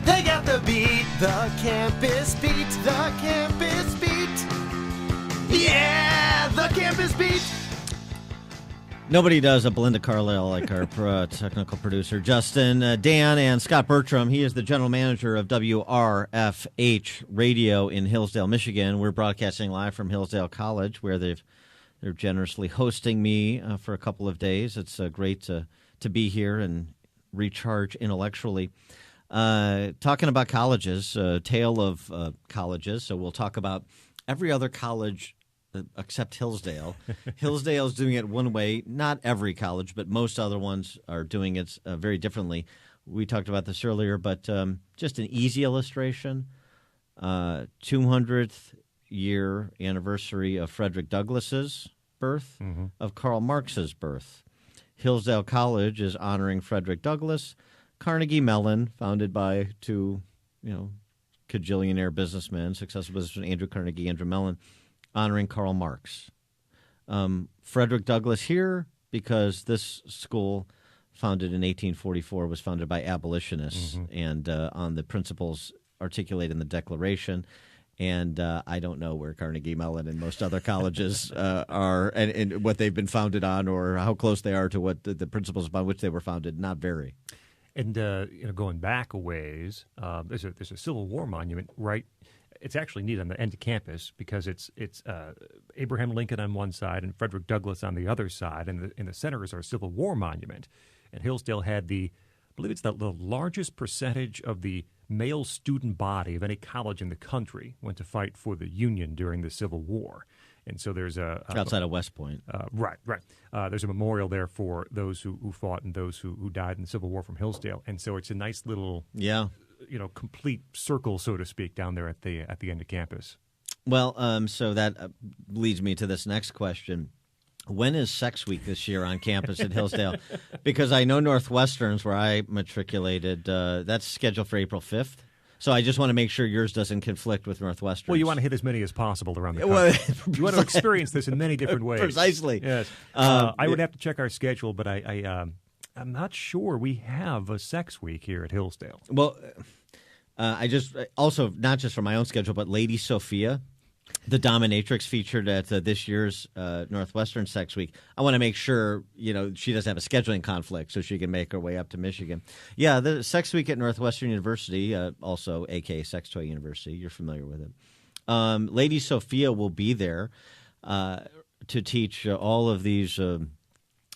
They got the beat, the campus beat, the campus beat. Yeah, the campus beat. Nobody does a Belinda Carlisle like our technical producer, Justin. Dan and Scott Bertram, he is the general manager of WRFH Radio in Hillsdale, Michigan. We're broadcasting live from Hillsdale College, where they're generously hosting me for a couple of days. It's great to be here and recharge intellectually. Talking about colleges, tale of colleges. So we'll talk about every other college except Hillsdale. Hillsdale's doing it one way. Not every college, but most other ones are doing it very differently. We talked about this earlier, but just an easy illustration. 200th year anniversary of Frederick Douglass's birth, of Karl Marx's birth. Hillsdale College is honoring Frederick Douglass. Carnegie Mellon, founded by two, cajillionaire businessmen, successful businessmen, Andrew Carnegie, Andrew Mellon, honoring Karl Marx. Frederick Douglass here because this school, founded in 1844, was founded by abolitionists and on the principles articulated in the Declaration. And I don't know where Carnegie Mellon and most other colleges are and what they've been founded on or how close they are to what the principles upon which they were founded. Not very. And going back a ways, there's a Civil War monument right. It's actually neat on the end of campus because it's Abraham Lincoln on one side and Frederick Douglass on the other side, and in the center is our Civil War monument. And Hillsdale had I believe it's the largest percentage of the male student body of any college in the country went to fight for the Union during the Civil War. And so there's outside of West Point. Right. There's a memorial there for those who fought and those who died in the Civil War from Hillsdale. And so it's a nice little, complete circle, so to speak, down there at the end of campus. Well, so that leads me to this next question. When is Sex Week this year on campus at Hillsdale? Because I know Northwestern's, where I matriculated, that's scheduled for April 5th. So I just want to make sure yours doesn't conflict with Northwestern. Well, you want to hit as many as possible around the country. You want to experience this in many different ways. Precisely. Yes. I would have to check our schedule, but I'm not sure we have a Sex Week here at Hillsdale. Well, I just also, not just for my own schedule, but Lady Sophia, the dominatrix featured at this year's Northwestern Sex Week. I want to make sure, she doesn't have a scheduling conflict so she can make her way up to Michigan. Yeah, the Sex Week at Northwestern University, also a.k.a. Sex Toy University. You're familiar with it. Lady Sophia will be there to teach all of these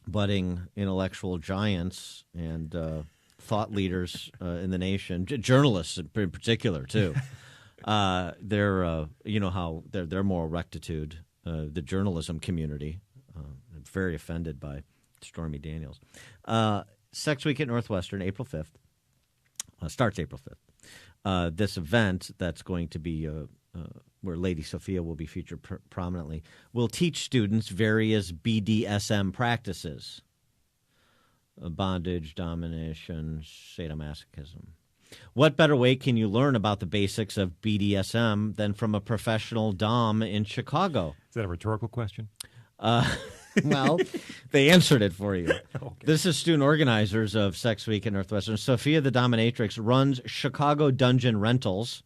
budding intellectual giants and thought leaders in the nation, journalists in particular, too. They're how their moral rectitude, the journalism community, very offended by Stormy Daniels. Sex Week at Northwestern, April 5th, starts April 5th. This event that's going to be where Lady Sophia will be featured prominently will teach students various BDSM practices: bondage, domination, sadomasochism. What better way can you learn about the basics of BDSM than from a professional dom in Chicago? Is that a rhetorical question? Well, they answered it for you. Okay. This is student organizers of Sex Week at Northwestern. Sophia the Dominatrix runs Chicago Dungeon Rentals,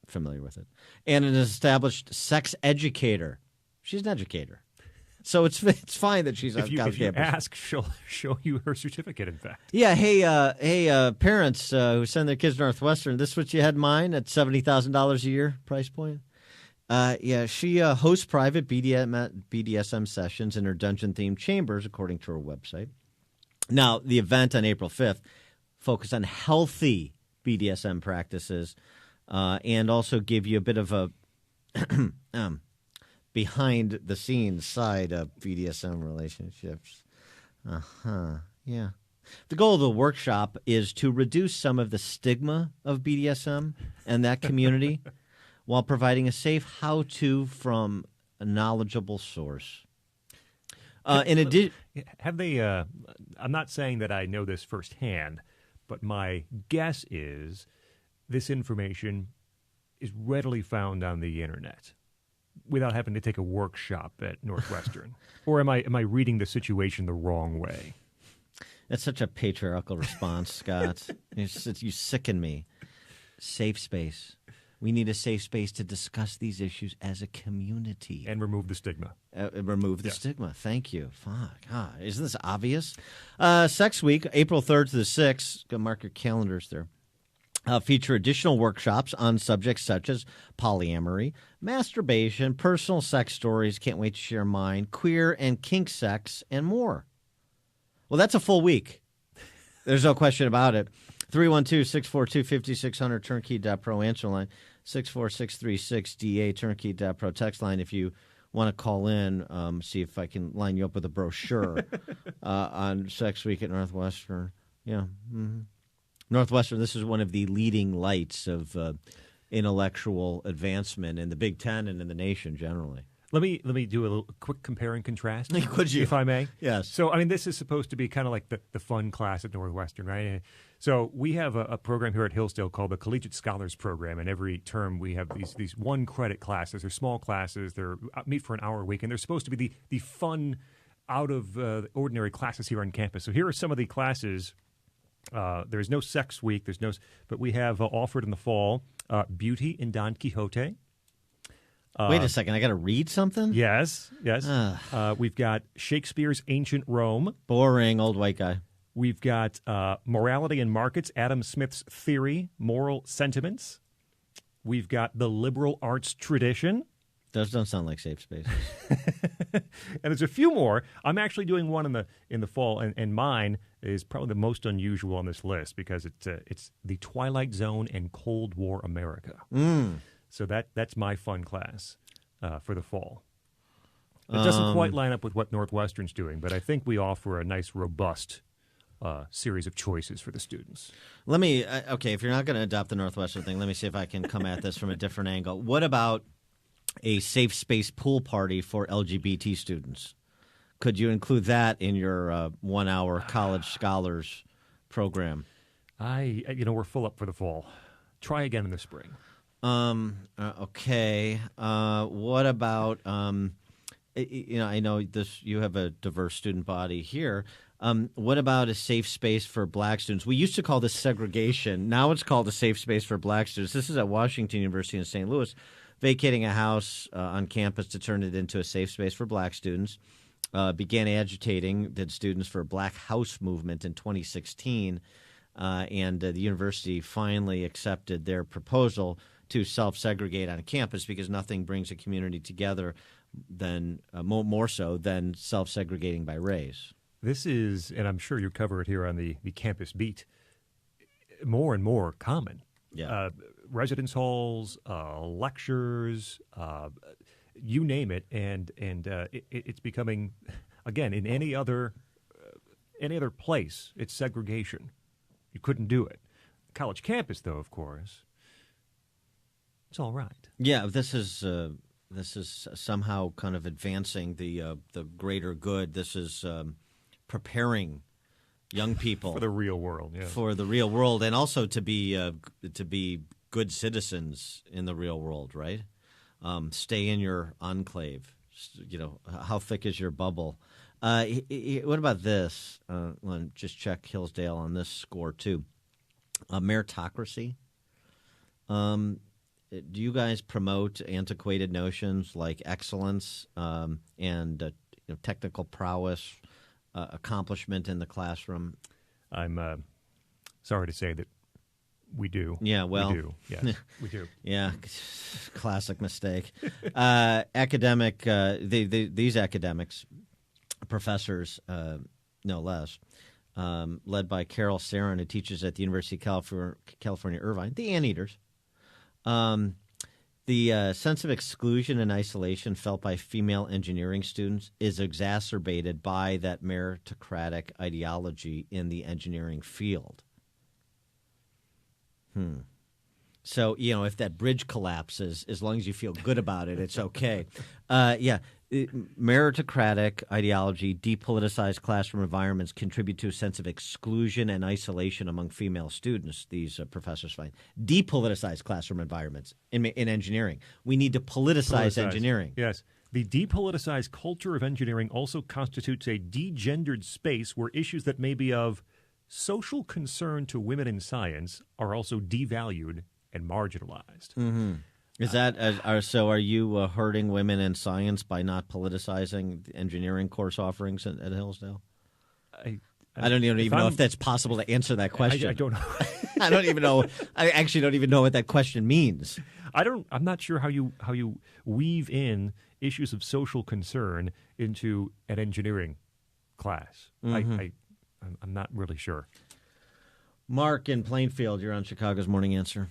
familiar with it, and an established sex educator. She's an educator. So it's fine that she's on campus. If you ask, she'll show you her certificate, in fact. Yeah, hey, parents who send their kids to Northwestern, this is what you had in mind at $70,000 a year price point? She hosts private BDSM sessions in her dungeon-themed chambers, according to her website. Now, the event on April 5th focused on healthy BDSM practices and also give you a bit of a behind-the-scenes side of BDSM relationships. Yeah. The goal of the workshop is to reduce some of the stigma of BDSM and that community while providing a safe how-to from a knowledgeable source. In addition, have they? I'm not saying that I know this firsthand, but my guess is this information is readily found on the internet without having to take a workshop at Northwestern. Or am I reading the situation the wrong way? That's such a patriarchal response, Scott. You sicken me. Safe space. We need a safe space to discuss these issues as a community. And remove the stigma. Remove the stigma. Thank you. Fuck. Isn't this obvious? Sex Week, April 3rd to the 6th. Go mark your calendars there. Feature additional workshops on subjects such as polyamory, masturbation, personal sex stories, can't wait to share mine, queer and kink sex, and more. Well, that's a full week. There's no question about it. 312-642-5600, turnkey.pro answer line, 64636-DA, turnkey.pro text line if you want to call in, see if I can line you up with a brochure on Sex Week at Northwestern. Yeah. Mm-hmm. Northwestern, this is one of the leading lights of intellectual advancement in the Big Ten and in the nation generally. Let me do a little quick compare and contrast. Could you? If I may? Yes. So, this is supposed to be kind of like the fun class at Northwestern, right? So we have a program here at Hillsdale called the Collegiate Scholars Program, and every term we have these one-credit classes. They're small classes. They're meet for an hour a week, and they're supposed to be the fun, out-of-ordinary classes here on campus. So here are some of the classes. There's no Sex Week. But we have offered in the fall Beauty in Don Quixote. Wait a second. I got to read something? Yes. We've got Shakespeare's Ancient Rome. Boring, old white guy. We've got Morality and Markets, Adam Smith's Theory, Moral Sentiments. We've got The Liberal Arts Tradition. Those don't sound like safe spaces. And there's a few more. I'm actually doing one in the fall, and mine is probably the most unusual on this list because it's the Twilight Zone and Cold War America. Mm. So that's my fun class for the fall. It doesn't quite line up with what Northwestern's doing, but I think we offer a nice, robust series of choices for the students. Let me, okay, if you're not going to adopt the Northwestern thing, let me see if I can come at this from a different angle. What about a safe space pool party for LGBT students? Could you include that in your 1 hour college scholars program? We're full up for the fall. Try again in the spring. Okay. What about, I know this. You have a diverse student body here. What about a safe space for black students? We used to call this segregation. Now it's called a safe space for black students. This is at Washington University in St. Louis, vacating a house on campus to turn it into a safe space for black students. Began agitating the students for a Black House movement in 2016, and the university finally accepted their proposal to self-segregate on campus because nothing brings a community together than more so than self-segregating by race. This is, and I'm sure you cover it here on the campus beat, more and more common. Yeah. Residence halls, lectures, you name it, and it's becoming, again, in any other place, it's segregation. You couldn't do it. College campus, though, of course, it's all right. Yeah, this is somehow kind of advancing the greater good. This is preparing young people for the real world, yeah. For the real world, and also to be good citizens in the real world, right? Stay in your enclave. How thick is your bubble? What about this? Just check Hillsdale on this score too. Meritocracy. Do you guys promote antiquated notions like excellence and technical prowess, accomplishment in the classroom? I'm sorry to say that we do. Yeah, well, we do. Yes, we do. Yeah, classic mistake. These academics, professors, no less, led by Carol Sarin, who teaches at the University of California, Irvine, the Anteaters. The sense of exclusion and isolation felt by female engineering students is exacerbated by that meritocratic ideology in the engineering field. So, if that bridge collapses, as long as you feel good about it, it's okay. Meritocratic ideology, depoliticized classroom environments contribute to a sense of exclusion and isolation among female students, these professors find. Depoliticized classroom environments in engineering. We need to politicize engineering. Yes. The depoliticized culture of engineering also constitutes a degendered space where issues that may be of social concern to women in science are also devalued and marginalized. Mm-hmm. Is that so? Are you hurting women in science by not politicizing the engineering course offerings at Hillsdale? I don't even know if that's possible to answer that question. I don't know. I don't even know. I actually don't even know what that question means. I'm not sure how you weave in issues of social concern into an engineering class. Mm-hmm. I'm not really sure. Mark in Plainfield, you're on Chicago's Morning Answer.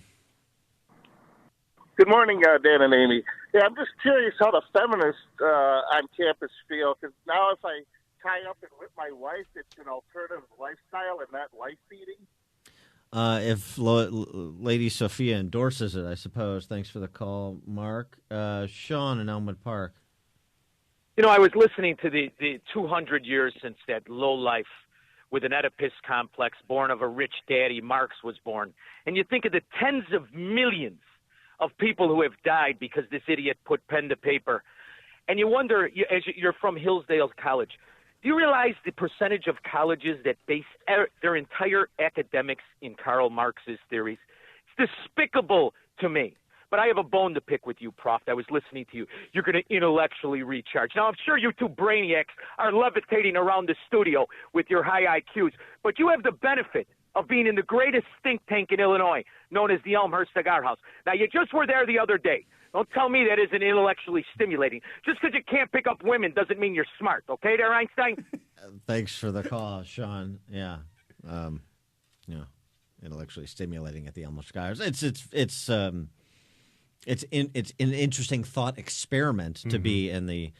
Good morning, Dan and Amy. Yeah, I'm just curious how the feminists on campus feel, because now if I tie up and whip my wife, it's an alternative lifestyle and not life-feeding. If Lady Sophia endorses it, I suppose. Thanks for the call, Mark. Sean in Elmwood Park. I was listening to the 200 years since that lowlife with an Oedipus complex, born of a rich daddy, Marx was born. And you think of the tens of millions of people who have died because this idiot put pen to paper. And you wonder, as you're from Hillsdale College, do you realize the percentage of colleges that base their entire academics in Karl Marx's theories? It's despicable to me. But I have a bone to pick with you, Prof. I was listening to you. You're going to intellectually recharge. Now, I'm sure you two brainiacs are levitating around the studio with your high IQs, but you have the benefit of being in the greatest think tank in Illinois, known as the Elmhurst Cigar House. Now, you just were there the other day. Don't tell me that isn't intellectually stimulating. Just because you can't pick up women doesn't mean you're smart. Okay there, Einstein? Thanks for the call, Sean. Yeah. Intellectually stimulating at the Elmhurst Cigar House. It's an interesting thought experiment to be in the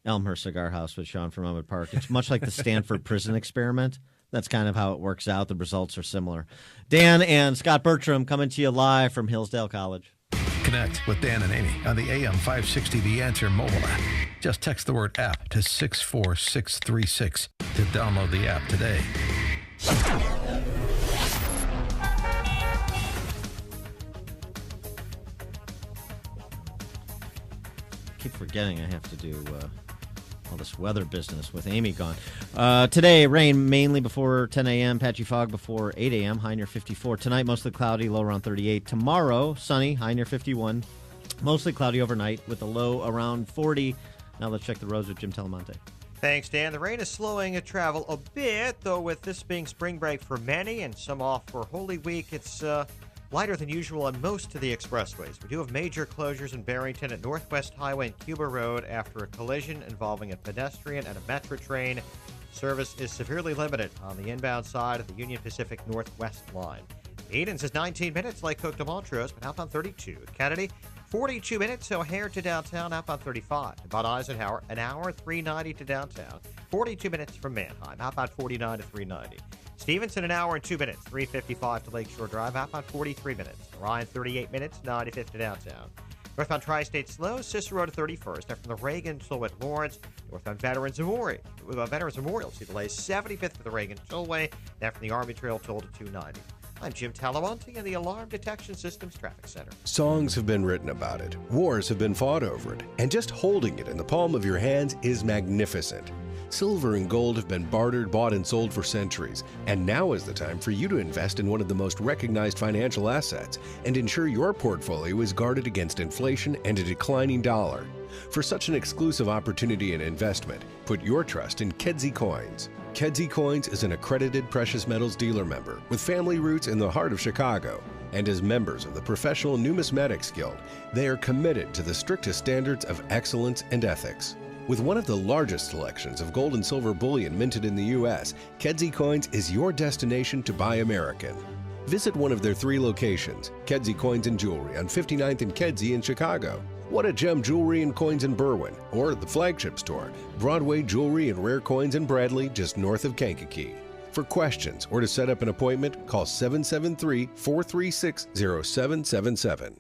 Elmhurst Cigar House with Sean from Elmwood Park. It's much like the Stanford prison experiment. That's kind of how it works out. The results are similar. Dan and Scott Bertram coming to you live from Hillsdale College. Connect with Dan and Amy on the AM 560 The Answer mobile app. Just text the word app to 64636 to download the app today. Keep forgetting I have to do all this weather business with Amy gone. Today, rain mainly before 10 a.m., patchy fog before 8 a.m., high near 54. Tonight, mostly cloudy, low around 38. Tomorrow, sunny, high near 51. Mostly cloudy overnight with a low around 40. Now let's check the roads with Jim Telemonte. Thanks, Dan. The rain is slowing travel a bit, though with this being spring break for many and some off for Holy Week, it's lighter than usual on most of the expressways. We do have major closures in Barrington at Northwest Highway and Cuba Road after a collision involving a pedestrian and a Metra train. Service is severely limited on the inbound side of the Union Pacific Northwest line. Edens is 19 minutes, Lake Cook to Montrose, but outbound 32. Kennedy, 42 minutes, O'Hare to downtown, outbound 35. To Bud Eisenhower, an hour, 390 to downtown. 42 minutes from Mannheim, outbound 49 to 390. Stevenson, an hour and 2 minutes, 355 to Lakeshore Drive, outbound 43 minutes. Orion, 38 minutes, 95 to downtown. Northbound Tri-State slow, Cicero to 31st. After the Reagan, Tollway Lawrence. Northbound Veterans Memorial, see delays 75th for the Reagan Tollway. Then from the Army Trail toll to 290. I'm Jim Talamonte in the Alarm Detection Systems Traffic Center. Songs have been written about it. Wars have been fought over it. And just holding it in the palm of your hands is magnificent. Silver and gold have been bartered, bought, and sold for centuries. And now is the time for you to invest in one of the most recognized financial assets and ensure your portfolio is guarded against inflation and a declining dollar. For such an exclusive opportunity and investment, put your trust in Kedzie Coins. Kedzie Coins is an accredited precious metals dealer member with family roots in the heart of Chicago. And as members of the Professional Numismatics Guild, they are committed to the strictest standards of excellence and ethics. With one of the largest selections of gold and silver bullion minted in the U.S., Kedzie Coins is your destination to buy American. Visit one of their 3 locations, Kedzie Coins and Jewelry on 59th and Kedzie in Chicago, What a Gem Jewelry and Coins in Berwyn, or the flagship store, Broadway Jewelry and Rare Coins in Bradley, just north of Kankakee. For questions or to set up an appointment, call 773-436-0777.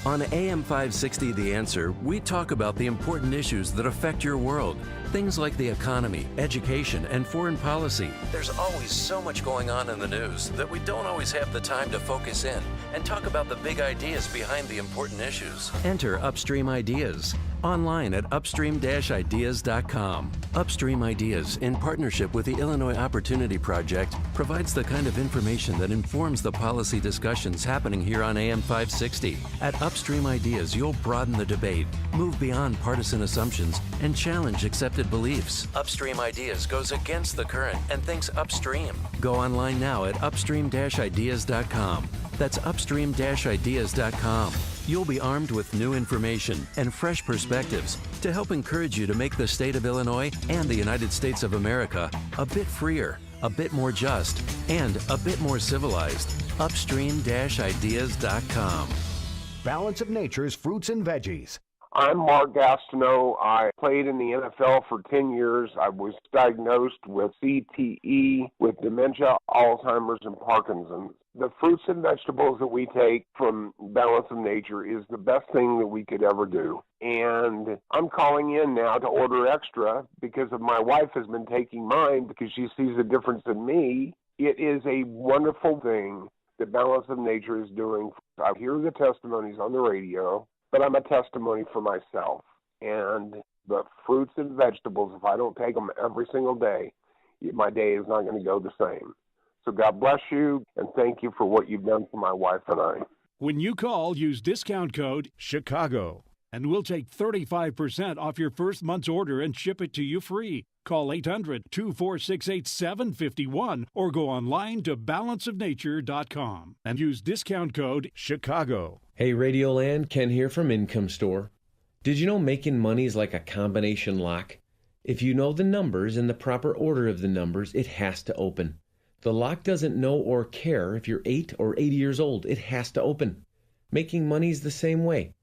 On AM 560 The Answer, we talk about the important issues that affect your world. Things like the economy, education, and foreign policy. There's always so much going on in the news that we don't always have the time to focus in and talk about the big ideas behind the important issues. Enter Upstream Ideas online at upstream-ideas.com. Upstream Ideas, in partnership with the Illinois Opportunity Project, provides the kind of information that informs the policy discussions happening here on AM 560. At Upstream Ideas, you'll broaden the debate, move beyond partisan assumptions, and challenge accepted beliefs. Upstream Ideas goes against the current and thinks upstream. Go online now at upstream-ideas.com. That's upstream-ideas.com. You'll be armed with new information and fresh perspectives to help encourage you to make the state of Illinois and the United States of America a bit freer, a bit more just, and a bit more civilized. Upstream-ideas.com. Balance of Nature's fruits and veggies. I'm Mark Gastineau. I played in the NFL for 10 years. I was diagnosed with CTE, with dementia, Alzheimer's, and Parkinson's. The fruits and vegetables that we take from Balance of Nature is the best thing that we could ever do. And I'm calling in now to order extra because of my wife has been taking mine because she sees a difference in me. It is a wonderful thing that Balance of Nature is doing. I hear the testimonies on the radio, but I'm a testimony for myself. And the fruits and vegetables, if I don't take them every single day, my day is not going to go the same. So God bless you, and thank you for what you've done for my wife and I. When you call, use discount code CHICAGO, and we'll take 35% off your first month's order and ship it to you free. Call 800-246-8751 or go online to balanceofnature.com and use discount code CHICAGO. Hey, Radioland, Ken here from Income Store. Did you know making money is like a combination lock? If you know the numbers and the proper order of the numbers, it has to open. The lock doesn't know or care if you're 8 or 80 years old. It has to open. Making money is the same way.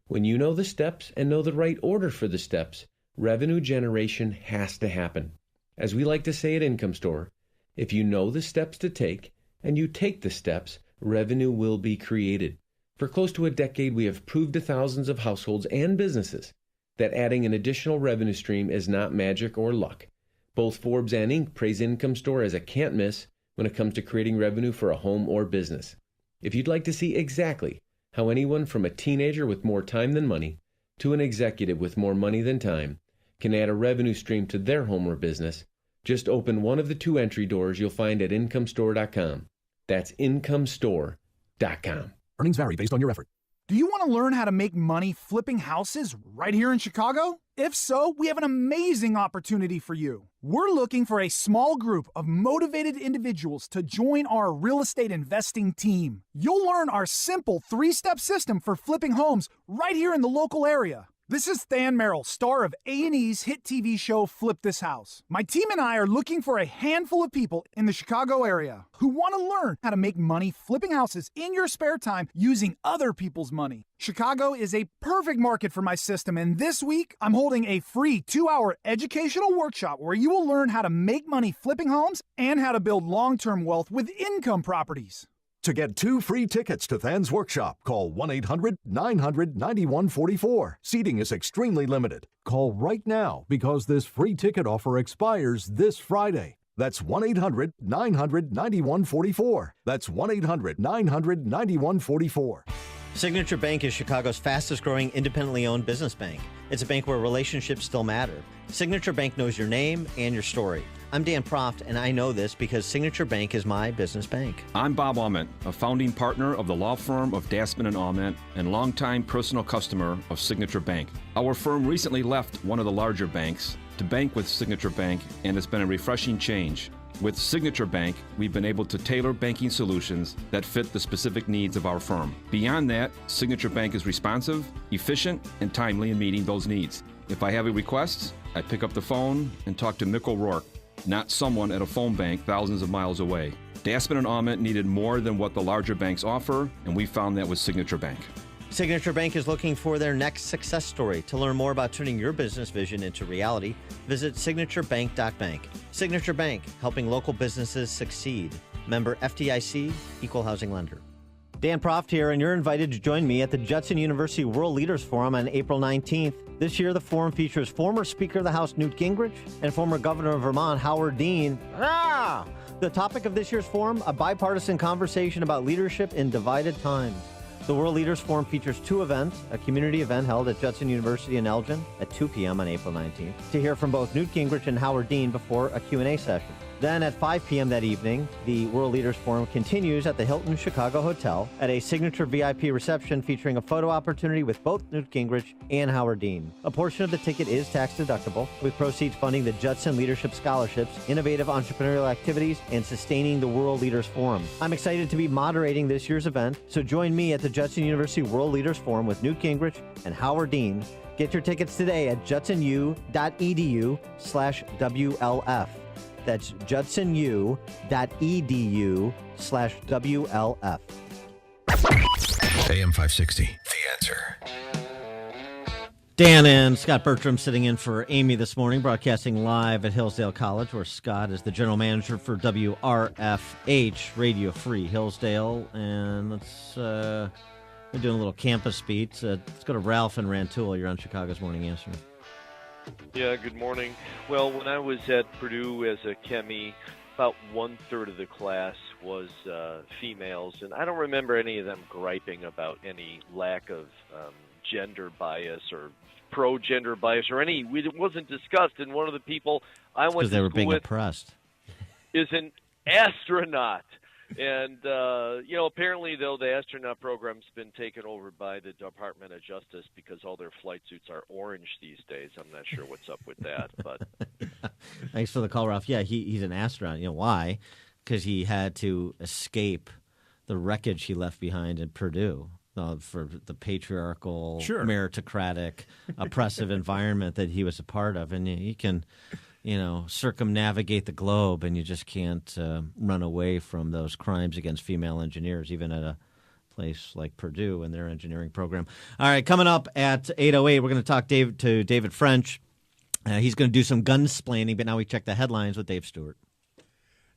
When you know the steps and know the right order for the steps, Revenue generation has to happen. As we like to say at Income Store, if you know the steps to take and you take the steps, revenue will be created. For close to a decade, we have proved to thousands of households and businesses that adding an additional revenue stream is not magic or luck. Both Forbes and Inc. praise Income Store as a can't miss when it comes to creating revenue for a home or business. If you'd like to see exactly how anyone from a teenager with more time than money to an executive with more money than time can add a revenue stream to their home or business, just open one of the 2 entry doors you'll find at IncomeStore.com. That's IncomeStore.com. Earnings vary based on your effort. Do you want to learn how to make money flipping houses right here in Chicago? If so, we have an amazing opportunity for you. We're looking for a small group of motivated individuals to join our real estate investing team. You'll learn our simple 3-step system for flipping homes right here in the local area. This is Than Merrill, star of A&E's hit TV show Flip This House. My team and I are looking for a handful of people in the Chicago area who want to learn how to make money flipping houses in your spare time using other people's money. Chicago is a perfect market for my system, and this week I'm holding a free 2-hour educational workshop where you will learn how to make money flipping homes and how to build long-term wealth with income properties. To get 2 free tickets to Than's workshop, call 1-800-900-9144. Seating is extremely limited. Call right now because this free ticket offer expires this Friday. That's 1-800-900-9144. That's 1-800-900-9144. Signature Bank is Chicago's fastest-growing independently owned business bank. It's a bank where relationships still matter. Signature Bank knows your name and your story. I'm Dan Proft, and I know this because Signature Bank is my business bank. I'm Bob Ament, a founding partner of the law firm of Dassman & Ament and longtime personal customer of Signature Bank. Our firm recently left one of the larger banks to bank with Signature Bank, and it's been a refreshing change. With Signature Bank, we've been able to tailor banking solutions that fit the specific needs of our firm. Beyond that, Signature Bank is responsive, efficient, and timely in meeting those needs. If I have a request, I pick up the phone and talk to Mick O'Rourke, not someone at a phone bank thousands of miles away. Dassman & Ament needed more than what the larger banks offer, and we found that with Signature Bank. Signature Bank is looking for their next success story. To learn more about turning your business vision into reality, visit signaturebank.bank. Signature Bank, helping local businesses succeed. Member FDIC, Equal Housing Lender. Dan Proft here, and you're invited to join me at the Judson University World Leaders Forum on April 19th. This year, the forum features former Speaker of the House Newt Gingrich and former Governor of Vermont Howard Dean. The topic of this year's forum, a bipartisan conversation about leadership in divided times. The World Leaders Forum features 2 events, a community event held at Judson University in Elgin at 2 p.m. on April 19th, to hear from both Newt Gingrich and Howard Dean before a Q&A session. Then at 5 p.m. that evening, the World Leaders Forum continues at the Hilton Chicago Hotel at a signature VIP reception featuring a photo opportunity with both Newt Gingrich and Howard Dean. A portion of the ticket is tax deductible, with proceeds funding the Judson Leadership Scholarships, innovative entrepreneurial activities, and sustaining the World Leaders Forum. I'm excited to be moderating this year's event, so join me at the Judson University World Leaders Forum with Newt Gingrich and Howard Dean. Get your tickets today at judsonu.edu/WLF. That's judsonu.edu/WLF. AM 560, The Answer. Dan and Scott Bertram sitting in for Amy this morning, broadcasting live at Hillsdale College, where Scott is the general manager for WRFH, Radio Free Hillsdale. And we're doing a little campus beat. Let's go to Ralph and Rantoul. You're on Chicago's Morning Answer. Yeah, good morning. Well, when I was at Purdue as a chemie, about 1/3 of the class was females, and I don't remember any of them griping about any lack of gender bias or pro-gender bias or any. It wasn't discussed, and one of the people I went to because they were school being with oppressed. is an astronaut. And, apparently, though, the astronaut program's been taken over by the Department of Justice because all their flight suits are orange these days. I'm not sure what's up with that. But Thanks for the call, Ralph. Yeah, he's an astronaut. You know why? Because he had to escape the wreckage he left behind at Purdue for the patriarchal, meritocratic, oppressive environment that he was a part of. And you can circumnavigate the globe, and you just can't run away from those crimes against female engineers, even at a place like Purdue and their engineering program. All right, coming up at 8:08, we're going to talk to David French, He's going to do some gunsplaining, but now we check the headlines with Dave Stewart.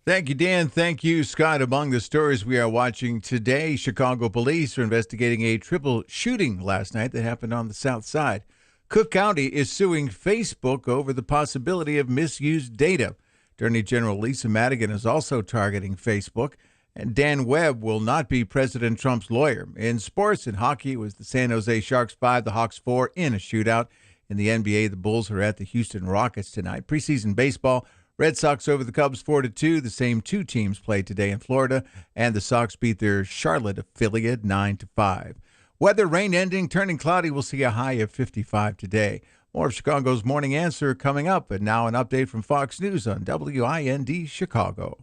Thank you, Dan. Thank you, Scott. Among the stories we are watching today, Chicago police are investigating a triple shooting last night that happened on the south side. Cook County is suing Facebook over the possibility of misused data. Attorney General Lisa Madigan is also targeting Facebook. And Dan Webb will not be President Trump's lawyer. In sports and hockey, it was the San Jose Sharks 5, the Hawks 4 in a shootout. In the NBA, the Bulls are at the Houston Rockets tonight. Preseason baseball, Red Sox over the Cubs 4-2. The same two teams played today in Florida, and the Sox beat their Charlotte affiliate 9-5. Weather, rain ending, turning cloudy. We'll see a high of 55 today. More of Chicago's Morning Answer coming up, and now an update from Fox News on WIND Chicago.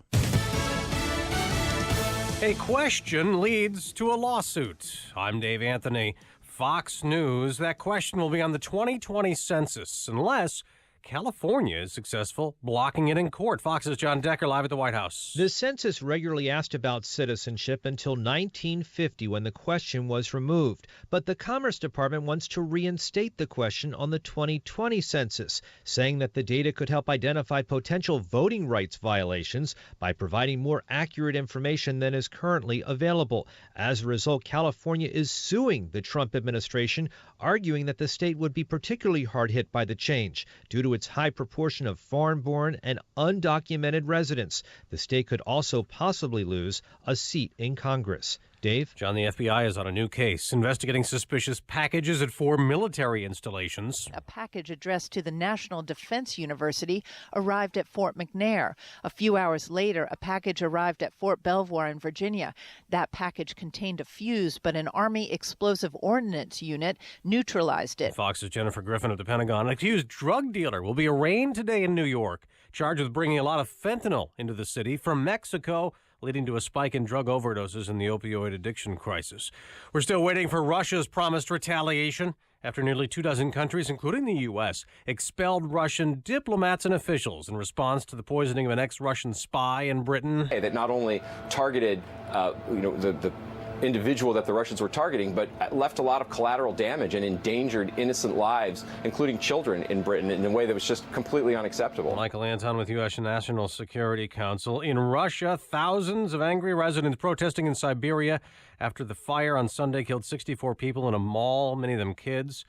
A question leads to a lawsuit. I'm Dave Anthony. Fox News. That question will be on the 2020 census, unless California is successful blocking it in court. Fox's John Decker live at the White House. The census regularly asked about citizenship until 1950 when the question was removed. But the Commerce Department wants to reinstate the question on the 2020 census, saying that the data could help identify potential voting rights violations by providing more accurate information than is currently available. As a result, California is suing the Trump administration, arguing that the state would be particularly hard hit by the change due to its high proportion of foreign-born and undocumented residents. The state could also possibly lose a seat in Congress. Dave? John, the FBI is on a new case, investigating suspicious packages at 4 military installations. A package addressed to the National Defense University arrived at Fort McNair. A few hours later, a package arrived at Fort Belvoir in Virginia. That package contained a fuse, but an Army explosive ordnance unit neutralized it. Fox's Jennifer Griffin of the Pentagon. An accused drug dealer will be arraigned today in New York, charged with bringing a lot of fentanyl into the city from Mexico, leading to a spike in drug overdoses in the opioid addiction crisis. We're still waiting for Russia's promised retaliation after nearly 24 countries, including the U.S., expelled Russian diplomats and officials in response to the poisoning of an ex-Russian spy in Britain. That not only targeted, the individual that the Russians were targeting, but left a lot of collateral damage and endangered innocent lives, including children in Britain, in a way that was just completely unacceptable. Michael Anton with U.S. National Security Council. In Russia, thousands of angry residents protesting in Siberia after the fire on Sunday killed 64 people in a mall, many of them kids.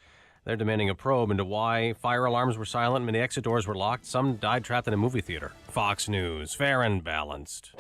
They're demanding a probe into why fire alarms were silent, many exit doors were locked, some died trapped in a movie theater. Fox News, fair and balanced.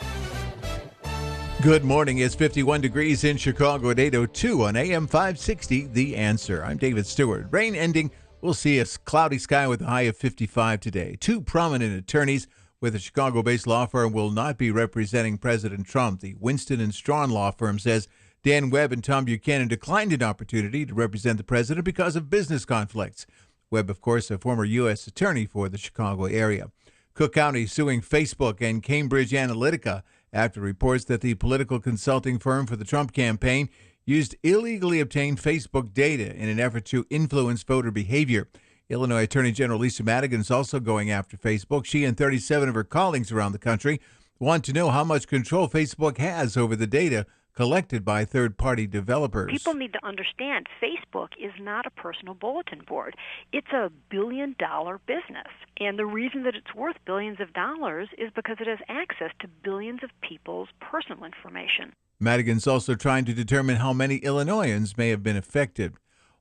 Good morning. It's 51 degrees in Chicago at 8:02 on AM 560, The Answer. I'm David Stewart. Rain ending. We'll see a cloudy sky with a high of 55 today. Two prominent attorneys with a Chicago-based law firm will not be representing President Trump. The Winston & Strawn law firm says Dan Webb and Tom Buchanan declined an opportunity to represent the president because of business conflicts. Webb, of course, a former U.S. attorney for the Chicago area. Cook County suing Facebook and Cambridge Analytica after reports that the political consulting firm for the Trump campaign used illegally obtained Facebook data in an effort to influence voter behavior. Illinois Attorney General Lisa Madigan is also going after Facebook. She and 37 of her colleagues around the country want to know how much control Facebook has over the data collected by third-party developers. People need to understand Facebook is not a personal bulletin board. It's a billion-dollar business. And the reason that it's worth billions of dollars is because it has access to billions of people's personal information. Madigan's also trying to determine how many Illinoisans may have been affected.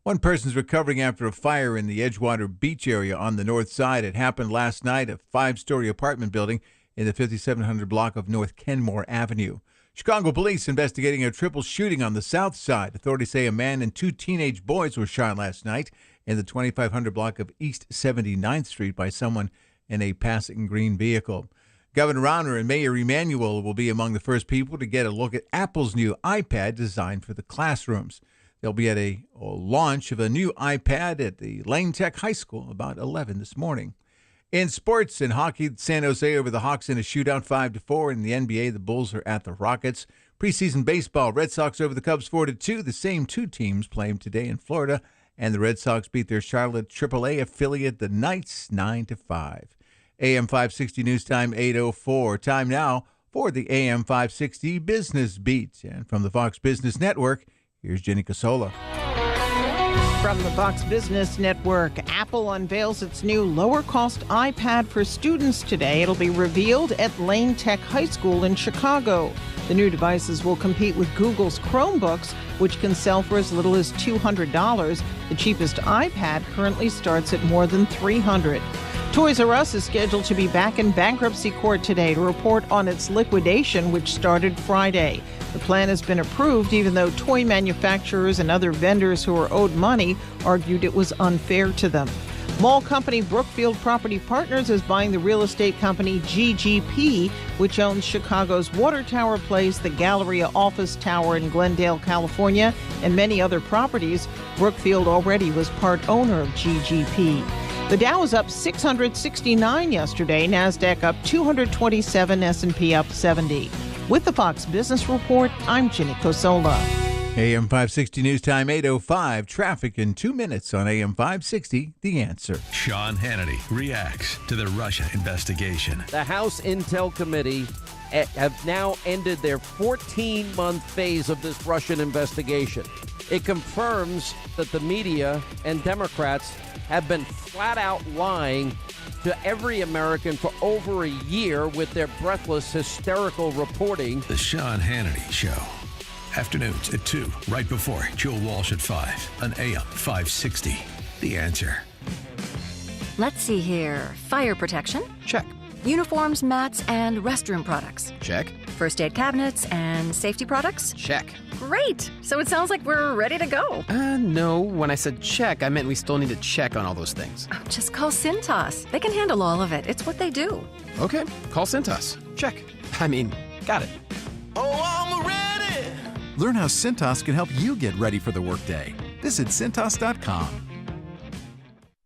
One person's recovering after a fire in the Edgewater Beach area on the north side. It happened last night, a 5-story apartment building in the 5700 block of North Kenmore Avenue. Chicago police investigating a triple shooting on the south side. Authorities say a man and 2 teenage boys were shot last night in the 2500 block of East 79th Street by someone in a passing green vehicle. Governor Rauner and Mayor Emanuel will be among the first people to get a look at Apple's new iPad designed for the classrooms. They'll be at a launch of a new iPad at the Lane Tech High School about 11 this morning. In sports and hockey, San Jose over the Hawks in a shootout 5-4. In the NBA, the Bulls are at the Rockets. Preseason baseball, Red Sox over the Cubs 4-2. The same two teams playing today in Florida, and the Red Sox beat their Charlotte AAA affiliate, the Knights, 9-5. AM 560 News Time 8:04. Time now for the AM 560 Business Beat. And from the Fox Business Network, here's Jenny Casola. From the Fox Business Network, Apple unveils its new lower-cost iPad for students today. It'll be revealed at Lane Tech High School in Chicago. The new devices will compete with Google's Chromebooks, which can sell for as little as $200. The cheapest iPad currently starts at more than $300. Toys R Us is scheduled to be back in bankruptcy court today to report on its liquidation, which started Friday. The plan has been approved, even though toy manufacturers and other vendors who are owed money argued it was unfair to them. Mall company Brookfield Property Partners is buying the real estate company GGP, which owns Chicago's Water Tower Place, the Galleria Office Tower in Glendale, California, and many other properties. Brookfield already was part owner of GGP. The Dow was up 669 yesterday, NASDAQ up 227, S&P up 70. With the Fox Business Report, I'm Ginny Cosola. AM 560 News Time 8:05. Traffic in 2 minutes on AM 560. The Answer. Sean Hannity reacts to the Russia investigation. The House Intel Committee have now ended their 14-month phase of this Russian investigation. It confirms that the media and Democrats have been flat out lying to every American for over a year with their breathless, hysterical reporting. The Sean Hannity Show. Afternoons at 2, right before Joe Walsh at 5 on AM 560. The Answer. Let's see here. Fire protection? Check. Uniforms, mats, and restroom products? Check. First aid cabinets and safety products? Check. Great! So it sounds like we're ready to go. No. When I said check, I meant we still need to check on all those things. Oh, just call Cintas. They can handle all of it. It's what they do. Okay. Call Cintas. Check. Got it. Oh, I'm ready! Learn how Cintas can help you get ready for the workday. Visit Cintas.com.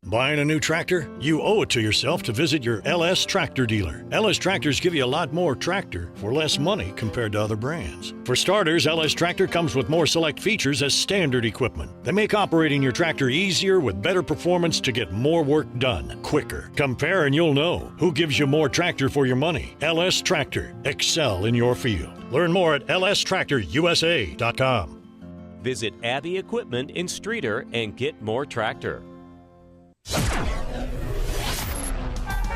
Buying a new tractor? You owe it to yourself to visit your LS Tractor dealer. LS Tractors give you a lot more tractor for less money compared to other brands. For starters, LS Tractor comes with more select features as standard equipment. They make operating your tractor easier with better performance to get more work done quicker. Compare and you'll know who gives you more tractor for your money. LS Tractor. Excel in your field. Learn more at lstractorusa.com. Visit Abbey Equipment in Streeter and get more tractor.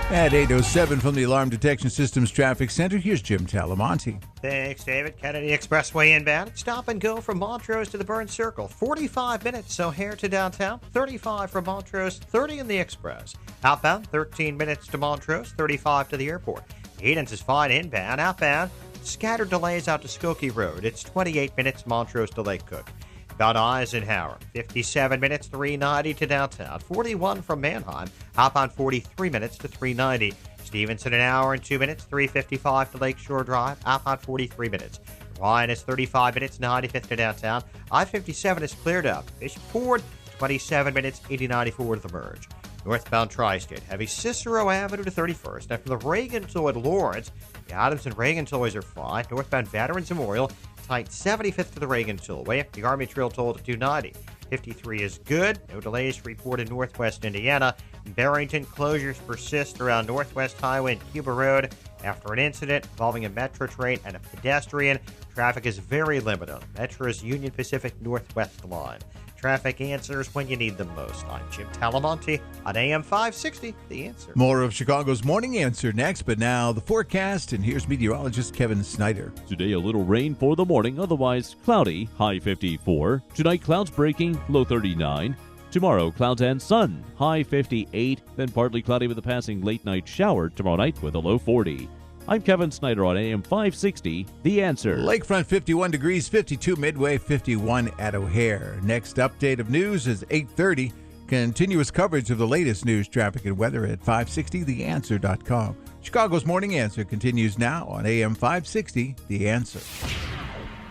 At 8:07 from the Alarm Detection Systems Traffic Center, here's Jim Talamonte. Thanks, David. Kennedy Expressway inbound. Stop and go from Montrose to the Burns Circle. 45 minutes O'Hare to downtown. 35 from Montrose, 30 in the Express. Outbound, 13 minutes to Montrose, 35 to the airport. Edens is fine inbound. Outbound, scattered delays out to Skokie Road. It's 28 minutes Montrose to Lake Cook. About Eisenhower, 57 minutes, 390 to downtown. 41 from Manheim, outbound 43 minutes to 390. Stevenson, an hour and 2 minutes, 355 to Lakeshore Drive, outbound 43 minutes. Ryan is 35 minutes, 95th to downtown. I-57 is cleared up. Bishop Ford, 27 minutes, 8094 to the merge. Northbound Tri-State, heavy Cicero Avenue to 31st. Now from the Reagan Toll at Lawrence, the Adams and Reagan Tollways are fine. Northbound Veterans Memorial, tight 75th to the Reagan Tollway. The Army Trail Toll to 290. 53 is good. No delays reported northwest Indiana. Barrington closures persist around Northwest Highway and Cuba Road after an incident involving a Metro train and a pedestrian. Traffic is very limited on Metro's Union Pacific Northwest line. Traffic answers when you need them most. I'm Jim Talamonte on AM 560, The Answer. More of Chicago's Morning Answer next, but now the forecast, and here's meteorologist Kevin Snyder. Today, a little rain for the morning, otherwise cloudy, high 54. Tonight, clouds breaking, low 39. Tomorrow, clouds and sun, high 58. Then partly cloudy with a passing late-night shower tomorrow night with a low 40. I'm Kevin Snyder on AM 560, The Answer. Lakefront 51 degrees, 52 Midway, 51 at O'Hare. Next update of news is 8:30. Continuous coverage of the latest news, traffic, and weather at 560theanswer.com. Chicago's Morning Answer continues now on AM 560, The Answer.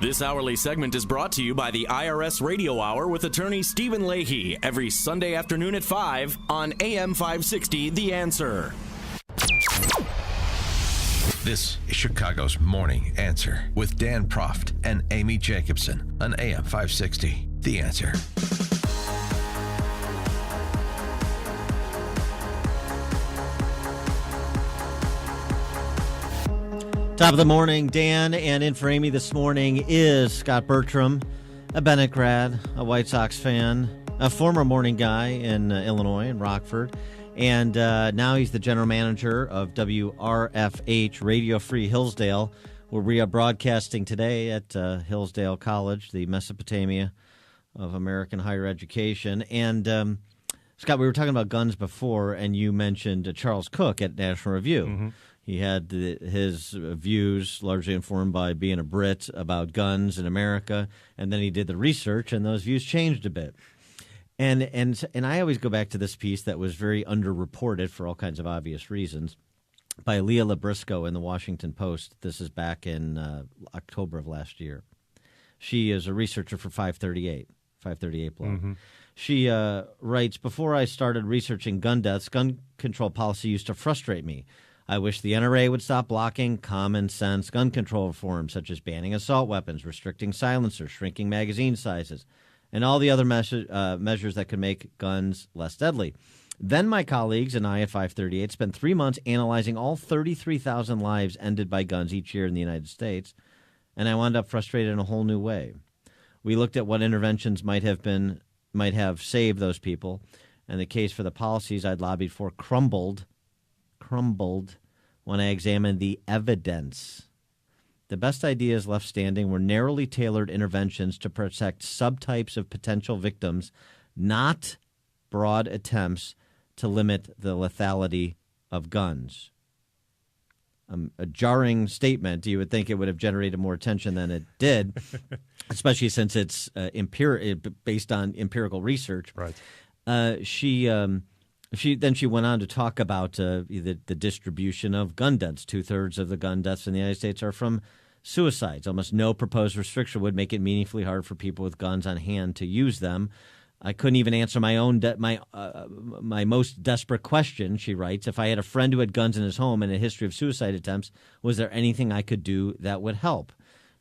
This hourly segment is brought to you by the IRS Radio Hour with attorney Stephen Leahy every Sunday afternoon at 5 on AM 560, The Answer. This is Chicago's Morning Answer with Dan Proft and Amy Jacobson on AM 560. The Answer. Top of the morning, Dan, and in for Amy this morning is Scott Bertram, a Bennett grad, a White Sox fan, a former morning guy in Illinois, in Rockford. And now he's the general manager of WRFH Radio Free Hillsdale, where we are broadcasting today at Hillsdale College, the Mesopotamia of American higher education. And Scott, we were talking about guns before, and you mentioned Charles Cook at National Review. Mm-hmm. He had his views largely informed by being a Brit about guns in America, and then he did the research, and those views changed a bit. And I always go back to this piece that was very underreported for all kinds of obvious reasons by Leah Labrisco in the Washington Post. This is back in October of last year. She is a researcher for 538 blog. Mm-hmm. She writes, before I started researching gun deaths, gun control policy used to frustrate me. I wish the NRA would stop blocking common sense gun control reforms, such as banning assault weapons, restricting silencers, shrinking magazine sizes, and all the other measures that could make guns less deadly. Then my colleagues and I at 538 spent 3 months analyzing all 33,000 lives ended by guns each year in the United States, and I wound up frustrated in a whole new way. We looked at what interventions might have saved those people, and the case for the policies I'd lobbied for crumbled when I examined the evidence. The best ideas left standing were narrowly tailored interventions to protect subtypes of potential victims, not broad attempts to limit the lethality of guns. A jarring statement. You would think it would have generated more attention than it did, especially since it's based on empirical research. Right. She went on to talk about the distribution of gun deaths. 2/3 of the gun deaths in the United States are from suicides. Almost no proposed restriction would make it meaningfully hard for people with guns on hand to use them. I couldn't even answer my own my most desperate question, she writes. If I had a friend who had guns in his home and a history of suicide attempts, was there anything I could do that would help?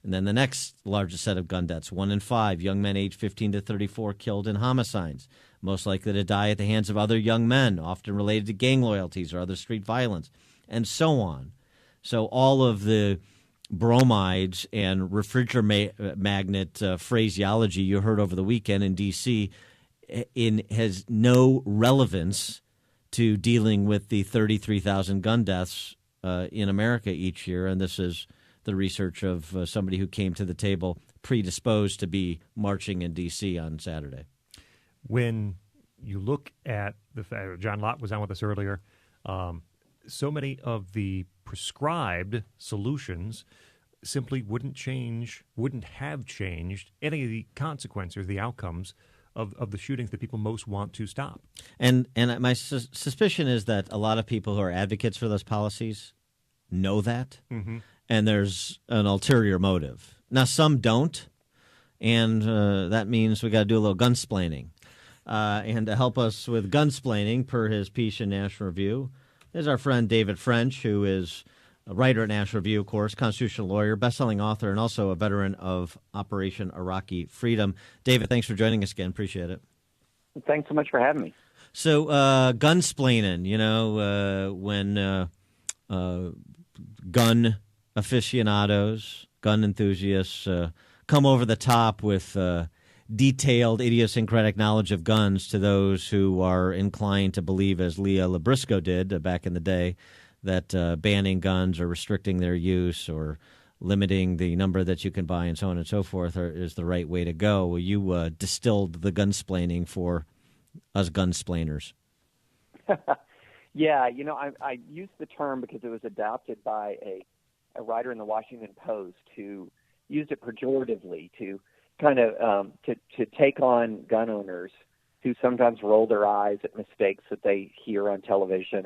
And then the next largest set of gun deaths, 1 in 5 young men aged 15 to 34 killed in homicides, most likely to die at the hands of other young men, often related to gang loyalties or other street violence, and so on. So all of the bromides and refrigerator magnet phraseology you heard over the weekend in D.C. has no relevance to dealing with the 33,000 gun deaths in America each year, and this is the research of somebody who came to the table predisposed to be marching in D.C. on Saturday. When you look at the fact, John Lott was on with us earlier, so many of the prescribed solutions simply wouldn't have changed any of the consequences, the outcomes of the shootings that people most want to stop. And my suspicion is that a lot of people who are advocates for those policies know that, and there's an ulterior motive. Now, some don't, and that means we got to do a little gunsplaining. And to help us with gunsplaining, per his piece in National Review, is our friend David French, who is a writer at National Review, of course, constitutional lawyer, best-selling author, and also a veteran of Operation Iraqi Freedom. David, thanks for joining us again. Appreciate it. Thanks so much for having me. So, gunsplaining, when gun aficionados, gun enthusiasts come over the top with detailed idiosyncratic knowledge of guns to those who are inclined to believe, as Leah Labrisco did back in the day, that banning guns or restricting their use or limiting the number that you can buy and so on and so forth is the right way to go. Well, you distilled the gunsplaining for us gunsplainers. Yeah, I used the term because it was adopted by a writer in the Washington Post who used it pejoratively to kind of to take on gun owners who sometimes roll their eyes at mistakes that they hear on television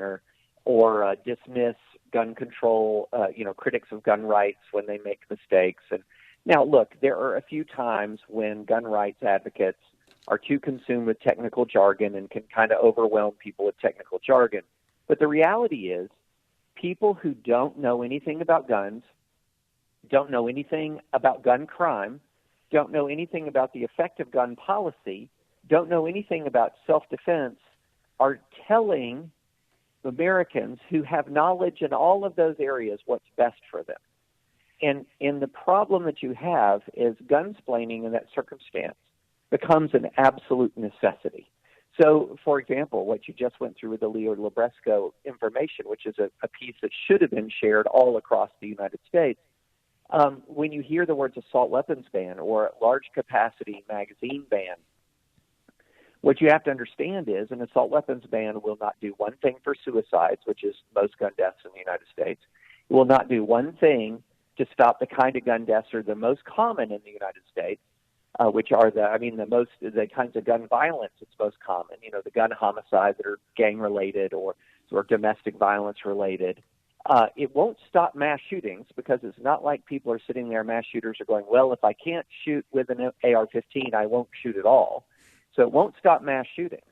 or dismiss gun control, critics of gun rights when they make mistakes. And now, look, there are a few times when gun rights advocates are too consumed with technical jargon and can kind of overwhelm people with technical jargon. But the reality is people who don't know anything about guns, don't know anything about gun crime, don't know anything about the effect of gun policy, don't know anything about self-defense, are telling Americans who have knowledge in all of those areas what's best for them. And the problem that you have is gunsplaining in that circumstance becomes an absolute necessity. So, for example, what you just went through with the Leo Libresco information, which is a piece that should have been shared all across the United States, when you hear the words assault weapons ban or large capacity magazine ban, what you have to understand is an assault weapons ban will not do one thing for suicides, which is most gun deaths in the United States. It will not do one thing to stop the kind of gun deaths that are the most common in the United States, which are the kinds of gun violence that's most common. You know, the gun homicides that are gang related or domestic violence related. It won't stop mass shootings because it's not like people are sitting there, mass shooters are going, well, if I can't shoot with an AR-15, I won't shoot at all. So it won't stop mass shootings.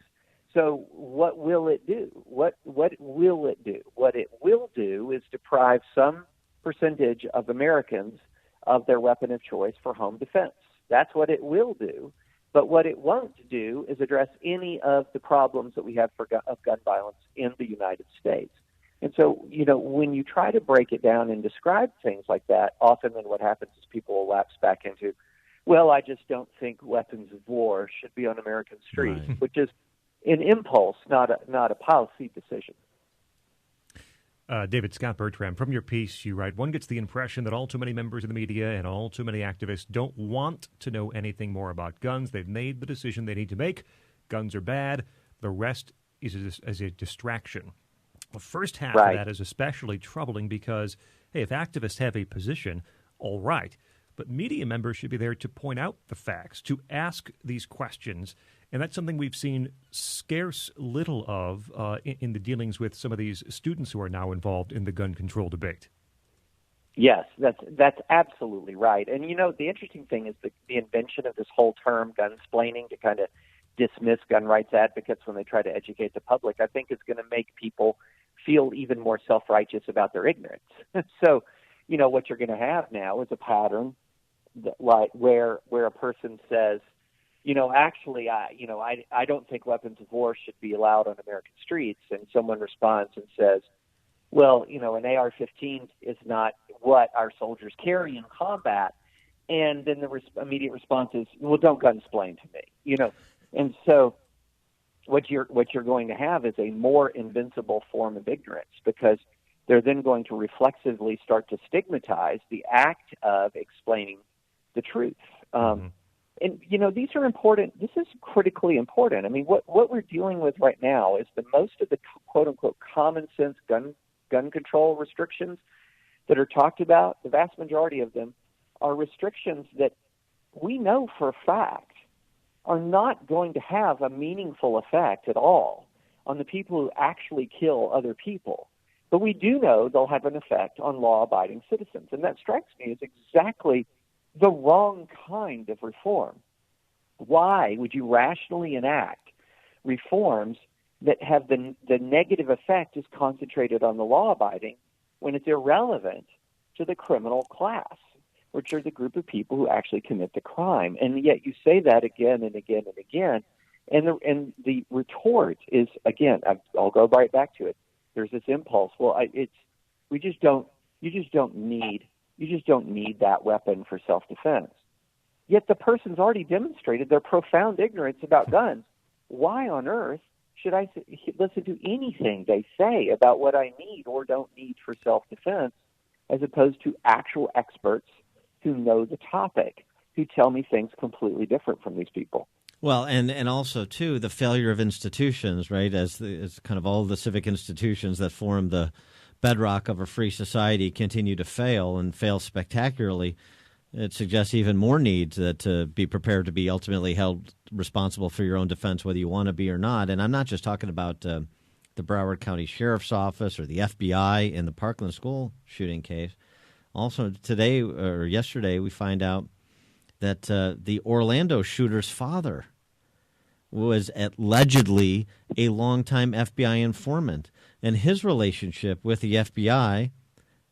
So what will it do? What will it do? What it will do is deprive some percentage of Americans of their weapon of choice for home defense. That's what it will do. But what it won't do is address any of the problems that we have of gun violence in the United States. And so, you know, when you try to break it down and describe things like that, often then what happens is people will lapse back into, well, I just don't think weapons of war should be on American streets, right, which is an impulse, not a policy decision. David Scott Bertram, from your piece, you write, one gets the impression that all too many members of the media and all too many activists don't want to know anything more about guns. They've made the decision they need to make. Guns are bad. The rest is a distraction. The first half of that is especially troubling because, hey, if activists have a position, all right, but media members should be there to point out the facts, to ask these questions. And that's something we've seen scarce little of in the dealings with some of these students who are now involved in the gun control debate. Yes, that's absolutely right. And, you know, the interesting thing is the invention of this whole term gunsplaining to kind of dismiss gun rights advocates when they try to educate the public, I think is going to make people feel even more self-righteous about their ignorance. So, you know, what you're going to have now is a pattern that, like where a person says, you know, actually, I don't think weapons of war should be allowed on American streets. And someone responds and says, well, you know, an AR-15 is not what our soldiers carry in combat. And then the immediate response is, well, don't gunsplain to me, you know. And so what you're going to have is a more invincible form of ignorance, because they're then going to reflexively start to stigmatize the act of explaining the truth. And, you know, these are important. This is critically important. I mean, what we're dealing with right now is the most of the quote-unquote common sense gun control restrictions that are talked about, the vast majority of them are restrictions that we know for a fact are not going to have a meaningful effect at all on the people who actually kill other people. But we do know they'll have an effect on law-abiding citizens. And that strikes me as exactly the wrong kind of reform. Why would you rationally enact reforms that have the negative effect is concentrated on the law-abiding when it's irrelevant to the criminal class, which are the group of people who actually commit the crime? And yet you say that again and again and again. And the retort is, again, I'll go right back to it. There's this impulse. Well, you just don't need that weapon for self-defense. Yet the person's already demonstrated their profound ignorance about guns. Why on earth should I listen to anything they say about what I need or don't need for self-defense, as opposed to actual experts who know the topic, who tell me things completely different from these people? Well, and also, too, the failure of institutions, right, as kind of all the civic institutions that form the bedrock of a free society continue to fail and fail spectacularly. It suggests even more need to be prepared to be ultimately held responsible for your own defense, whether you want to be or not. And I'm not just talking about the Broward County Sheriff's Office or the FBI in the Parkland school shooting case. Also, today or yesterday, we find out that the Orlando shooter's father was allegedly a longtime FBI informant. And his relationship with the FBI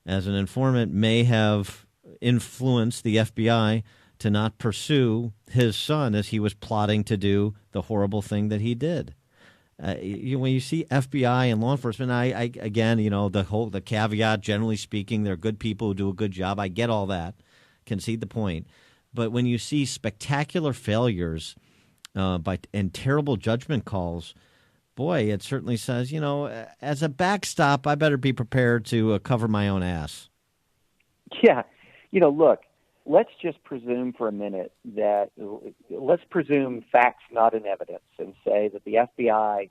as an informant may have influenced the FBI to not pursue his son as he was plotting to do the horrible thing that he did. When you see FBI and law enforcement, I again, you know, the caveat, generally speaking, they're good people who do a good job. I get all that, concede the point. But when you see spectacular failures and terrible judgment calls, boy, it certainly says, as a backstop, I better be prepared to cover my own ass. Yeah. Look, let's just presume for a minute let's presume facts, not in evidence, and say that the FBI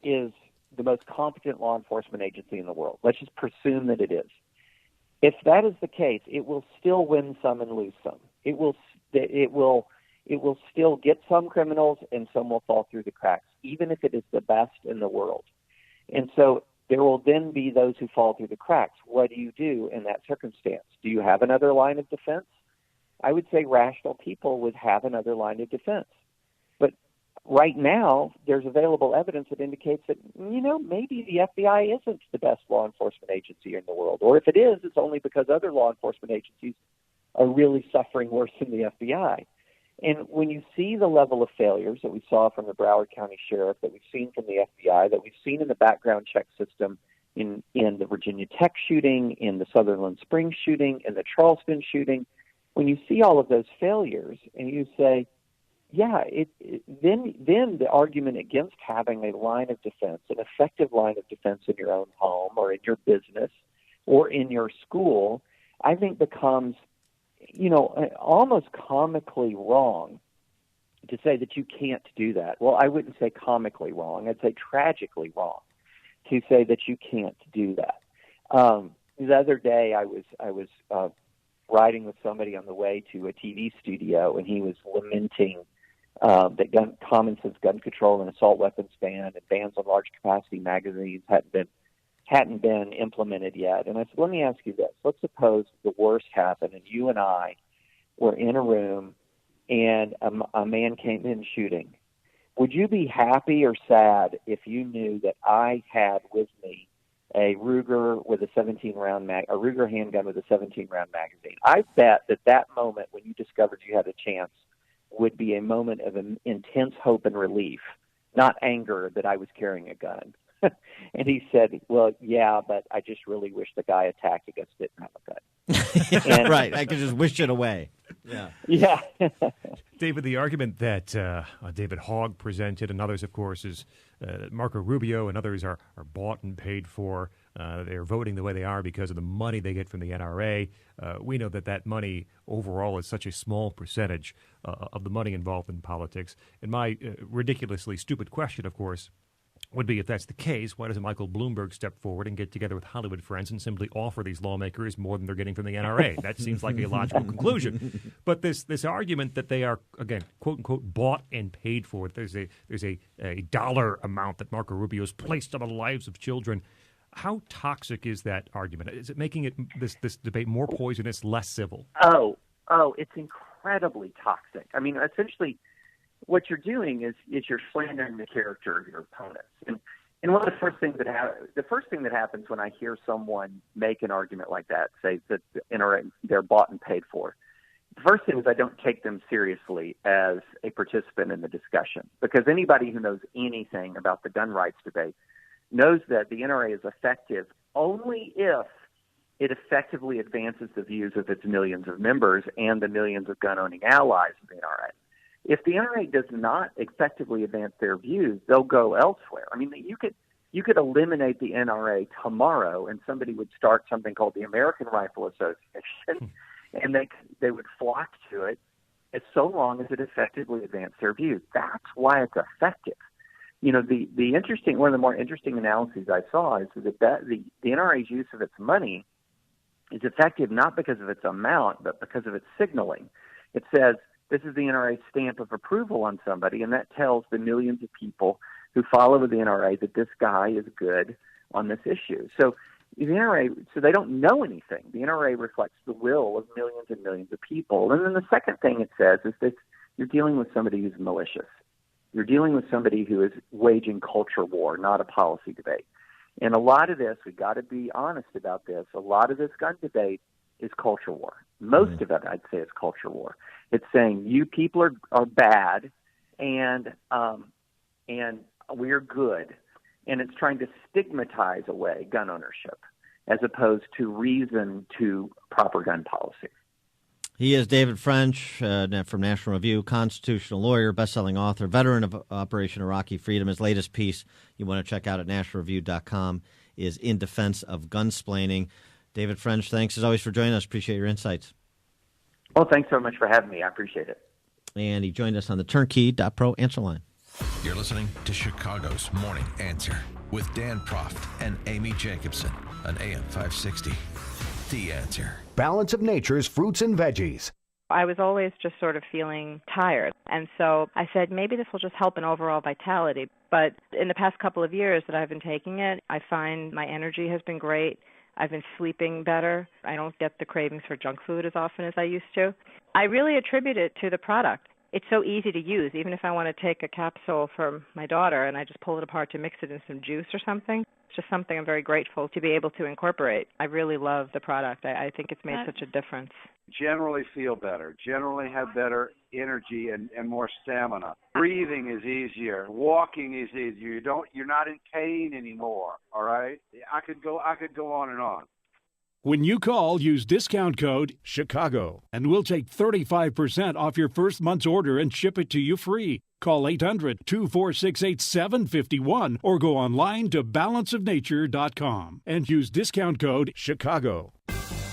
is the most competent law enforcement agency in the world. Let's just presume that it is. If that is the case, it will still win some and lose some. It will still get some criminals and some will fall through the cracks, even if it is the best in the world. And so there will then be those who fall through the cracks. What do you do in that circumstance? Do you have another line of defense? I would say rational people would have another line of defense. But right now, there's available evidence that indicates that, maybe the FBI isn't the best law enforcement agency in the world. Or if it is, it's only because other law enforcement agencies are really suffering worse than the FBI. And when you see the level of failures that we saw from the Broward County Sheriff, that we've seen from the FBI, that we've seen in the background check system in the Virginia Tech shooting, in the Sutherland Springs shooting, in the Charleston shooting, when you see all of those failures and you say, yeah, then the argument against having a line of defense, an effective line of defense in your own home or in your business or in your school, I think becomes, almost comically wrong to say that you can't do that. Well, I wouldn't say comically wrong. I'd say tragically wrong to say that you can't do that. The other day I was riding with somebody on the way to a TV studio, and he was lamenting that common sense gun control and assault weapons ban and bans on large capacity magazines hadn't been implemented yet. And I said, let me ask you this. Let's suppose the worst happened and you and I were in a room and a man came in shooting. Would you be happy or sad if you knew that I had with me a Ruger with a Ruger handgun with a 17-round magazine? I bet that moment when you discovered you had a chance would be a moment of intense hope and relief, not anger that I was carrying a gun. And he said, well, yeah, but I just really wish the guy attacked against it and have a gun. And, right. I could just wish it away. Yeah. Yeah. David, the argument that David Hogg presented and others, of course, is Marco Rubio and others are bought and paid for. They're voting the way they are because of the money they get from the NRA. We know that money overall is such a small percentage of the money involved in politics. And my ridiculously stupid question, of course, would be, if that's the case, why doesn't Michael Bloomberg step forward and get together with Hollywood friends and simply offer these lawmakers more than they're getting from the NRA? That seems like a logical conclusion. But this argument that they are, again, quote unquote, bought and paid for, there's a dollar amount that Marco Rubio has placed on the lives of children. How toxic is that argument? Is it making this debate more poisonous, less civil? Oh, it's incredibly toxic. I mean, essentially, what you're doing is you're slandering the character of your opponents. And one of the first thing that happens when I hear someone make an argument like that, say that they're bought and paid for, the first thing is I don't take them seriously as a participant in the discussion, because anybody who knows anything about the gun rights debate knows that the NRA is effective only if it effectively advances the views of its millions of members and the millions of gun-owning allies of the NRA. If the NRA does not effectively advance their views, they'll go elsewhere. I mean, you could eliminate the NRA tomorrow, and somebody would start something called the American Rifle Association, and they would flock to it as so long as it effectively advanced their views. That's why it's effective. You know, one of the more interesting analyses I saw is that the NRA's use of its money is effective not because of its amount, but because of its signaling. It says, this is the NRA's stamp of approval on somebody, and that tells the millions of people who follow the NRA that this guy is good on this issue. So the NRA, they don't know anything. The NRA reflects the will of millions and millions of people. And then the second thing it says is that you're dealing with somebody who's malicious. You're dealing with somebody who is waging culture war, not a policy debate. And a lot of this, we've got to be honest about this, a lot of this gun debate is culture war. Most of it, I'd say, is culture war. It's saying you people are bad, and we're good, and it's trying to stigmatize away gun ownership as opposed to reason to proper gun policy. He is David French from National Review, constitutional lawyer, best-selling author, veteran of Operation Iraqi Freedom. His latest piece you want to check out at nationalreview.com is In Defense of Gunsplaining. David French, thanks as always for joining us. Appreciate your insights. Well, thanks so much for having me. I appreciate it. And he joined us on the Turnkey.pro answer line. You're listening to Chicago's Morning Answer with Dan Proft and Amy Jacobson on AM 560. The Answer. Balance of Nature's fruits and veggies. I was always just sort of feeling tired. And so I said, maybe this will just help in overall vitality. But in the past couple of years that I've been taking it, I find my energy has been great. I've been sleeping better. I don't get the cravings for junk food as often as I used to. I really attribute it to the product. It's so easy to use. Even if I want to take a capsule for my daughter and I just pull it apart to mix it in some juice or something, it's just something I'm very grateful to be able to incorporate. I really love the product. I think it's made such a difference. Generally feel better, generally have better energy and more stamina. Breathing is easier, walking is easier. You're not in pain anymore, all right? I could go on and on. When you call, use discount code CHICAGO, and we'll take 35% off your first month's order and ship it to you free. Call 800-246-8751 or go online to balanceofnature.com and use discount code CHICAGO.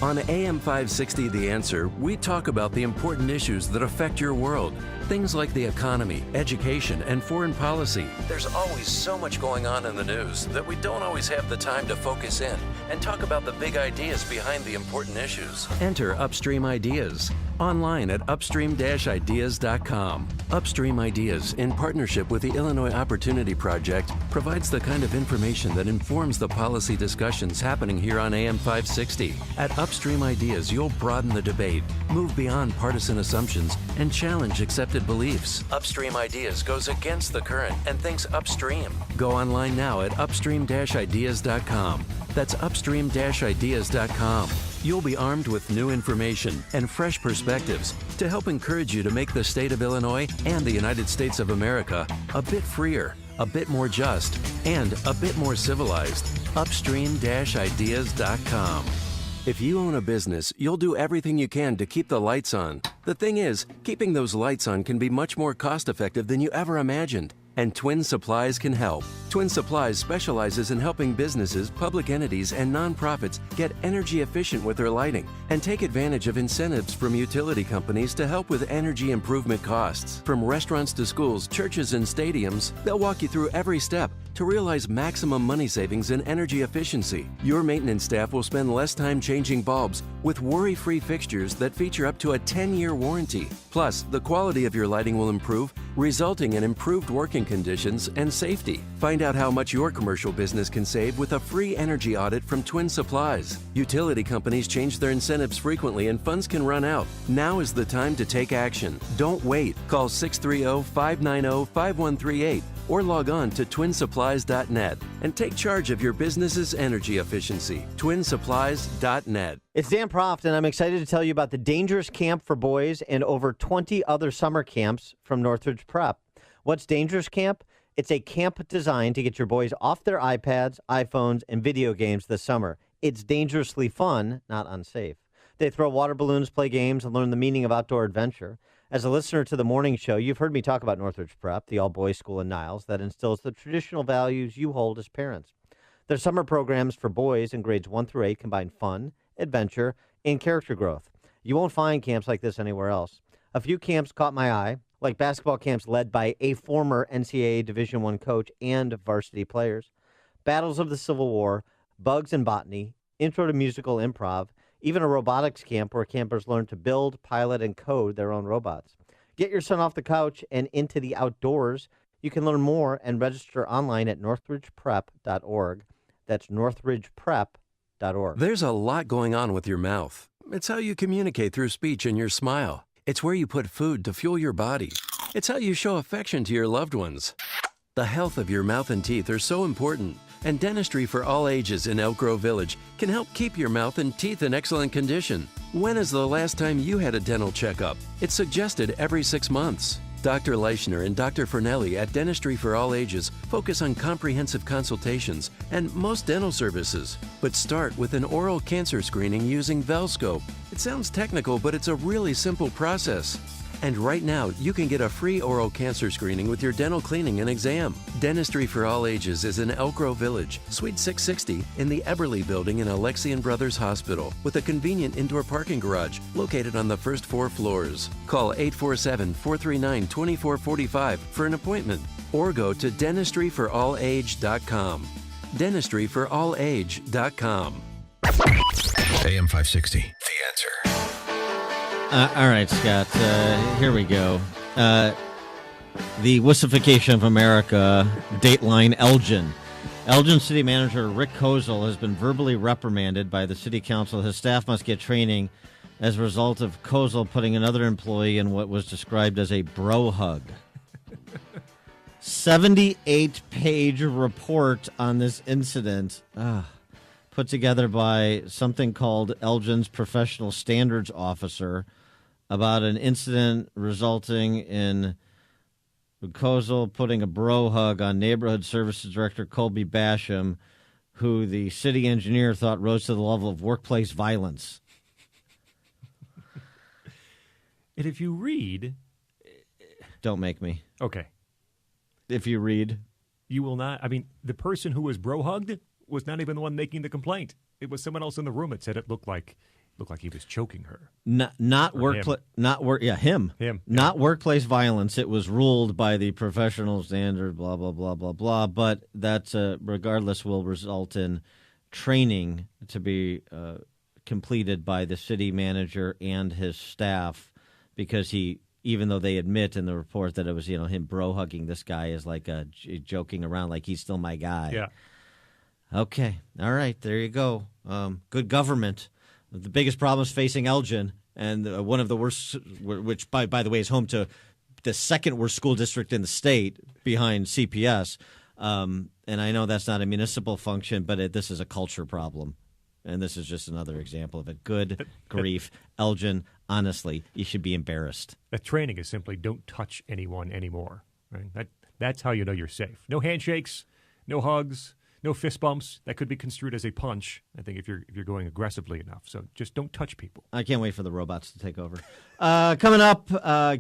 On AM 560 The Answer, we talk about the important issues that affect your world. Things like the economy, education, and foreign policy. There's always so much going on in the news that we don't always have the time to focus in and talk about the big ideas behind the important issues. Enter Upstream Ideas online at upstream-ideas.com. Upstream Ideas, in partnership with the Illinois Opportunity Project, provides the kind of information that informs the policy discussions happening here on AM 560. At Upstream Ideas, you'll broaden the debate, move beyond partisan assumptions, and challenge accepted beliefs. Upstream Ideas goes against the current and thinks upstream. Go online now at upstream-ideas.com. That's upstream-ideas.com. You'll be armed with new information and fresh perspectives to help encourage you to make the state of Illinois and the United States of America a bit freer, a bit more just, and a bit more civilized. Upstream-ideas.com. If you own a business, you'll do everything you can to keep the lights on. The thing is, keeping those lights on can be much more cost-effective than you ever imagined. And Twin Supplies can help. Twin Supplies specializes in helping businesses, public entities, and nonprofits get energy efficient with their lighting and take advantage of incentives from utility companies to help with energy improvement costs. From restaurants to schools, churches, and stadiums, they'll walk you through every step to realize maximum money savings in energy efficiency. Your maintenance staff will spend less time changing bulbs with worry-free fixtures that feature up to a 10-year warranty. Plus, the quality of your lighting will improve, resulting in improved working conditions and safety. Find out how much your commercial business can save with a free energy audit from Twin Supplies. Utility companies change their incentives frequently and funds can run out. Now is the time to take action. Don't wait. Call 630-590-5138 or log on to twinsupplies.net and take charge of your business's energy efficiency. Twinsupplies.net. It's Dan Proft, and I'm excited to tell you about the Dangerous Camp for Boys and over 20 other summer camps from Northridge Prep. What's Dangerous Camp? It's a camp designed to get your boys off their iPads, iPhones, and video games this summer. It's dangerously fun, not unsafe. They throw water balloons, play games, and learn the meaning of outdoor adventure. As a listener to the morning show, you've heard me talk about Northridge Prep, the all-boys school in Niles that instills the traditional values you hold as parents. Their summer programs for boys in grades 1 through 8 combine fun, adventure, and character growth. You won't find camps like this anywhere else. A few camps caught my eye, like basketball camps led by a former NCAA Division I coach and varsity players, Battles of the Civil War, Bugs and Botany, Intro to Musical Improv, even a robotics camp where campers learn to build, pilot, and code their own robots. Get your son off the couch and into the outdoors. You can learn more and register online at northridgeprep.org. That's northridgeprep.org. There's a lot going on with your mouth. It's how you communicate through speech and your smile. It's where you put food to fuel your body. It's how you show affection to your loved ones. The health of your mouth and teeth are so important, and Dentistry for All Ages in Elk Grove Village can help keep your mouth and teeth in excellent condition. When is the last time you had a dental checkup? It's suggested every 6 months. Dr. Leischner and Dr. Fernelli at Dentistry for All Ages focus on comprehensive consultations and most dental services. But start with an oral cancer screening using Velscope. It sounds technical, but it's a really simple process. And right now, you can get a free oral cancer screening with your dental cleaning and exam. Dentistry for All Ages is in Elk Grove Village, Suite 660, in the Eberly Building in Alexian Brothers Hospital, with a convenient indoor parking garage located on the first 4 floors. Call 847-439-2445 for an appointment, or go to dentistryforallage.com. Dentistryforallage.com. AM 560, The Answer. All right, Scott, here we go. The wussification of America, Dateline Elgin. Elgin City Manager Rick Kozel has been verbally reprimanded by the City Council. His staff must get training as a result of Kozel putting another employee in what was described as a bro hug. 78-page report on this incident, put together by something called Elgin's Professional Standards Officer, about an incident resulting in Kozel putting a bro hug on Neighborhood Services Director Colby Basham, who the city engineer thought rose to the level of workplace violence. And if you read... Don't make me. Okay. If you read... You will not... I mean, the person who was bro-hugged was not even the one making the complaint. It was someone else in the room that said it looked like he was choking her. Not workplace. Him. Him. Not workplace violence. It was ruled by the professional standard. Blah blah blah blah blah. But that, regardless, will result in training to be completed by the city manager and his staff, because he, even though they admit in the report that it was him bro hugging this guy, is like joking around like he's still my guy. Yeah. Okay. All right. There you go. Good government. The biggest problems facing Elgin, and one of the worst, which, by the way, is home to the second worst school district in the state behind CPS. And I know that's not a municipal function, but this is a culture problem. And this is just another example of it. Good grief. Elgin, honestly, you should be embarrassed. That training is simply don't touch anyone anymore. Right? That's how you know you're safe. No handshakes, no hugs. No fist bumps. That could be construed as a punch, I think, if you're going aggressively enough. So just don't touch people. I can't wait for the robots to take over. Coming up,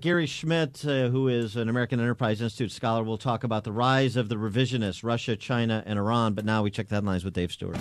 Gary Schmidt, who is an American Enterprise Institute scholar, will talk about the rise of the revisionists, Russia, China, and Iran. But now we check the headlines with Dave Stewart.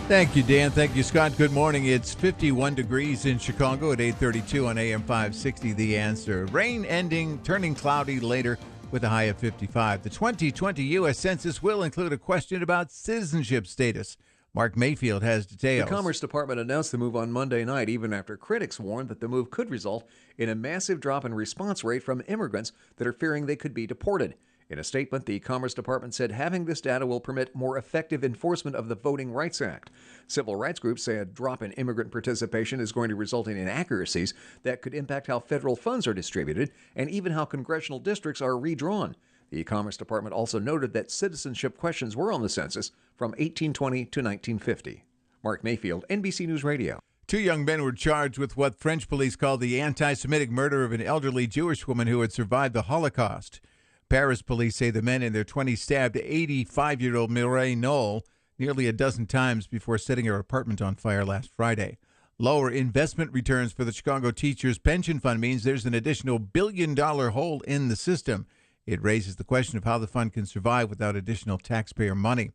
Thank you, Dan. Thank you, Scott. Good morning. It's 51 degrees in Chicago at 8:32 on AM 560, The Answer. Rain ending, turning cloudy later, with a high of 55. The 2020 U.S. Census will include a question about citizenship status. Mark Mayfield has details. The Commerce Department announced the move on Monday night, even after critics warned that the move could result in a massive drop in response rate from immigrants that are fearing they could be deported. In a statement, the Commerce Department said having this data will permit more effective enforcement of the Voting Rights Act. Civil rights groups say a drop in immigrant participation is going to result in inaccuracies that could impact how federal funds are distributed and even how congressional districts are redrawn. The Commerce Department also noted that citizenship questions were on the census from 1820 to 1950. Mark Mayfield, NBC News Radio. 2 young men were charged with what French police called the anti-Semitic murder of an elderly Jewish woman who had survived the Holocaust. Paris police say the men in their 20s stabbed 85-year-old Mireille Knoll nearly a dozen times before setting her apartment on fire last Friday. Lower investment returns for the Chicago Teachers Pension Fund means there's an additional billion-dollar hole in the system. It raises the question of how the fund can survive without additional taxpayer money.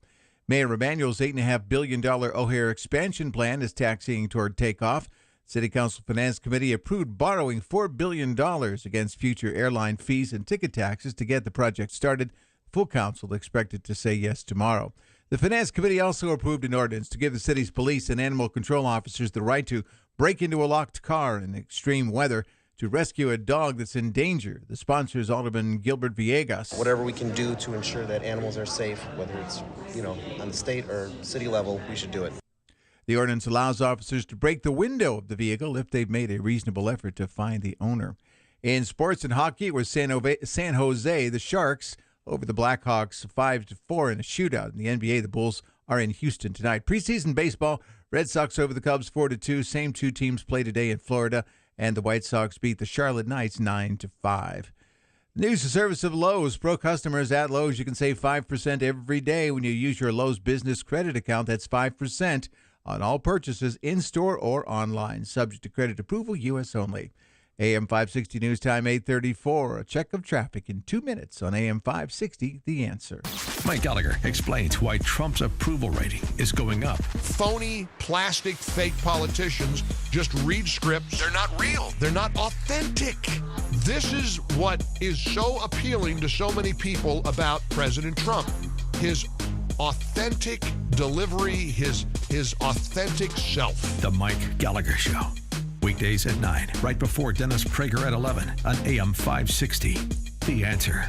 Mayor Emanuel's $8.5 billion O'Hare expansion plan is taxiing toward takeoff. City Council Finance Committee approved borrowing $4 billion against future airline fees and ticket taxes to get the project started. Full council expected to say yes tomorrow. The Finance Committee also approved an ordinance to give the city's police and animal control officers the right to break into a locked car in extreme weather to rescue a dog that's in danger. The sponsor is Alderman Gilbert Villegas. Whatever we can do to ensure that animals are safe, whether it's, on the state or city level, we should do it. The ordinance allows officers to break the window of the vehicle if they've made a reasonable effort to find the owner. In sports and hockey, it was San Jose, the Sharks, over the Blackhawks 5-4 in a shootout. In the NBA, the Bulls are in Houston tonight. Preseason baseball, Red Sox over the Cubs 4-2. Same 2 teams play today in Florida, and the White Sox beat the Charlotte Knights 9-5. News and service of Lowe's. Pro customers at Lowe's, you can save 5% every day when you use your Lowe's Business Credit Account. That's 5% on all purchases in-store or online. Subject to credit approval, U.S. only. AM 560 News Time, 8:34. A check of traffic in 2 minutes on AM 560, The Answer. Mike Gallagher explains why Trump's approval rating is going up. Phony, plastic, fake politicians just read scripts. They're not real. They're not authentic. This is what is so appealing to so many people about President Trump. His authentic delivery, his authentic self. The Mike Gallagher Show. Weekdays at 9, right before Dennis Prager at 11 on AM 560. The Answer.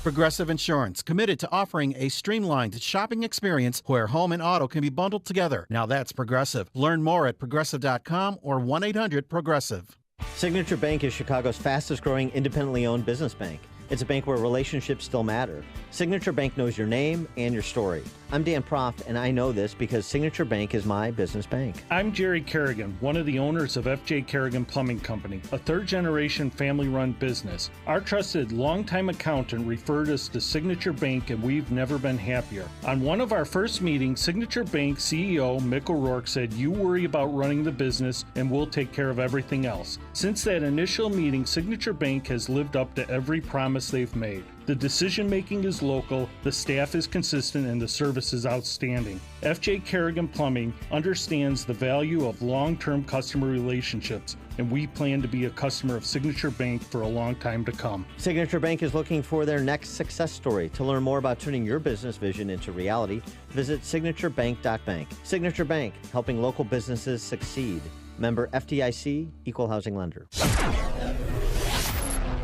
Progressive Insurance, committed to offering a streamlined shopping experience where home and auto can be bundled together. Now that's Progressive. Learn more at progressive.com or 1-800-PROGRESSIVE. Signature Bank is Chicago's fastest growing independently owned business bank. It's a bank where relationships still matter. Signature Bank knows your name and your story. I'm Dan Proft, and I know this because Signature Bank is my business bank. I'm Jerry Kerrigan, one of the owners of F.J. Kerrigan Plumbing Company, a third-generation family-run business. Our trusted longtime accountant referred us to Signature Bank, and we've never been happier. On one of our first meetings, Signature Bank CEO Mick O'Rourke said, "You worry about running the business, and we'll take care of everything else." Since that initial meeting, Signature Bank has lived up to every promise they've made. The decision-making is local, the staff is consistent, and the service is outstanding. F.J. Kerrigan Plumbing understands the value of long-term customer relationships, and we plan to be a customer of Signature Bank for a long time to come. Signature Bank is looking for their next success story. To learn more about turning your business vision into reality, visit signaturebank.bank. Signature Bank, helping local businesses succeed. Member FDIC, Equal Housing Lender.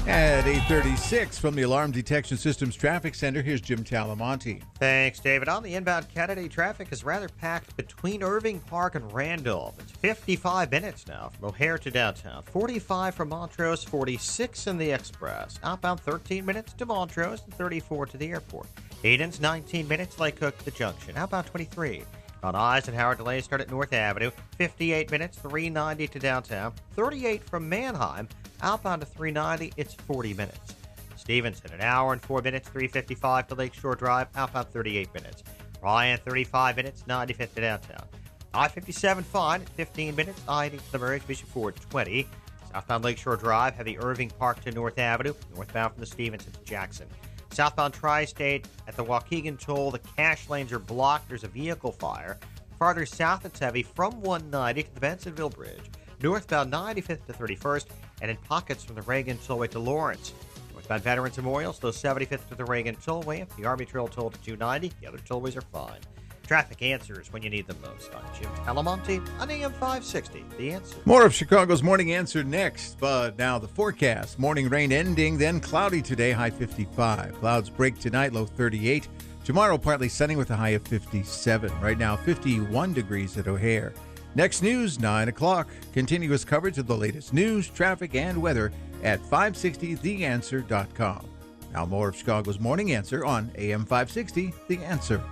At 8:36 from the Alarm Detection Systems Traffic Center, here's Jim Talamonte. Thanks, David. On the inbound Kennedy, traffic is rather packed between Irving Park and Randolph. It's 55 minutes now from O'Hare to downtown, 45 from Montrose, 46 in the Express. Outbound 13 minutes to Montrose and 34 to the airport. Hayden's 19 minutes, Lake Cook to the junction. Outbound 23. On Eisenhower, delays start at North Avenue, 58 minutes, 390 to downtown, 38 from Manheim, outbound to 390, it's 40 minutes. Stevenson, an hour and 4 minutes, 355 to Lakeshore Drive, outbound 38 minutes. Ryan, 35 minutes, 95th to downtown. I-57 fine at 15 minutes, I-80 to the Merge, Bishop Ford 20. Southbound Lakeshore Drive, heavy Irving Park to North Avenue, northbound from the Stevenson to Jackson. Southbound Tri-State at the Waukegan Toll, the cash lanes are blocked. There's a vehicle fire. Farther south, it's heavy from 190 to the Bensonville Bridge. Northbound 95th to 31st, and in pockets from the Reagan Tollway to Lawrence. Northbound Veterans Memorial, still 75th to the Reagan Tollway. The Army Trail Toll to 290. The other tollways are fine. Traffic answers when you need them most. I'm Jim Talamonte on AM 560. The Answer. More of Chicago's Morning Answer next, but now the forecast. Morning rain ending, then cloudy today, high 55. Clouds break tonight, low 38. Tomorrow, partly sunny with a high of 57. Right now, 51 degrees at O'Hare. Next news, 9 o'clock. Continuous coverage of the latest news, traffic, and weather at 560theanswer.com. Now more of Chicago's Morning Answer on AM 560, The Answer.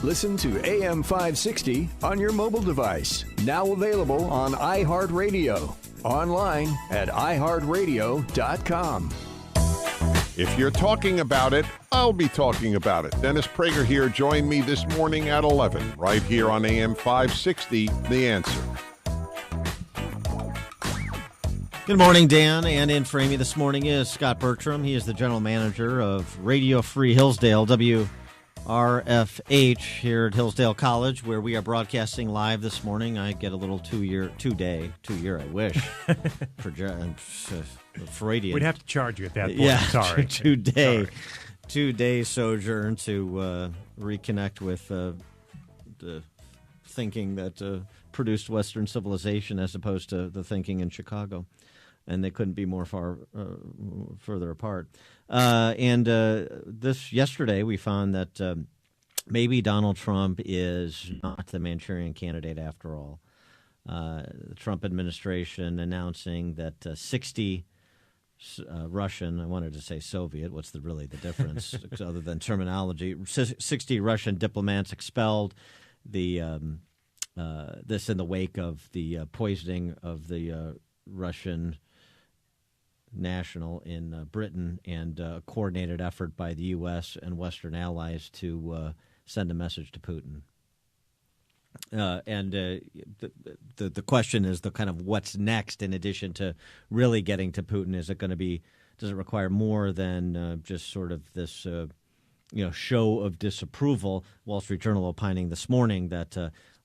Listen to AM 560 on your mobile device. Now available on iHeartRadio. Online at iHeartRadio.com. If you're talking about it, I'll be talking about it. Dennis Prager here. Join me this morning at 11, right here on AM 560, The Answer. Good morning, Dan. And in for Amy this morning is Scott Bertram. He is the general manager of Radio Free Hillsdale, WRFH, here at Hillsdale College, where we are broadcasting live this morning. I get a little two-year, I wish, Freudian. We'd have to charge you at that point. Yeah, Sorry. two-day sojourn to reconnect with the thinking that produced Western civilization as opposed to the thinking in Chicago. And they couldn't be more further apart. Yesterday we found that maybe Donald Trump is not the Manchurian candidate after all. The Trump administration announcing that 60 Russian, I wanted to say Soviet, what's really the difference other than terminology, 60 Russian diplomats expelled. This in the wake of the poisoning of the Russian national in Britain and a coordinated effort by the U.S. and Western allies to send a message to Putin. The question is the kind of what's next in addition to really getting to Putin. Is it going to be? Does it require more than just sort of this show of disapproval? Wall Street Journal opining this morning that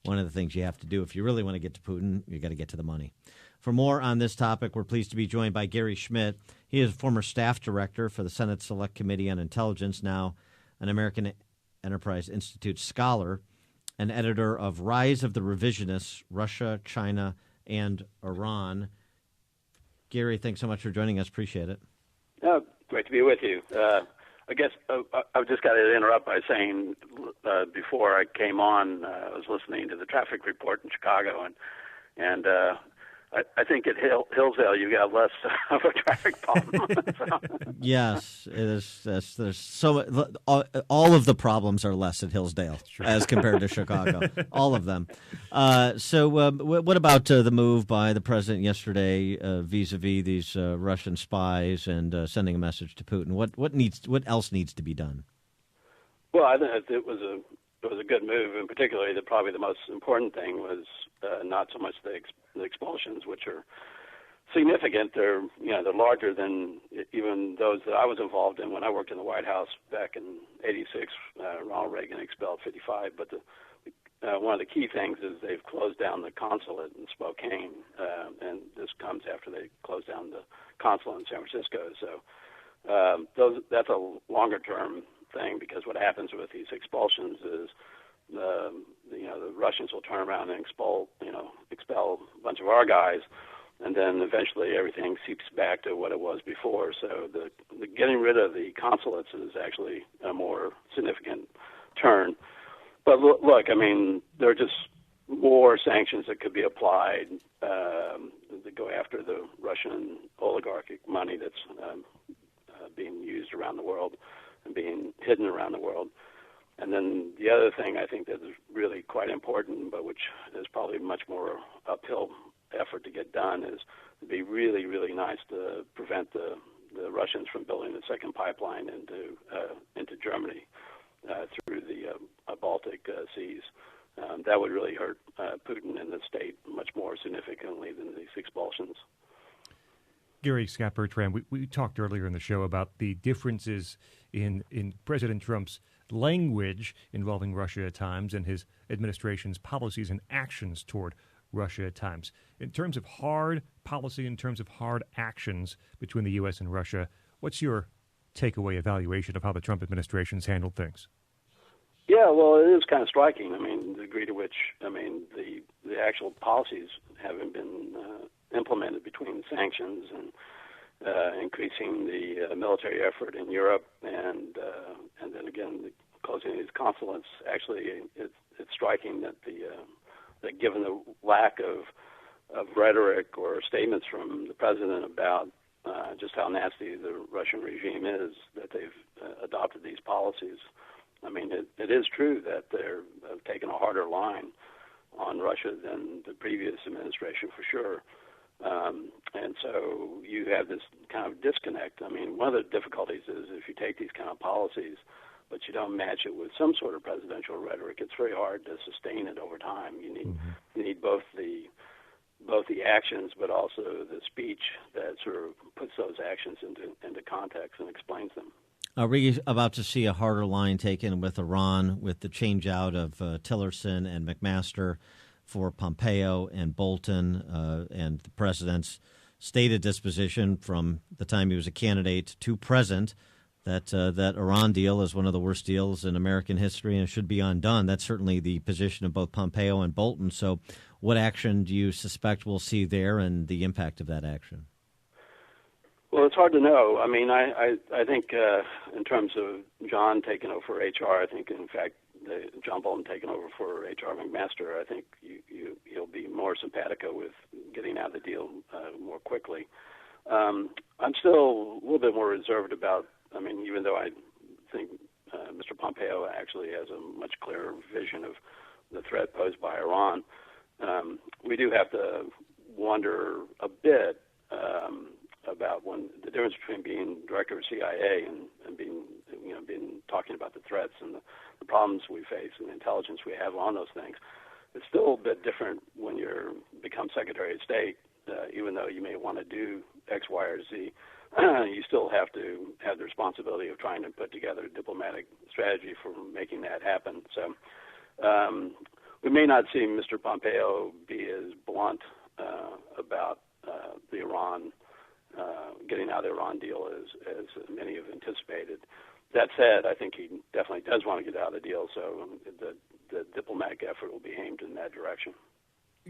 one of the things you have to do if you really want to get to Putin, you got to get to the money. For more on this topic, we're pleased to be joined by Gary Schmidt. He is former staff director for the Senate Select Committee on Intelligence, now an American Enterprise Institute scholar, and editor of Rise of the Revisionists, Russia, China, and Iran. Gary, thanks so much for joining us. Appreciate it. Oh, great to be with you. I guess I've just got to interrupt by saying before I came on, I was listening to the traffic report in Chicago, and I think at Hillsdale you got less of a traffic problem. Yes, it is. There's so all of the problems are less at Hillsdale as compared to Chicago. All of them. So, what about the move by the president yesterday vis-a-vis these Russian spies and sending a message to Putin? What else needs to be done? Well, I think it was a good move, and particularly probably the most important thing was not so much the expulsions, which are significant. They're larger than even those that I was involved in when I worked in the White House back in '86. Ronald Reagan expelled 55, but one of the key things is they've closed down the consulate in Spokane, and this comes after they closed down the consulate in San Francisco. So that's a longer term thing, because what happens with these expulsions is the Russians will turn around and expel a bunch of our guys, and then eventually everything seeps back to what it was before. So the getting rid of the consulates is actually a more significant turn. But look, I mean, there are just more sanctions that could be applied to go after the Russian oligarchic money that's being used around the world and being hidden around the world. And then the other thing I think that is really quite important, but which is probably much more uphill effort to get done, is it'd be really, really nice to prevent the Russians from building a second pipeline into Germany through the Baltic seas. That would really hurt Putin and the state much more significantly than these expulsions. Gary, Scott Bertrand, we talked earlier in the show about the differences in President Trump's language involving Russia at times and his administration's policies and actions toward Russia at times. In terms of hard policy, in terms of hard actions between the U.S. and Russia, what's your takeaway evaluation of how the Trump administration's handled things? Yeah, well, it is kind of striking. I mean, the degree to which, the actual policies haven't been implemented between sanctions and increasing the military effort in Europe, and then again the closing these consulates. Actually, it's striking that that given the lack of rhetoric or statements from the president about just how nasty the Russian regime is, that they've adopted these policies. I mean, it is true that they're taking a harder line on Russia than the previous administration, for sure. And so you have this kind of disconnect. I mean, one of the difficulties is if you take these kind of policies, but you don't match it with some sort of presidential rhetoric, it's very hard to sustain it over time. You need both the actions, but also the speech that sort of puts those actions into context and explains them. Are we about to see a harder line taken with Iran, with the change out of Tillerson and McMaster for Pompeo and Bolton, and the president's stated disposition from the time he was a candidate to present that Iran deal is one of the worst deals in American history and it should be undone? That's certainly the position of both Pompeo and Bolton. So what action do you suspect we'll see there and the impact of that action? Well, it's hard to know. I mean, I think in terms of John taking over for HR, I think, in fact, John Bolton taking over for HR McMaster, I think he'll be more simpatico with getting out of the deal more quickly. I'm still a little bit more reserved about, I mean, even though I think Mr. Pompeo actually has a much clearer vision of the threat posed by Iran, we do have to wonder a bit about when the difference between being director of CIA and being talking about the threats and the problems we face and the intelligence we have on those things. It's still a bit different when you become Secretary of State. Even though you may want to do X, Y, or Z, you still have to have the responsibility of trying to put together a diplomatic strategy for making that happen. So we may not see Mr. Pompeo be as blunt about the Iran, getting out of the Iran deal as many have anticipated. That said, I think he definitely does want to get out of the deal, so the diplomatic effort will be aimed in that direction.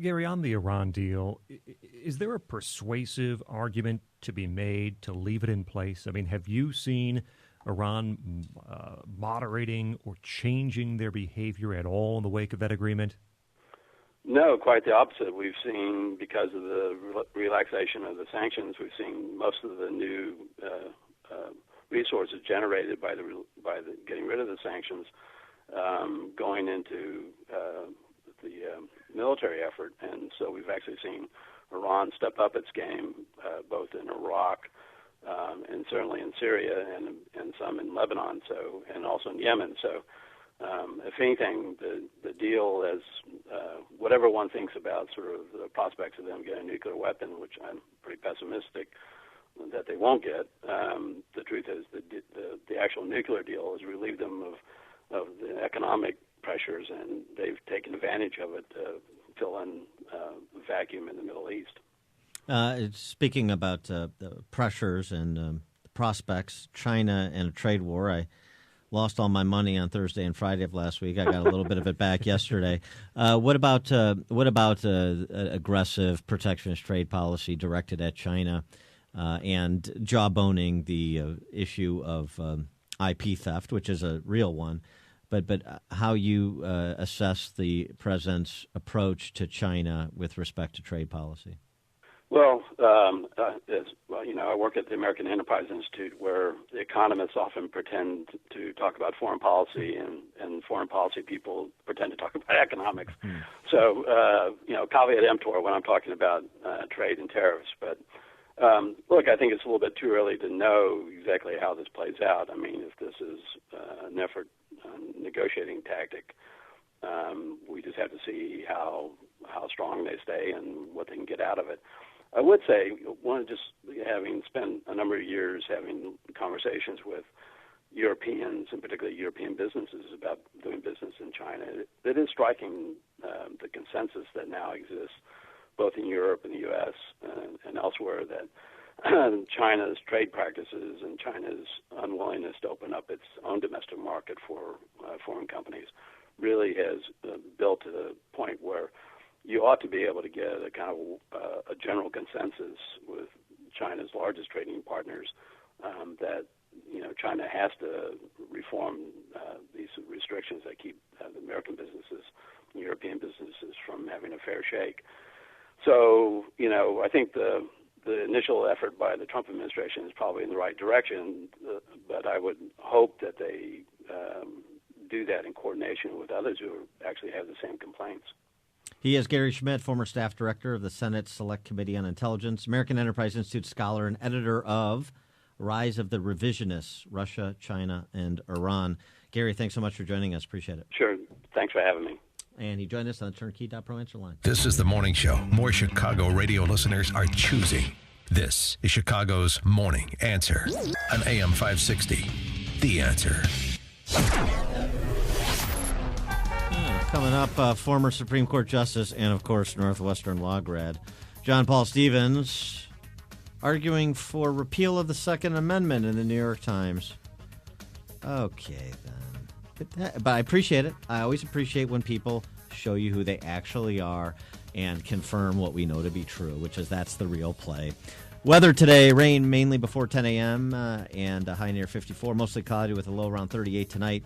Gary, on the Iran deal, is there a persuasive argument to be made to leave it in place? I mean, have you seen Iran moderating or changing their behavior at all in the wake of that agreement? No, quite the opposite. We've seen, because of the relaxation of the sanctions, we've seen most of the new resources generated by the getting rid of the sanctions going into the military effort, and so we've actually seen Iran step up its game, both in Iraq and certainly in Syria and some in Lebanon, and also in Yemen. So, if anything, the deal, as whatever one thinks about sort of the prospects of them getting a nuclear weapon, which I'm pretty pessimistic that they won't get. The truth is the actual nuclear deal has relieved them of the economic pressures, and they've taken advantage of it to fill in the vacuum in the Middle East. Speaking about the pressures and the prospects, China and a trade war, I lost all my money on Thursday and Friday of last week. I got a little bit of it back yesterday. What about aggressive protectionist trade policy directed at China and jawboning the issue of IP theft, which is a real one? But how you assess the president's approach to China with respect to trade policy? Well, I work at the American Enterprise Institute, where the economists often pretend to talk about foreign policy, and foreign policy people pretend to talk about economics. So, caveat emptor when I'm talking about trade and tariffs. But look, I think it's a little bit too early to know exactly how this plays out. I mean, if this is an effort, negotiating tactic, we just have to see how strong they stay and what they can get out of it. I would say, having spent a number of years having conversations with Europeans, and particularly European businesses, about doing business in China, it is striking the consensus that now exists both in Europe and the U.S. And elsewhere, that China's trade practices and China's unwillingness to open up its own domestic market for foreign companies really has built to the point where you ought to be able to get a kind of a general consensus with China's largest trading partners that China has to reform these restrictions that keep the American businesses and European businesses from having a fair shake. So, I think the initial effort by the Trump administration is probably in the right direction, but I would hope that they do that in coordination with others who actually have the same complaints. He is Gary Schmidt, former staff director of the Senate Select Committee on Intelligence, American Enterprise Institute scholar, and editor of Rise of the Revisionists, Russia, China, and Iran. Gary, thanks so much for joining us. Appreciate it. Sure. Thanks for having me. And he joined us on the Turnkey.pro answer line. This is the morning show more Chicago radio listeners are choosing. This is Chicago's Morning Answer on AM 560. The Answer. Coming up, former Supreme Court Justice and, of course, Northwestern law grad John Paul Stevens arguing for repeal of the Second Amendment in the New York Times. Okay, then. But I appreciate it. I always appreciate when people show you who they actually are and confirm what we know to be true, which is that's the real play. Weather today, rain mainly before 10 a.m. And a high near 54. Mostly cloudy with a low around 38 tonight.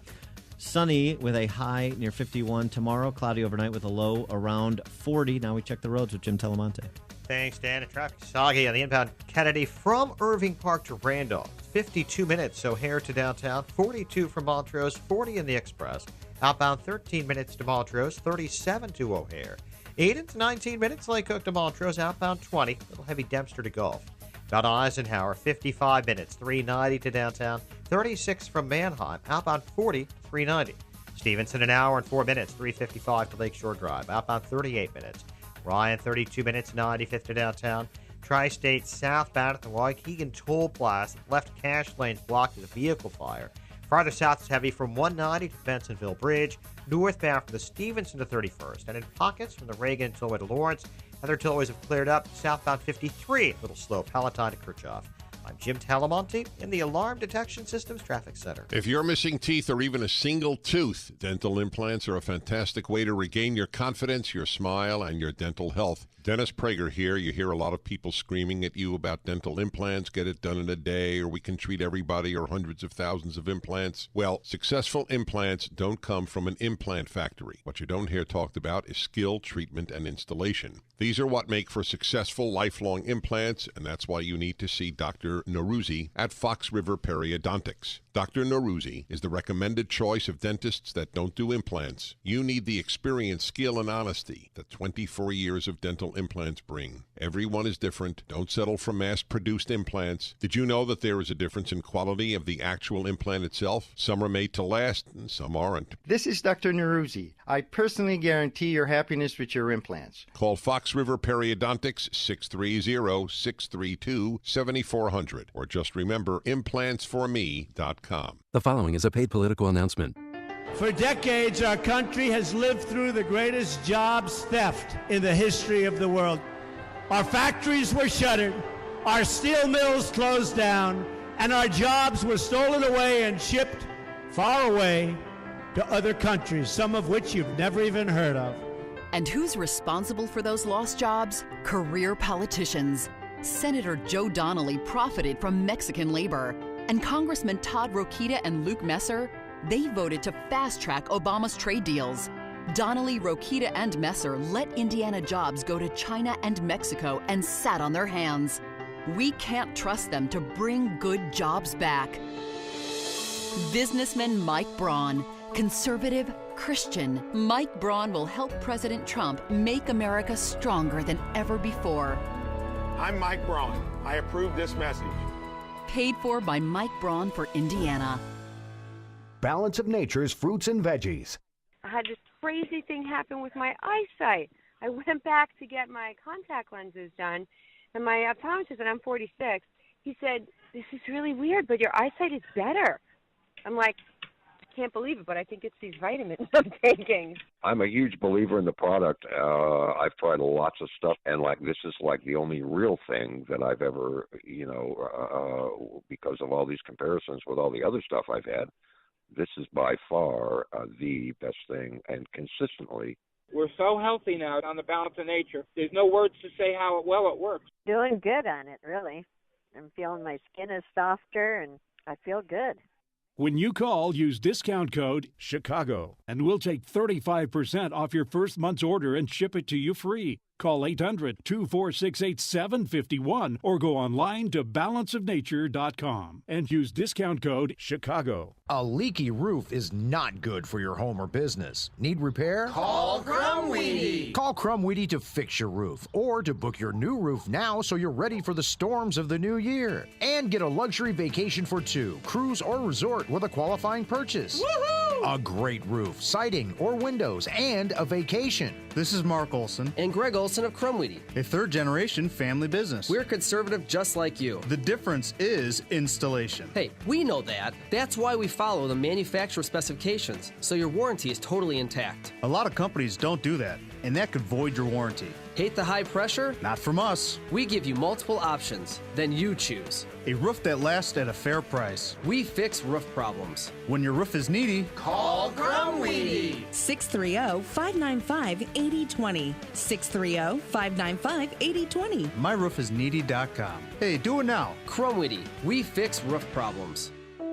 Sunny with a high near 51 tomorrow. Cloudy overnight with a low around 40. Now we check the roads with Jim Telemonte. Thanks, Dan. Traffic soggy on the inbound Kennedy from Irving Park to Randolph. 52 minutes O'Hare to downtown. 42 from Montrose. 40 in the Express. Outbound 13 minutes to Montrose. 37 to O'Hare. 8 to 19 minutes Lake Cook to Montrose. Outbound 20. Little heavy Dempster to Gulf. Mount Eisenhower, 55 minutes, 390 to downtown, 36 from Manheim, outbound 40, 390. Stevenson, an hour and 4 minutes, 355 to Lakeshore Drive, outbound 38 minutes. Ryan, 32 minutes, 95 to downtown. Tri-State southbound at the Waukegan Toll Plaza, left cache lanes blocked as a vehicle fire. Farther south is heavy from 190 to Bensonville Bridge, northbound from the Stevenson to 31st, and in pockets from the Reagan Tollway to Lawrence. Other tollways have cleared up. Southbound 53, a little slow, Palatine to Kirchhoff. I'm Jim Talamonte in the Alarm Detection Systems Traffic Center. If you're missing teeth or even a single tooth, dental implants are a fantastic way to regain your confidence, your smile, and your dental health. Dennis Prager here. You hear a lot of people screaming at you about dental implants, get it done in a day, or we can treat everybody, or hundreds of thousands of implants. Well, successful implants don't come from an implant factory. What you don't hear talked about is skill, treatment, and installation. These are what make for successful lifelong implants, and that's why you need to see Dr. Neruzzi at Fox River Periodontics. Dr. Neruzzi is the recommended choice of dentists that don't do implants. You need the experience, skill, and honesty that 24 years of dental implants bring. Everyone is different. Don't settle for mass-produced implants. Did you know that there is a difference in quality of the actual implant itself? Some are made to last, and some aren't. This is Dr. Neruzzi. I personally guarantee your happiness with your implants. Call Fox River Periodontics 630-632-7400 or just remember implantsforme.com. The following is a paid political announcement. For decades, our country has lived through the greatest jobs theft in the history of the world. Our factories were shuttered, our steel mills closed down, and our jobs were stolen away and shipped far away to other countries, some of which you've never even heard of. And who's responsible for those lost jobs? Career politicians. Senator Joe Donnelly profited from Mexican labor, and Congressman Todd Rokita and Luke Messer, they voted to fast-track Obama's trade deals. Donnelly, Rokita, and Messer let Indiana jobs go to China and Mexico and sat on their hands. We can't trust them to bring good jobs back. Businessman Mike Braun, conservative, Christian, Mike Braun will help President Trump make America stronger than ever before. I'm Mike Braun. I approve this message. Paid for by Mike Braun for Indiana. Balance of Nature's fruits and veggies. I had this crazy thing happen with my eyesight. I went back to get my contact lenses done, and my optometrist, and I'm 46, he said, "This is really weird, but your eyesight is better." I'm like, I can't believe it, but I think it's these vitamins I'm taking. I'm a huge believer in the product. I've tried lots of stuff, and this is the only real thing that I've ever, because of all these comparisons with all the other stuff I've had, this is by far the best thing, and consistently. We're so healthy now on the Balance of Nature. There's no words to say how well it works. Doing good on it, really. I'm feeling my skin is softer, and I feel good. When you call, use discount code CHICAGO, and we'll take 35% off your first month's order and ship it to you free. Call 800-246-8751 or go online to balanceofnature.com and use discount code CHICAGO. A leaky roof is not good for your home or business. Need repair? Call Crumweedy. Call Crumweedy to fix your roof or to book your new roof now so you're ready for the storms of the new year. And get a luxury vacation for two, cruise or resort with a qualifying purchase. Woohoo! A great roof, siding, or windows, and a vacation. This is Mark Olson. And Greg Olson of Crumweedy. A third-generation family business. We're conservative just like you. The difference is installation. Hey, we know that. That's why we follow the manufacturer specifications, so your warranty is totally intact. A lot of companies don't do that, and that could void your warranty. Hate the high pressure? Not from us. We give you multiple options, then you choose. A roof that lasts at a fair price. We fix roof problems. When your roof is needy, call Crumweedy. 630-595-8020. 630-595-8020. myroofisneedy.com. Hey, do it now. Crumweedy. We fix roof problems.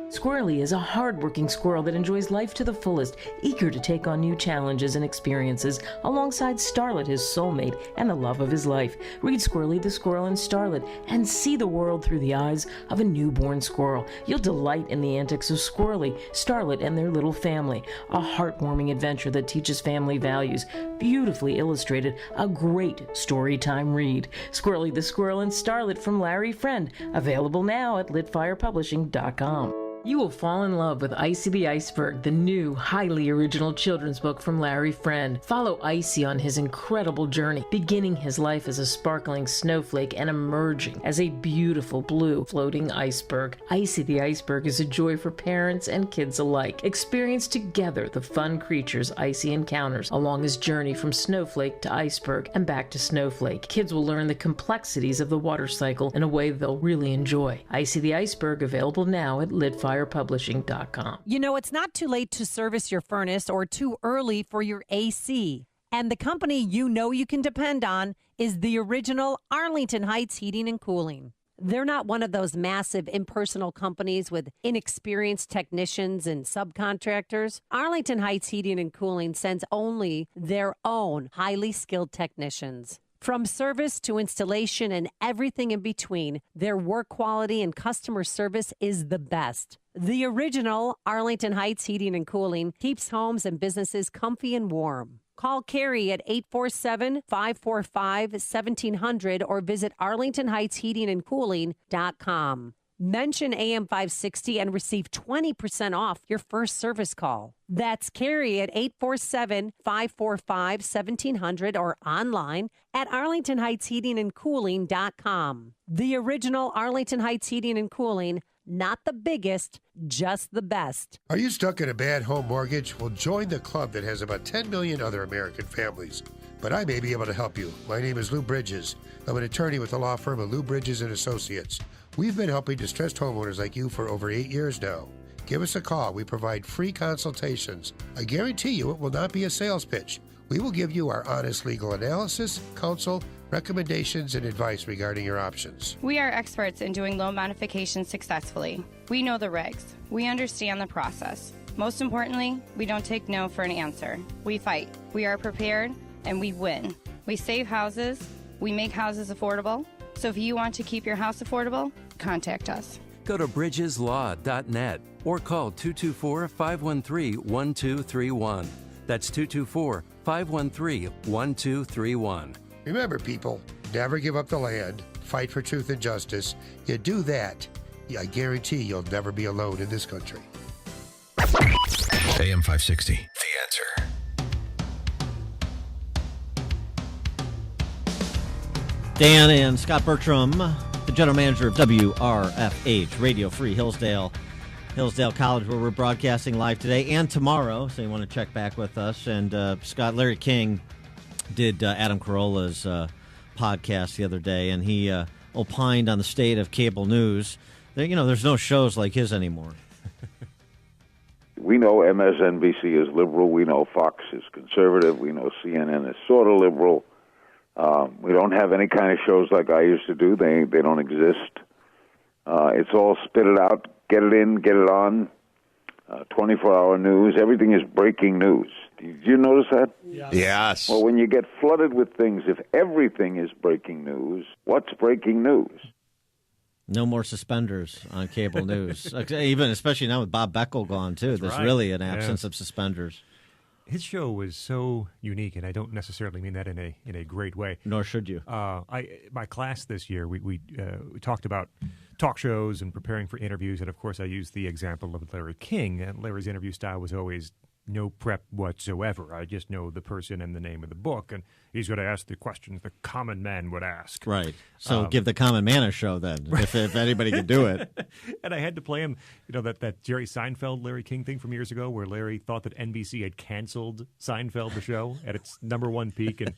Squirrely is a hard-working squirrel that enjoys life to the fullest, eager to take on new challenges and experiences, alongside Starlet, his soulmate, and the love of his life. Read Squirrely the Squirrel and Starlet, and see the world through the eyes of a newborn squirrel. You'll delight in the antics of Squirrely, Starlet, and their little family. A heartwarming adventure that teaches family values. Beautifully illustrated, a great story time read. Squirrely the Squirrel and Starlet from Larry Friend, available now at litfirepublishing.com. You will fall in love with Icy the Iceberg, the new, highly original children's book from Larry Friend. Follow Icy on his incredible journey, beginning his life as a sparkling snowflake and emerging as a beautiful blue floating iceberg. Icy the Iceberg is a joy for parents and kids alike. Experience together the fun creatures Icy encounters along his journey from snowflake to iceberg and back to snowflake. Kids will learn the complexities of the water cycle in a way they'll really enjoy. Icy the Iceberg, available now at litfirepublishing.com. You know, it's not too late to service your furnace or too early for your AC. And the company you know you can depend on is the original Arlington Heights Heating and Cooling. They're not one of those massive impersonal companies with inexperienced technicians and subcontractors. Arlington Heights Heating and Cooling sends only their own highly skilled technicians. From service to installation and everything in between, their work quality and customer service is the best. The original Arlington Heights Heating and Cooling keeps homes and businesses comfy and warm. Call Carrie at 847-545-1700 or visit arlingtonheightsheatingandcooling.com. Mention AM 560 and receive 20% off your first service call. That's Carrie at 847-545-1700 or online at arlingtonheightsheatingandcooling.com. The original Arlington Heights Heating and Cooling, not the biggest, just the best. Are you stuck in a bad home mortgage? Well, join the club that has about 10 million other American families. But I may be able to help you. My name is Lou Bridges. I'm an attorney with the law firm of Lou Bridges & Associates. We've been helping distressed homeowners like you for over 8 years now. Give us a call. We provide free consultations. I guarantee you it will not be a sales pitch. We will give you our honest legal analysis, counsel, recommendations, and advice regarding your options. We are experts in doing loan modifications successfully. We know the regs. We understand the process. Most importantly, we don't take no for an answer. We fight. We are prepared, and we win. We save houses. We make houses affordable. So if you want to keep your house affordable, contact us. Go to bridgeslaw.net or call 224-513-1231. That's 224-513-1231. Remember, people, never give up the land. Fight for truth and justice. You do that, I guarantee you'll never be alone in this country. AM 560, The Answer. Dan and Scott Bertram, the general manager of WRFH, Radio Free Hillsdale College, where we're broadcasting live today and tomorrow, so you want to check back with us. And Scott, Larry King did Adam Carolla's podcast the other day, and he opined on the state of cable news. There's no shows like his anymore. We know MSNBC is liberal. We know Fox is conservative. We know CNN is sort of liberal. We don't have any kind of shows like I used to do. They don't exist. It's all spit it out, get it in, get it on. 24-hour news. Everything is breaking news. Did you notice that? Yes. Well, when you get flooded with things, if everything is breaking news, what's breaking news? No more suspenders on cable news. Especially now with Bob Beckel gone, too. There's right. really an absence of suspenders. His show was so unique, and I don't necessarily mean that in a great way. Nor should you. My class this year, we talked about talk shows and preparing for interviews, and of course I used the example of Larry King. And Larry's interview style was always no prep whatsoever. I just know the person and the name of the book, and he's going to ask the questions the common man would ask. Right. So give the common man a show then, if anybody could do it. And I had to play him, that Jerry Seinfeld, Larry King thing from years ago, where Larry thought that NBC had canceled Seinfeld, the show, at its #1 peak. And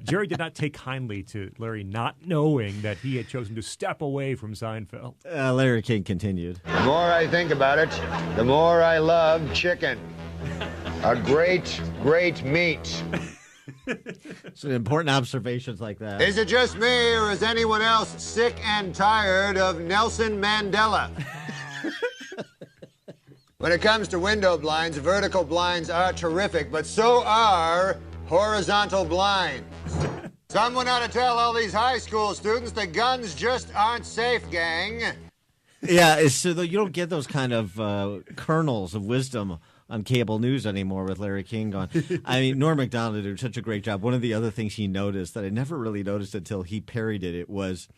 Jerry did not take kindly to Larry not knowing that he had chosen to step away from Seinfeld. Larry King continued. The more I think about it, the more I love chicken. A great, great meat. So important observations like that. Is it just me, or is anyone else sick and tired of Nelson Mandela? When it comes to window blinds, vertical blinds are terrific, but so are horizontal blinds. Someone ought to tell all these high school students the guns just aren't safe, gang. Yeah, so you don't get those kind of kernels of wisdom on cable news anymore with Larry King gone. I mean, Norm Macdonald did such a great job. One of the other things he noticed that I never really noticed until he parodied it was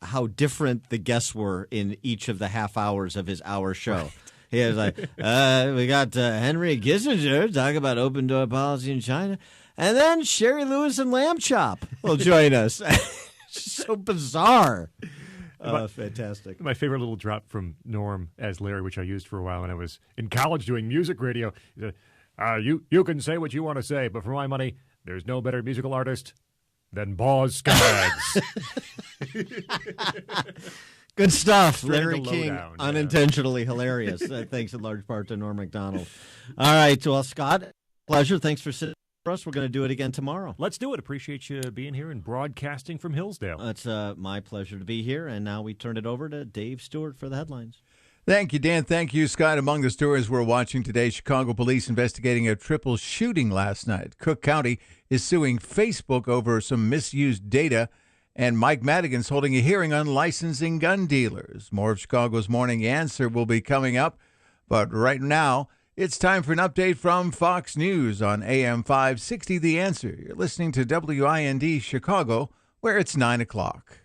how different the guests were in each of the half hours of his hour show. Right. He was like, we got Henry Kissinger talking about open door policy in China. And then Sherry Lewis and Lamb Chop will join us. So bizarre. Fantastic. My favorite little drop from Norm as Larry, which I used for a while when I was in college doing music radio. He said, you can say what you want to say, but for my money, there's no better musical artist than Boz Scaggs. Good stuff. Straight Larry King, lowdown, unintentionally hilarious. Thanks in large part to Norm Macdonald. All right. Well, Scott, pleasure. Thanks for sitting for us. We're going to do it again tomorrow. Let's do it. Appreciate you being here and broadcasting from Hillsdale. It's my pleasure to be here. And now we turn it over to Dave Stewart for the headlines. Thank you, Dan. Thank you, Scott. Among the stories we're watching today, Chicago police investigating a triple shooting last night. Cook County is suing Facebook over some misused data. And Mike Madigan's holding a hearing on licensing gun dealers. More of Chicago's Morning Answer will be coming up. But right now, it's time for an update from Fox News on AM 560 The Answer. You're listening to WIND Chicago, where it's 9 o'clock.